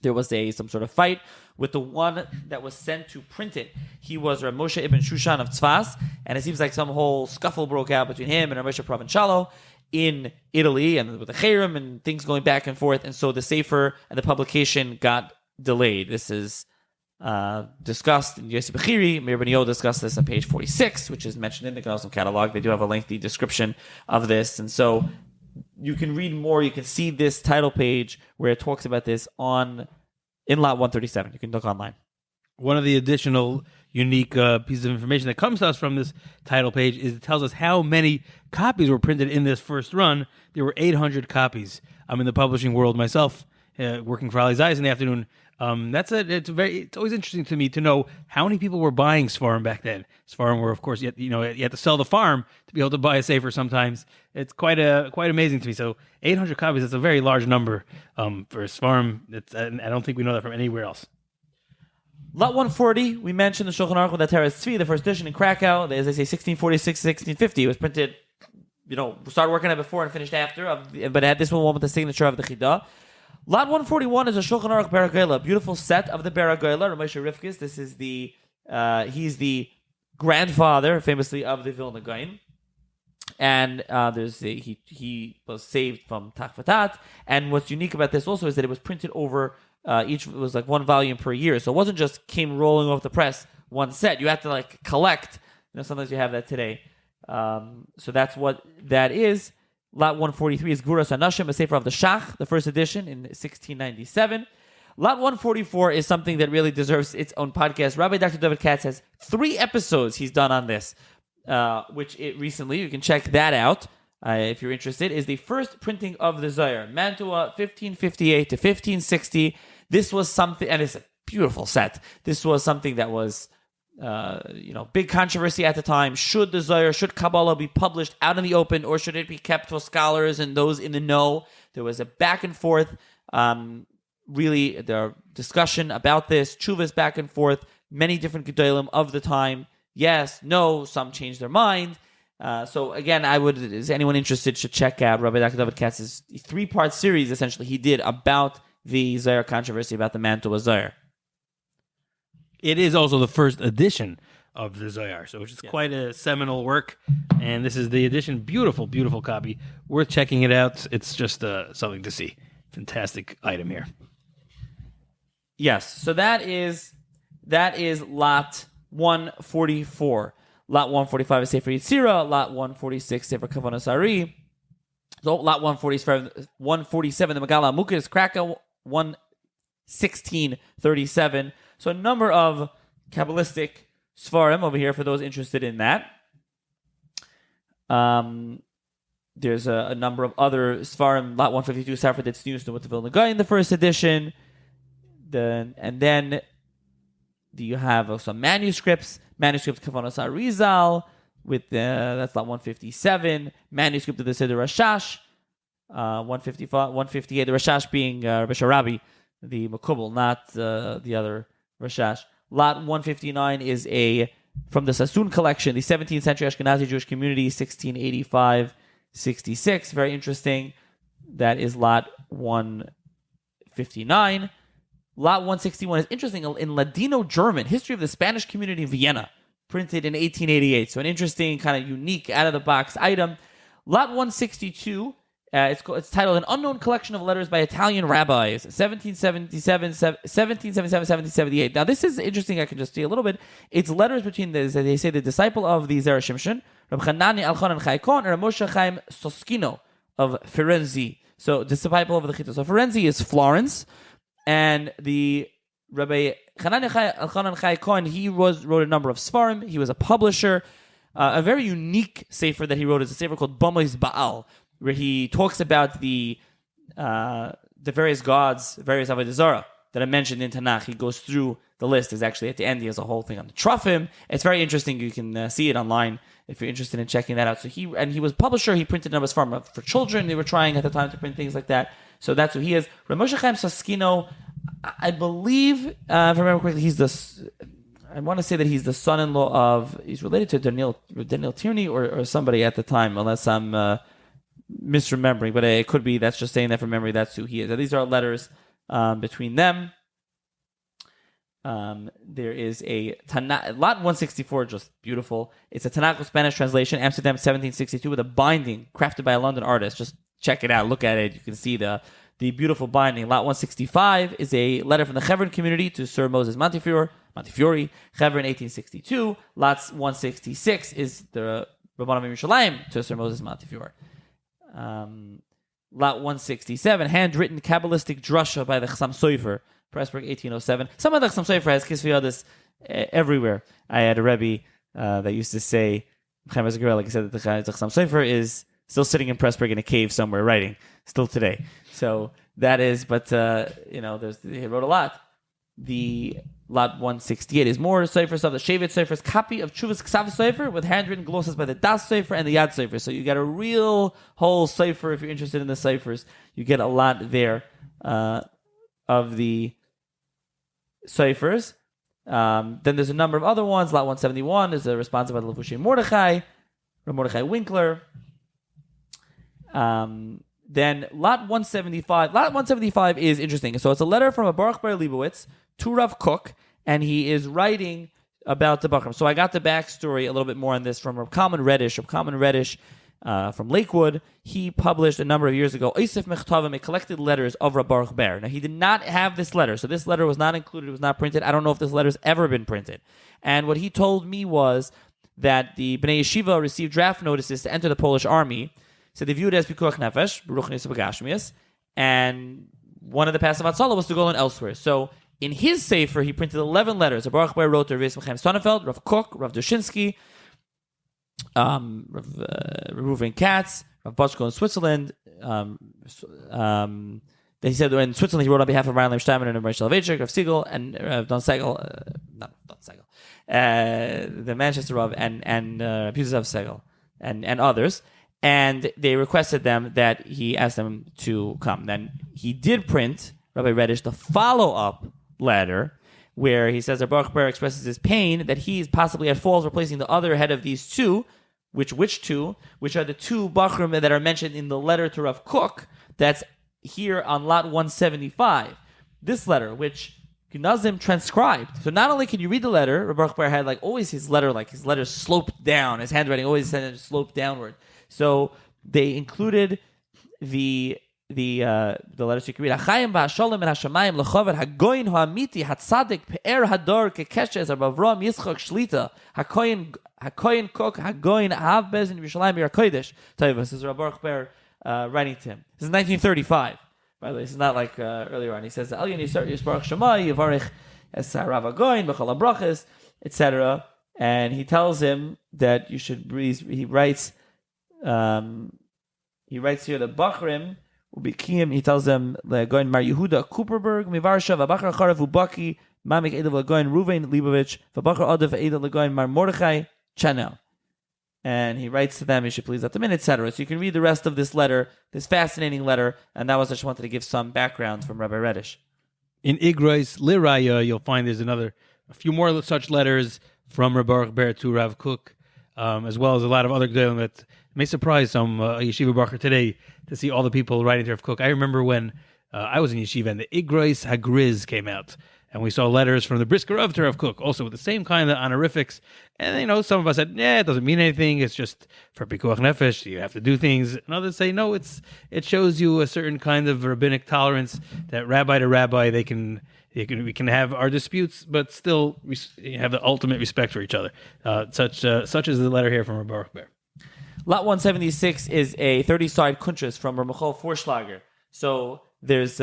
Speaker 1: There was some sort of fight with the one that was sent to print it. He was R Moshe ibn Shushan of Tzfas, and it seems like some whole scuffle broke out between him and R Moshe Provincialo in Italy, and with the Cherem and things going back and forth, and so the Sefer and the publication got delayed. This is discussed in Yossi Bechiri. Meir Ben Yo discussed this on page 46, which is mentioned in the Genazym catalog. They do have a lengthy description of this, and so you can read more. You can see this title page where it talks about this in lot 137. You can look online.
Speaker 2: One of the additional unique pieces of information that comes to us from this title page is it tells us how many copies were printed in this first run. There were 800 copies. I'm in the publishing world myself, working for Ali Zeiss in the afternoon. It's always interesting to me to know how many people were buying Sfarim back then. Sfarim were, of course, you had to sell the farm to be able to buy a sefer sometimes. It's quite amazing to me. So 800 copies, that's a very large number for Sfarim. I don't think we know that from anywhere else.
Speaker 1: Lot 140, we mentioned the Shulchan Aruch with that Teres Tzvi, the first edition in Krakow, as they say, 1646, 1650. It was printed, started working on it before and finished after, but it had this one with the signature of the Chidah. Lot 141 is a Shulchan Aruch Baragoyla, a beautiful set of the Baragoyla, Rav Moshe Rivkis. This is he's the grandfather, famously, of the Vilna Gaon. And he was saved from Tachvatat. And what's unique about this also is that it was printed over, each was like one volume per year. So it wasn't just came rolling off the press, one set. You had to collect. Sometimes you have that today. So that's what that is. Lot 143 is Guras Anashim, a sefer of the Shach, the first edition in 1697. Lot 144 is something that really deserves its own podcast. Rabbi Dr. David Katz has 3 episodes he's done on this, which recently, you can check that out if you're interested, is the first printing of the Zohar, Mantua 1558 to 1560. This was something, and it's a beautiful set. This was something that was big controversy at the time. Should the Zohar, should Kabbalah be published out in the open, or should it be kept for scholars and those in the know? There was a back and forth, really, the discussion about this, tshuvas back and forth, many different gedolim of the time. Yes, no, some changed their mind. So again, is anyone interested, should check out Rabbi Dr. David Katz's 3-part series, essentially, he did about the Zohar controversy, about the Mantua Zohar.
Speaker 2: It is also the first edition of the Zohar, so it's quite a seminal work. And this is the edition. Beautiful, beautiful copy. Worth checking it out. It's just something to see. Fantastic item here.
Speaker 1: Yes, so that is lot 144. Lot 145 is Sefer Yitzira. Lot 146 Sefer Kavanos Ari. So lot 147 the Megala Amukah is Krakow 11637. So a number of Kabbalistic Sfarim over here for those interested in that. There's a number of other Sfarim. Lot 152 Sefer Tznius with the Vilna Gaon in the first edition. And then you have some manuscripts Kavanos Arizal with that's lot 157. Manuscript of the Seder Rashash, 155, 158. The Rashash being Rabbi Sharabi, the Makubal, not the other Rashash. Lot 159 is from the Sassoon collection, the 17th century Ashkenazi Jewish community, 1685-66. Very interesting. That is lot 159. Lot 161 is interesting. In Ladino German, History of the Spanish Community in Vienna, printed in 1888. So an interesting, kind of unique, out-of-the-box item. Lot 162, it's titled An Unknown Collection of Letters by Italian Rabbis, 1777-1778. Now, this is interesting. I can just see a little bit. It's letters between, they say, the disciple of the Zera Shimshon, Reb Chanani Elchanan Chaikon, and Reb Moshe Chaim Soskino of Firenze. So, disciple of the Chita. So, Firenze is Florence. And the Rabbi Elchanan Chaikon, he wrote a number of Sfarim. He was a publisher. A very unique sefer that he wrote is a sefer called Bamois Baal, where he talks about the various gods, various Avodah Zarah that I mentioned in Tanakh. He goes through the list. Is actually at the end, he has a whole thing on the Trufim. It's very interesting. You can see it online if you're interested in checking that out. So he was a publisher. He printed a number of Sfarim for children. They were trying at the time to print things like that. So that's who he is. Rav Moshe Chaim Soskino, I believe, if I remember correctly, he's the I want to say that he's the son-in-law he's related to Daniel Tierney or somebody at the time, unless I'm misremembering, but it could be that's just saying that from memory. That's who he is. These are letters between them. There is a lot 164, just beautiful. It's a Tanakh Spanish translation, Amsterdam 1762, with a binding crafted by a London artist. Just check it out, look at it. You can see the beautiful binding. Lot 165 is a letter from the Chevron community to Sir Moses Montefiore, Chevron 1862. Lot 166 is the Rabbanim Yerushalayim to Sir Moses Montefiore. Lot 167, handwritten Kabbalistic drasha by the Chassam Sofer, Pressburg 1807. Some of the Chassam Sofer has Kisviyadis everywhere. I had a Rebbe that used to say, like he said, that the Chassam Sofer is still sitting in Pressburg in a cave somewhere writing, still today. So that is, but he wrote a lot. The Lot 168 is more Sofer stuff. The Shevet Sofer's copy of Chuvas Ksav Sofer with handwritten glosses by the Das Sofer and the Yad Sofer. So you get a real whole Sofer if you're interested in the Sofers. You get a lot there of the Sofers. Then there's a number of other ones. Lot 171 is a response by the Levushei Mordechai Winkler. Then Lot 175. Lot 175 is interesting. So it's a letter from a Baruch Ber Leibowitz to Rav Kook, and he is writing about the Bachram. So I got the backstory a little bit more on this from Rav Kalman Reddish. From Lakewood, he published a number of years ago Eisef Mechtavim, a collected letters of Rav Baruch Ber. Now, he did not have this letter, so this letter was not included, it was not printed. I don't know if this letter's ever been printed. And what he told me was that the Bnei Yeshiva received draft notices to enter the Polish army, so they viewed it as Pikuach Nefesh, Baruch Nisah B'Gashmias, and one of the Passive Hatzalah was to go on elsewhere. So in his Sefer, he printed 11 letters. Baruch Ber wrote to Rav Chaim Sonnenfeld, Rav Kook, Rav Dushinsky, Rav Reuven Katz, Rav Bochko in Switzerland. Then he said in Switzerland he wrote on behalf of Ryan Steinman and Rav Soloveitchik, Rav Siegel, and Don Segel, the Manchester Rav, and Puzav Segel, and others. And they requested them that he asked them to come. Then he did print, Rabbi Reddish, the follow-up letter where he says that Baruch Ber expresses his pain that he is possibly at fault replacing the other head of these two, which are the two Bachrim that are mentioned in the letter to Rav Kook that's here on Lot 175. This letter, which Genazym transcribed. So not only can you read the letter, Baruch Ber had always his letter sloped down, his handwriting always sloped downward. So they included the letters you can read. Achayim v'Hasholem and Hashamayim lechover hagoyin ha'amiti hatzadik pe'er hador kekeshes Avram Yitzchak Shlita hakoyin kok hagoyin hav bezin Yerushalayim Yer Kodesh. This is Rav Baruch Ber writing to him. This is 1935. By the way, this is not like earlier on. He says Elyon Yisbaruch Shemai Yivarich Es Rav Hagoyin B'chol Habrachas, etc. And he tells him that you should. He writes here the Bachrim. He tells them going Mar Yehuda Cooperberg Mivarsha V'Bachar Charav Ubaki Mamik Edav Lagoin Ruvain Leibovich V'Bachar Odav Edav Lagoin Mar Mordechai Chanel. And he writes to them, you should please let them in, etc. So you can read the rest of this letter, this fascinating letter, and that was I just wanted to give some background from Rabbi Reddish.
Speaker 2: In Igrois Liraya, you'll find there's a few more such letters from Rav Baruch Ber to Rav Kook, as well as a lot of other gedolim that may surprise some yeshiva bacher today to see all the people writing to Rav Kook. I remember when I was in yeshiva and the Igrois Hagriz came out, and we saw letters from the Brisker of Rav Kook, also with the same kind of honorifics. And some of us said, it doesn't mean anything. It's just for Pikuach Nefesh. You have to do things. And others say, no, it shows you a certain kind of rabbinic tolerance that rabbi to rabbi we can have our disputes, but still have the ultimate respect for each other. Such is the letter here from Rav Baruch Ber.
Speaker 1: Lot 176 is a 30-side kuntras from Rav Michal Forschlager. So there's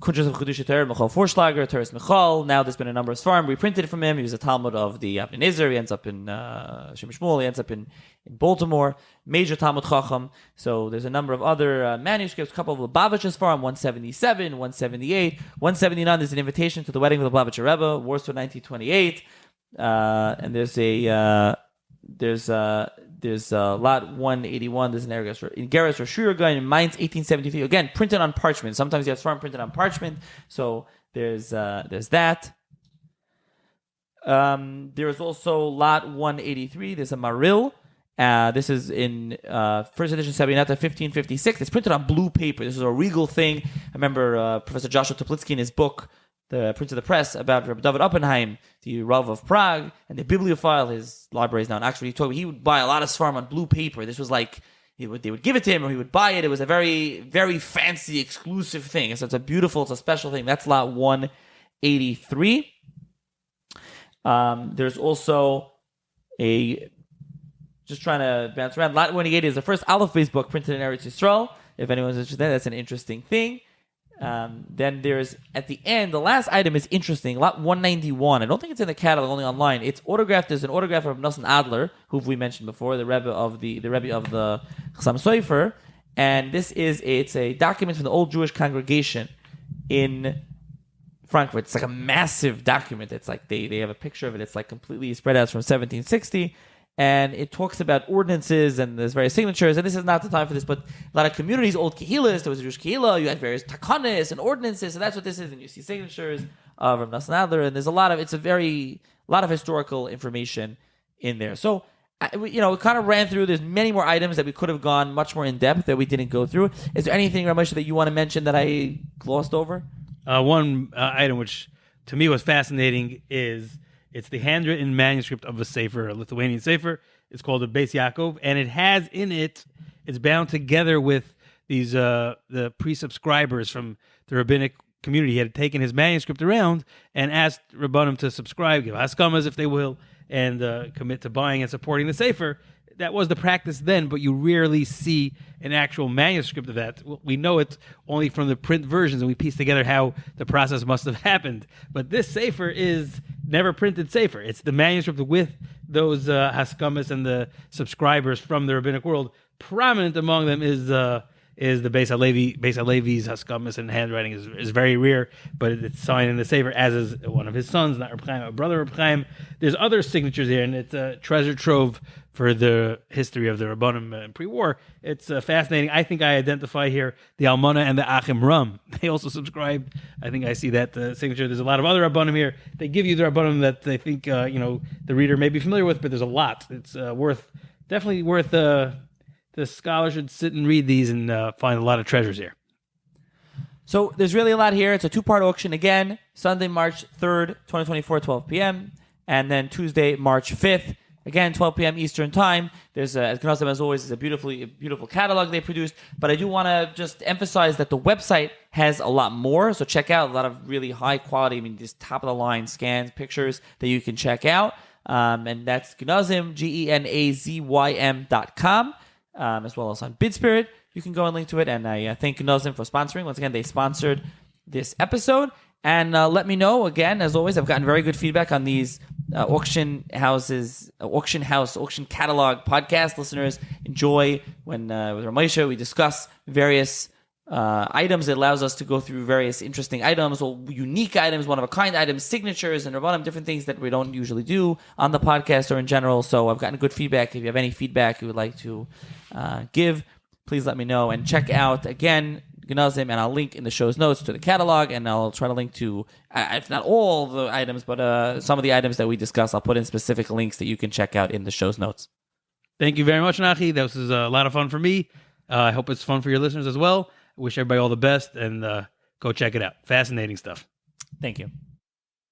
Speaker 1: Kuntras of Chedusha Torah, Michal Forschlager, Teres Michal. Now there's been a number of Sfarim reprinted from him. He was a Talmud of the Avnei Nezer. He ends up in Shem Shmuel. He ends up in Baltimore. Major Talmud Chacham. So there's a number of other manuscripts. A couple of Lubavitcher Sfarim, 177, 178, 179. There's an invitation to the wedding of the Lubavitcher Rebbe, Warsaw, 1928. And there's lot 181. There's an in Geras Roshur Gaon in Mainz, 1873. Again, printed on parchment. Sometimes you have Sfarim printed on parchment. So there's that. There's also lot 183. There's a Maril. This is in first edition Sabinata 1556. It's printed on blue paper. This is a regal thing. I remember Professor Joshua Toplitsky in his book, The Prince of the Press, about Rabbi David Oppenheim, the Rav of Prague, and the bibliophile. His library is now. And actually, he would buy a lot of Sfarim on blue paper. This was like they would give it to him, or he would buy it. It was a very, very fancy, exclusive thing. So it's a special thing. That's lot 183. There's also just trying to bounce around. Lot 180 is the first Aleph-based book printed in Eretz Yisrael. If anyone's interested, that's an interesting thing. Then there's, at the end, the last item is interesting. Lot 191. I don't think it's in the catalog, only online. It's autographed. There's an autograph of Nosson Adler, who we mentioned before, the Rebbe of the Chassam Sofer. And it's a document from the old Jewish congregation in Frankfurt. It's like a massive document. It's like they have a picture of it. It's like completely spread out from 1760. And it talks about ordinances, and there's various signatures. And this is not the time for this, but a lot of communities, old kehilas, there was a Jewish kehillah, you had various takanis and ordinances, and that's what this is. And you see signatures of Nosson Adler, and there's a lot of historical information in there. So, we kind of ran through. There's many more items that we could have gone much more in depth that we didn't go through. Is there anything, R Moshe, that you want to mention that I glossed over?
Speaker 2: One item which to me was fascinating is it's the handwritten manuscript of a sefer, a Lithuanian sefer. It's called the Beis Yaakov, and it has in it, it's bound together with these the pre-subscribers from the rabbinic community. He had taken his manuscript around and asked Rabbanim to subscribe, give haskamas if they will, and commit to buying and supporting the sefer. That was the practice then, but you rarely see an actual manuscript of that. We know it only from the print versions, and we piece together how the process must have happened. But this sefer is never printed sefer. It's the manuscript with those haskamas and the subscribers from the rabbinic world. Prominent among them is the Beis Halevi's haskamas, and handwriting is very rare, but it's signed in the sefer, as is one of his sons, not Reb Chaim, a brother Reb Chaim. There's other signatures here, and it's a treasure trove for the history of the Rabbanim pre-war. It's fascinating. I think I identify here the Almana and the Achim Ram. They also subscribed. I think I see that signature. There's a lot of other Rabbanim here. They give you the Rabbanim that they think the reader may be familiar with, but there's a lot. It's definitely worth. The scholar should sit and read these and find a lot of treasures here.
Speaker 1: So there's really a lot here. It's a two-part auction again. Sunday, March 3rd, 2024, 12 p.m. And then Tuesday, March 5th. Again, 12 p.m. Eastern Time. There's, as Genazym, as always, is a beautiful catalog they produced. But I do want to just emphasize that the website has a lot more. So check out a lot of really high quality, just top-of-the-line scans, pictures that you can check out. And that's Genazym, GENAZYM.com, as well as on BidSpirit. You can go and link to it. And I thank Genazym for sponsoring. Once again, they sponsored this episode. And let me know, again, as always, I've gotten very good feedback on these auction catalog podcast. Listeners enjoy when with R Moshe we discuss various items. It allows us to go through various interesting items, or unique items, one-of-a-kind items, signatures, and Rabbanim, different things that we don't usually do on the podcast or in general. So I've gotten good feedback. If you have any feedback you would like to give, please let me know. And check out, again, Genazym, and I'll link in the show's notes to the catalog, and I'll try to link to, if not all the items, but some of the items that we discuss. I'll put in specific links that you can check out in the show's notes.
Speaker 2: Thank you very much, Nachi. This was a lot of fun for me. I hope it's fun for your listeners as well. I wish everybody all the best, and go check it out. Fascinating stuff.
Speaker 1: Thank you.